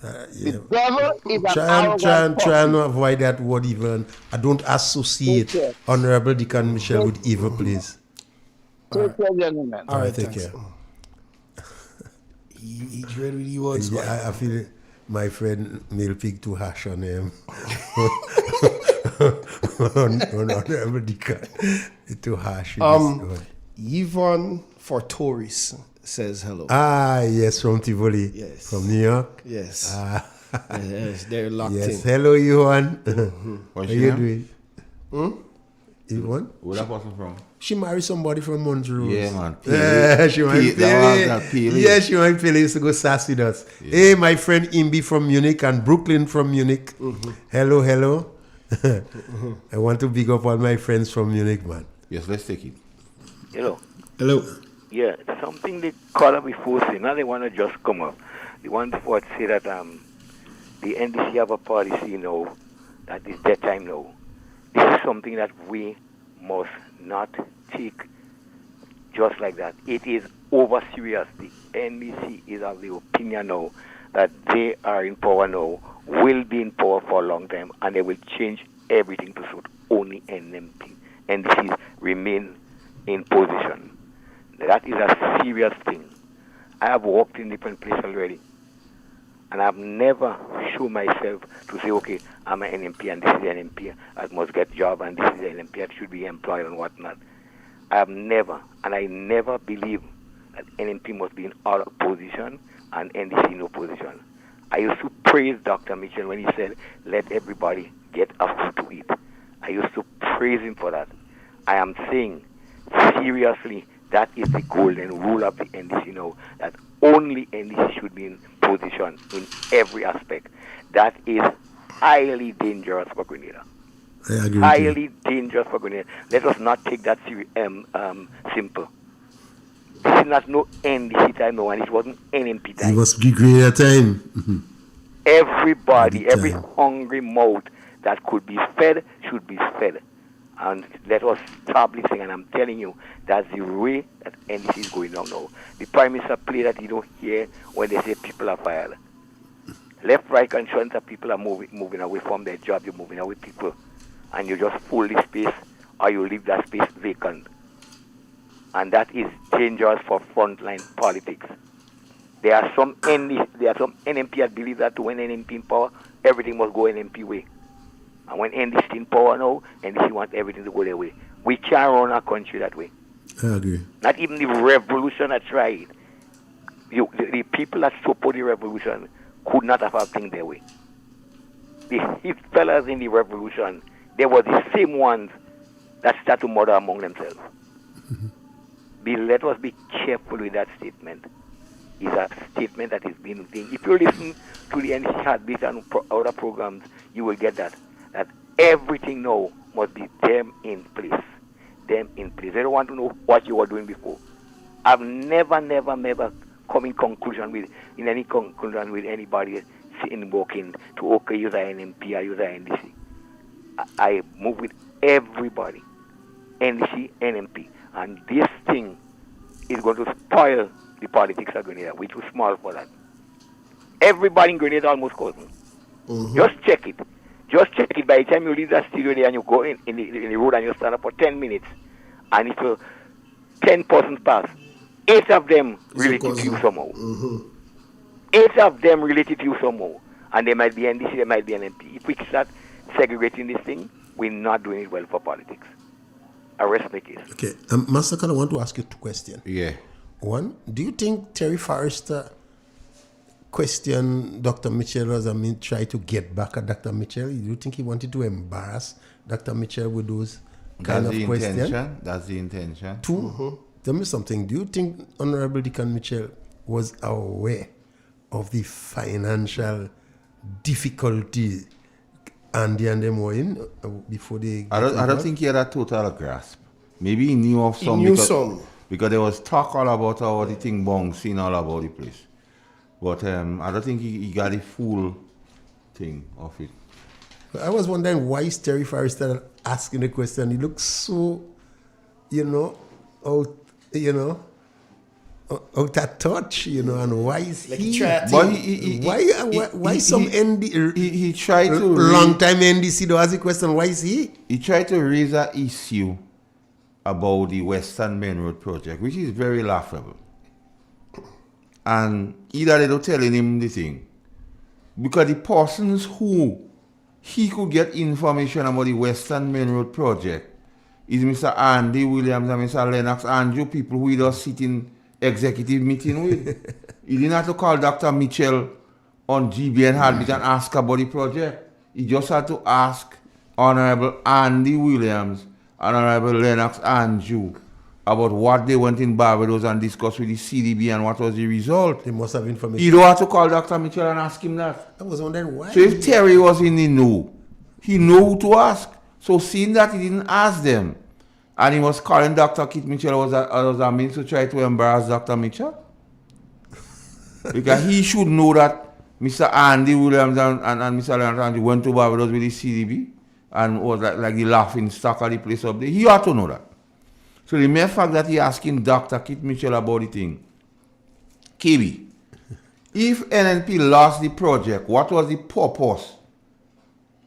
the devil is an arrogant
Try and avoid that word even. I don't associate Honorable Deacon Michel with evil, please.
Take care, gentlemen.
All right, take care.
He really words.
Yeah, I feel my friend Neil Pig too harsh on him. Honorable Deacon. Too harsh.
Yvonne for Tories says hello.
Ah, yes, from Tivoli.
Yes.
From New York.
Yes.
Yes,
they're locked in.
Yes, hello, Yvonne.
What's
How
your
you
name?
doing? Yvonne?
Where that person from?
She married somebody from Montrose.
Yeah, man.
Yeah, she might
Pele.
Yeah, she might Pele used to go sass with us. Yeah. Hey, my friend Imbi from Munich and Brooklyn from Munich. Hello, hello. I want to big up all my friends from Munich, man.
Yes, let's take it.
Hello.
Hello.
Yeah, something they call up before say. Now they want to just come up. They want to say that the NDC have a policy now that is that time now. This is something that we must not take just like that. It is over serious. The NDC is of the opinion now that they are in power now, will be in power for a long time, and they will change everything to suit only NDCs remain in position. That is a serious thing. I have worked in different places already, and I've never shown myself to say, okay, I'm an NMP and this is an MP, I must get job and this is an MP, I should be employed and whatnot. I have never, and I never believe that NMP must be in all position and NDC in opposition. I used to praise Dr. Mitchell when he said, let everybody get a food to eat. I used to praise him for that. I am saying, seriously, that is the golden rule of the NDC now, that only NDC should be in position in every aspect. That is highly dangerous for Grenada.
I agree
highly dangerous for Grenada. Let us not take that simple. This is not no NDC time now, and it wasn't NMP time.
It was Grenada time.
Everybody, every hungry mouth that could be fed should be fed. And let us stop this thing, and I'm telling you, that's the way that NDC is going on now. The Prime Minister play that you don't hear when they say people are fired. Left, right, and center, people are moving away from their job, you're moving away people. And you just fill the space, or you leave that space vacant. And that is dangerous for frontline politics. There are some NMP that believe that when NMP in power, everything must go NMP way. And when NDC in power now, NDC wants everything to go their way. We can't run our country that way.
I agree.
Not even the revolution that tried. The people that support the revolution could not have things their way. The hit fellas in the revolution, they were the same ones that started to murder among themselves. Let us be careful with that statement. It's a statement that is being thing. If you listen to the NC Heartbeat and other programs, you will get that everything now must be them in place. Them in place. They don't want to know what you were doing before. I've never come in any conclusion with anybody sitting walking to okay, use NMP or use NDC. I move with everybody, NDC, NMP, and this thing is going to spoil the politics of Grenada. We're too small for that. Everybody in Grenada almost cousin. Just check it. Just check it. By the time you leave that studio there and you go in the road and you stand up for 10 minutes, and if 10 persons pass, 8 of them related to you somehow. 8 of them related to you somehow. And they might be NDC, they might be NMP. If we start segregating this thing, we're not doing it well for politics. I rest my case.
Okay. Master Khan, I want to ask you 2 questions.
Yeah.
One, do you think Terry Forrester questioned Dr. Mitchell as try to get back at Dr. Mitchell? Do you think he wanted to embarrass Dr. Mitchell with those kind of questions?
That's the intention.
2, tell me something. Do you think Honorable Deacon Mitchell was aware of the financial difficulty Andy and them were in before they...
I don't think he had a total grasp. Maybe he knew of some. Because there was talk all about how the thing bouncing all about the place. But I don't think he got the full thing of it.
I was wondering why is Terry Forrester asking the question. He looks so, out of touch, and why is
like
he?
Why
some ND?
He tried to
long time NDC though ask the question. Why is he?
He tried to raise an issue about the Western Main Road project, which is very laughable. And either they don't telling him the thing, because the persons who he could get information about the Western Main Road project is Mr. Andy Williams and Mr. Lennox Andrew, people who he does sit in executive meeting with. He didn't have to call Dr. Mitchell on GBN Heartbeat and ask about the project. He just had to ask Honorable Andy Williams and Honorable Lennox Andrew about what they went in Barbados and discussed with the CDB and what was the result.
They must have information.
You don't have to call Dr. Mitchell and ask him that.
I was wondering why.
So if Terry was in the know, he knew who to ask. So seeing that he didn't ask them, and he was calling Dr. Kit Mitchell was a means to try to embarrass Dr. Mitchell? Because he should know that Mr. Andy Williams and Mr. Leonard Andrew went to Barbados with the CDB and was like the laughing stock of the place up there. He ought to know that. So the mere fact that he asking Dr. Kit Mitchell about the thing, KB, if NNP lost the project, what was the purpose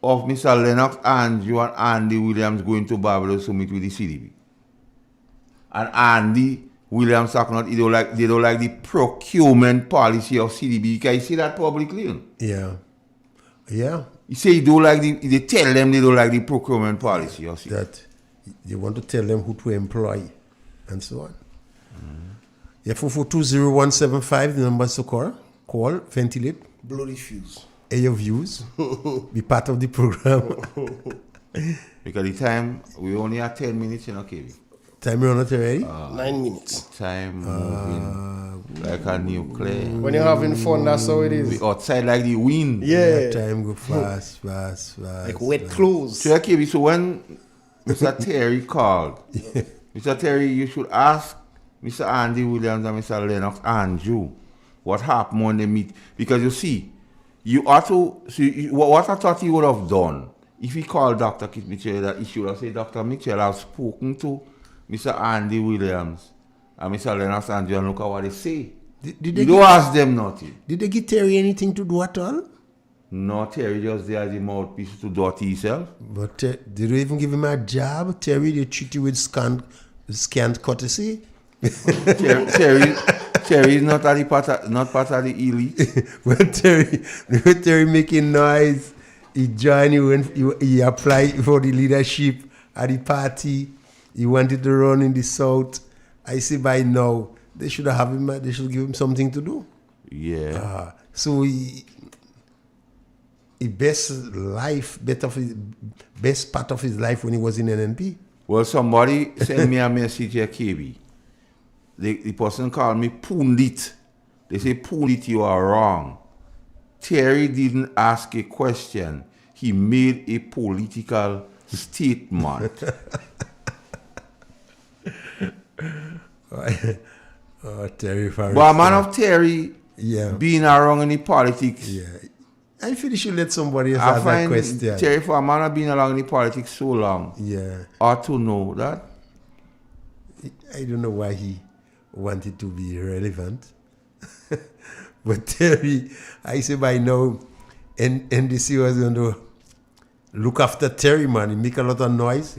of Mr. Lennox Andrew and Andy Williams going to Barbados to meet with the CDB? And Andy Williams talking about they don't like the procurement policy of CDB. Can you see that publicly?
Yeah. Yeah.
You say they tell them they don't like the procurement policy of CDB.
That you want to tell them who to employ and so on. Yeah, 4420175, the number to call, ventilate.
Bloody fuse.
Air your views. Be part of the program.
Because the time, we only have 10 minutes, KB.
Time run out already?
9 minutes.
Time moving like a nuclear.
When you're having fun, that's how it is.
We outside like the wind.
Yeah.
Time go fast.
Like wet clothes.
So, KB, so when Mr. Terry called, Mr. Terry, you should ask Mr. Andy Williams and Mr. Lennox Andrew what happened when they meet. Because you see, you ought to see what I thought he would have done if he called Dr. Kit Mitchell, that he should have said, Dr. Mitchell, I've spoken to Mr. Andy Williams and Mr. Lennox Andrew and look at what they say.
Did
you don't ask them nothing.
Did they give Terry anything to do at all?
No, Terry just there as the mouthpiece to dirty himself.
But did they even give him a job? Terry, they treat you with scant courtesy?
Terry is not part of the elite.
when Terry making noise, he joined you when he applied for the leadership at the party. He wanted to run in the south, I see by now they should have him. They should give him something to do.
Yeah.
So he best part of his life when he was in NNP.
Well, somebody sent me a message here, KB. The person called me Pundit. They say, Pundit, you are wrong. Terry didn't ask a question. He made a political statement.
Terry Farris.
But a man of Terry being around in the politics.
Yeah. I feel you should let somebody else ask that question.
Terry, for a man of being along in the politics so long, ought to know that.
I don't know why he wanted to be relevant. But Terry, I say by now, NDC was going to look after Terry, man. He make a lot of noise.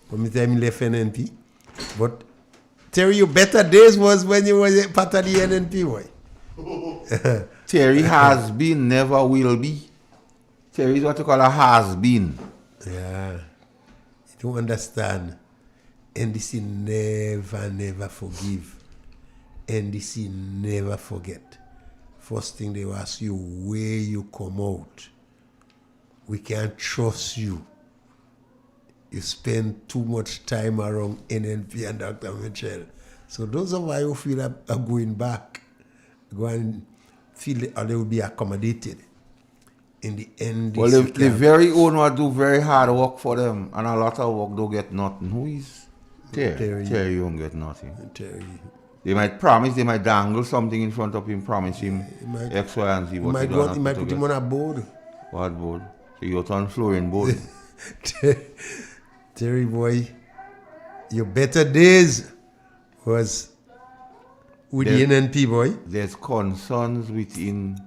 From the time he left NNP. But Terry, your better days was when you was part of the NNP, boy.
Terry has been, never will be. Terry is what you call a has been.
Yeah. You don't understand. NDC never forgive. NDC never forget. First thing they will ask you, where you come out. We can't trust you. You spend too much time around NNP and Dr. Mitchell. So those of us who feel are going back, go and feel they will be accommodated. In the end,
well, the very own will do very hard work for them, and a lot of work don't get nothing. Who is Terry? Terry won't get nothing.
Terry.
They might promise, they might dangle something in front of him, promise him X, Y, and Z.
He might put him on a board.
What board? So you're on flooring board.
Terry boy, your better days was with the NNP boy.
There's concerns within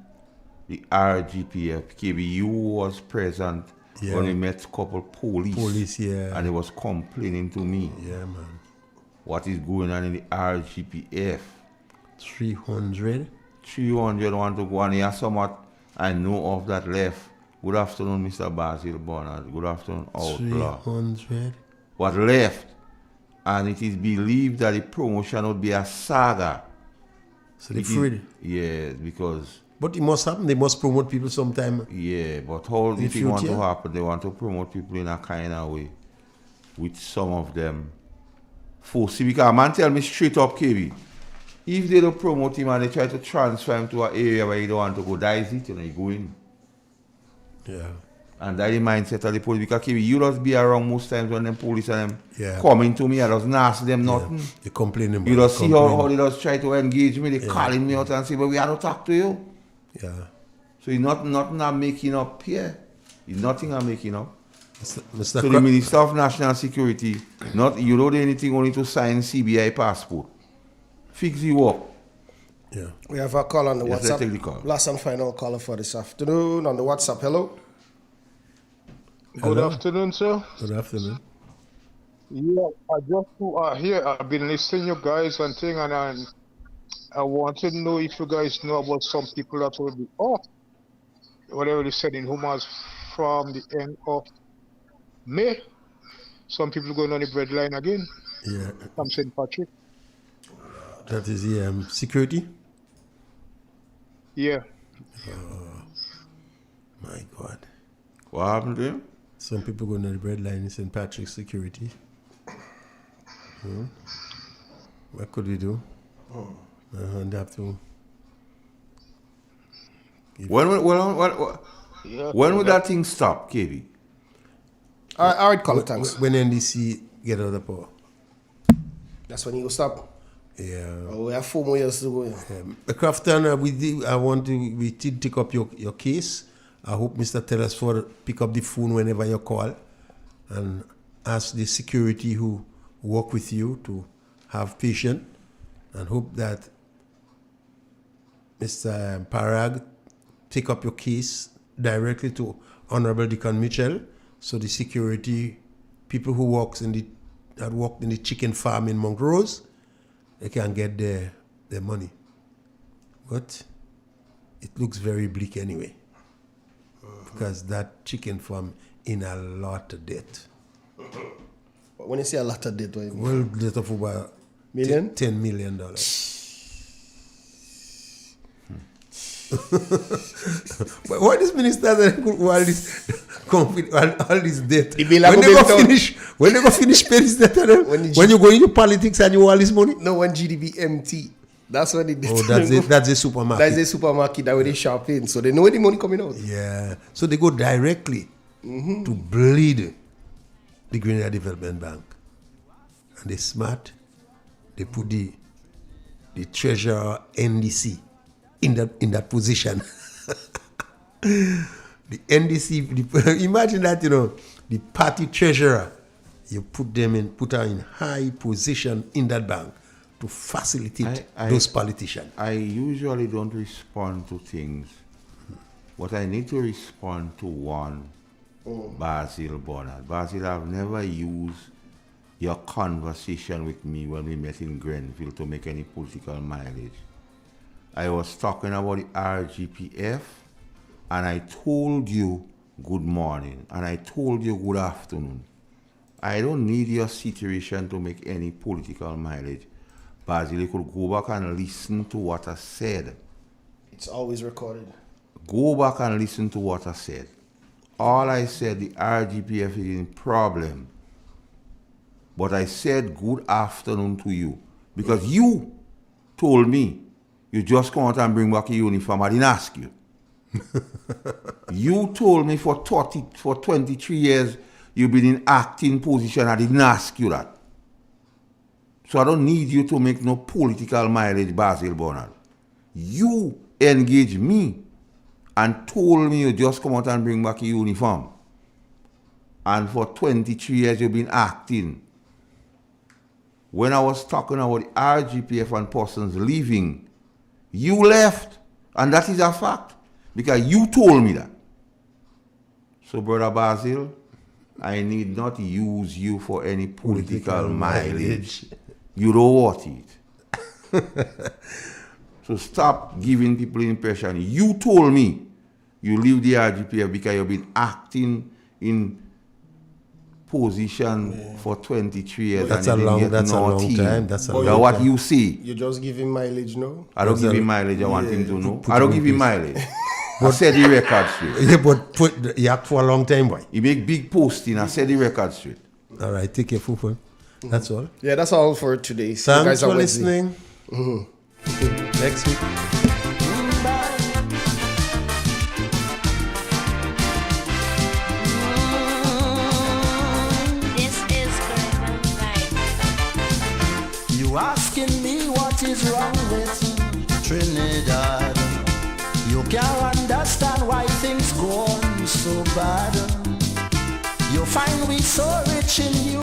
the RGPF. KBU was present when we met a couple police. And he was complaining to me.
Yeah, man.
What is going on in the RGPF?
300
want to go, and he has somewhat I know of that left. Good afternoon, Mr. Basil Bernard. Good afternoon, Outlaw.
300.
What left? And it is believed that the promotion would be a saga.
So they freed?
Yeah, because...
But it must happen. They must promote people sometime.
Yeah, but how if it want to happen, they want to promote people in a kind of way. With some of them. See, because a man tell me straight up, KB, if they don't promote him and they try to transfer him to an area where he don't want to go, that is it, and he go in.
Yeah.
And that is the mindset of the police. Because KB, you just be around most times when them police and them coming to me, I just not ask them nothing.
They complain about
you just see how they just try to engage me, they calling me out and say, but we have to talk to you.
Yeah.
So he's nothing I'm making up here. He's nothing I'm making up.
Mr.
So the Minister of National Security, you don't do anything only to sign CBI passport. Fix you up.
Yeah. We have a call on the
WhatsApp.
WhatsApp.
Take the call.
Last and final caller for this afternoon on the WhatsApp. Hello.
Good afternoon, sir.
Good afternoon.
Yeah, I just here. I've been listening to you guys and thing, and I wanted to know if you guys know about some people that will be off, whatever they said in Humas from the end of May. Some people going on the bread line again.
Yeah.
From St. Patrick.
That is the security?
Yeah.
My God.
What happened to him?
Some people going on the bread line in St. Patrick's security. What could we do? And have to.
When would that thing stop, KB?
All right, call it, thanks.
When NDC get out of the power.
That's when you will stop.
Yeah.
Oh, we have 4 more years to go.
Crafton, we did take up your case. I hope Mr. Telesford pick up the phone whenever you call and ask the security who work with you to have patience, and hope that Mr. Parag take up your case directly to Honorable Deacon Mitchell, so the security people who worked in the chicken farm in Montrose, they can get their money. But it looks very bleak anyway, because that chicken farm in a lot of debt.
When you say a lot of debt, what do you mean?
Well, debt of over
Million?
$10 million. But what is minister that all this all this debt? When they go finish pay this debt, when you go into politics and you all this money?
No, when GDP empty. That's when it.
Oh, that's a supermarket.
That's a supermarket that where they shop in, so they know where the money coming out.
Yeah, so they go directly to bleed the Grenada Development Bank, and they smart. They put the treasurer NDC in that position. The NDC, imagine that, the party treasurer, you put her in high position in that bank to facilitate those politicians.
I usually don't respond to things, but I need to respond to one. Basil Bonner. Basil, I've never used your conversation with me when we met in Grenville to make any political mileage. I was talking about the RGPF, and I told you good morning, and I told you good afternoon. I don't need your situation to make any political mileage. Basil, you could go back and listen to what I said.
It's always recorded.
Go back and listen to what I said. All I said, the RGPF is in problem. But I said good afternoon to you because you told me you just come out and bring back a uniform. I didn't ask you. You told me for 23 years you've been in acting position. I didn't ask you that. So I don't need you to make no political mileage, Basil Bonner. You engaged me and told me you just come out and bring back a uniform. And for 23 years you've been acting. When I was talking about the RGPF and persons leaving, you left. And that is a fact. Because you told me that. So, Brother Basil, I need not use you for any political mileage. You don't want it. So stop giving people the impression. You told me you leave the RGPF because you've been acting in position for 23 years.
That's a long time. That's
what you see.
You just give him mileage, no?
I don't give him mileage. I want him to know. I don't give him mileage. I said the record straight.
Yeah, but you act for a long time, boy.
You make big posting. I said the record straight.
All right, take your food. That's all.
Yeah, that's all for today.
Thanks for listening. Next week.
You asking me what is wrong with Trinidad? You can't understand why things go on so bad. You find we so rich in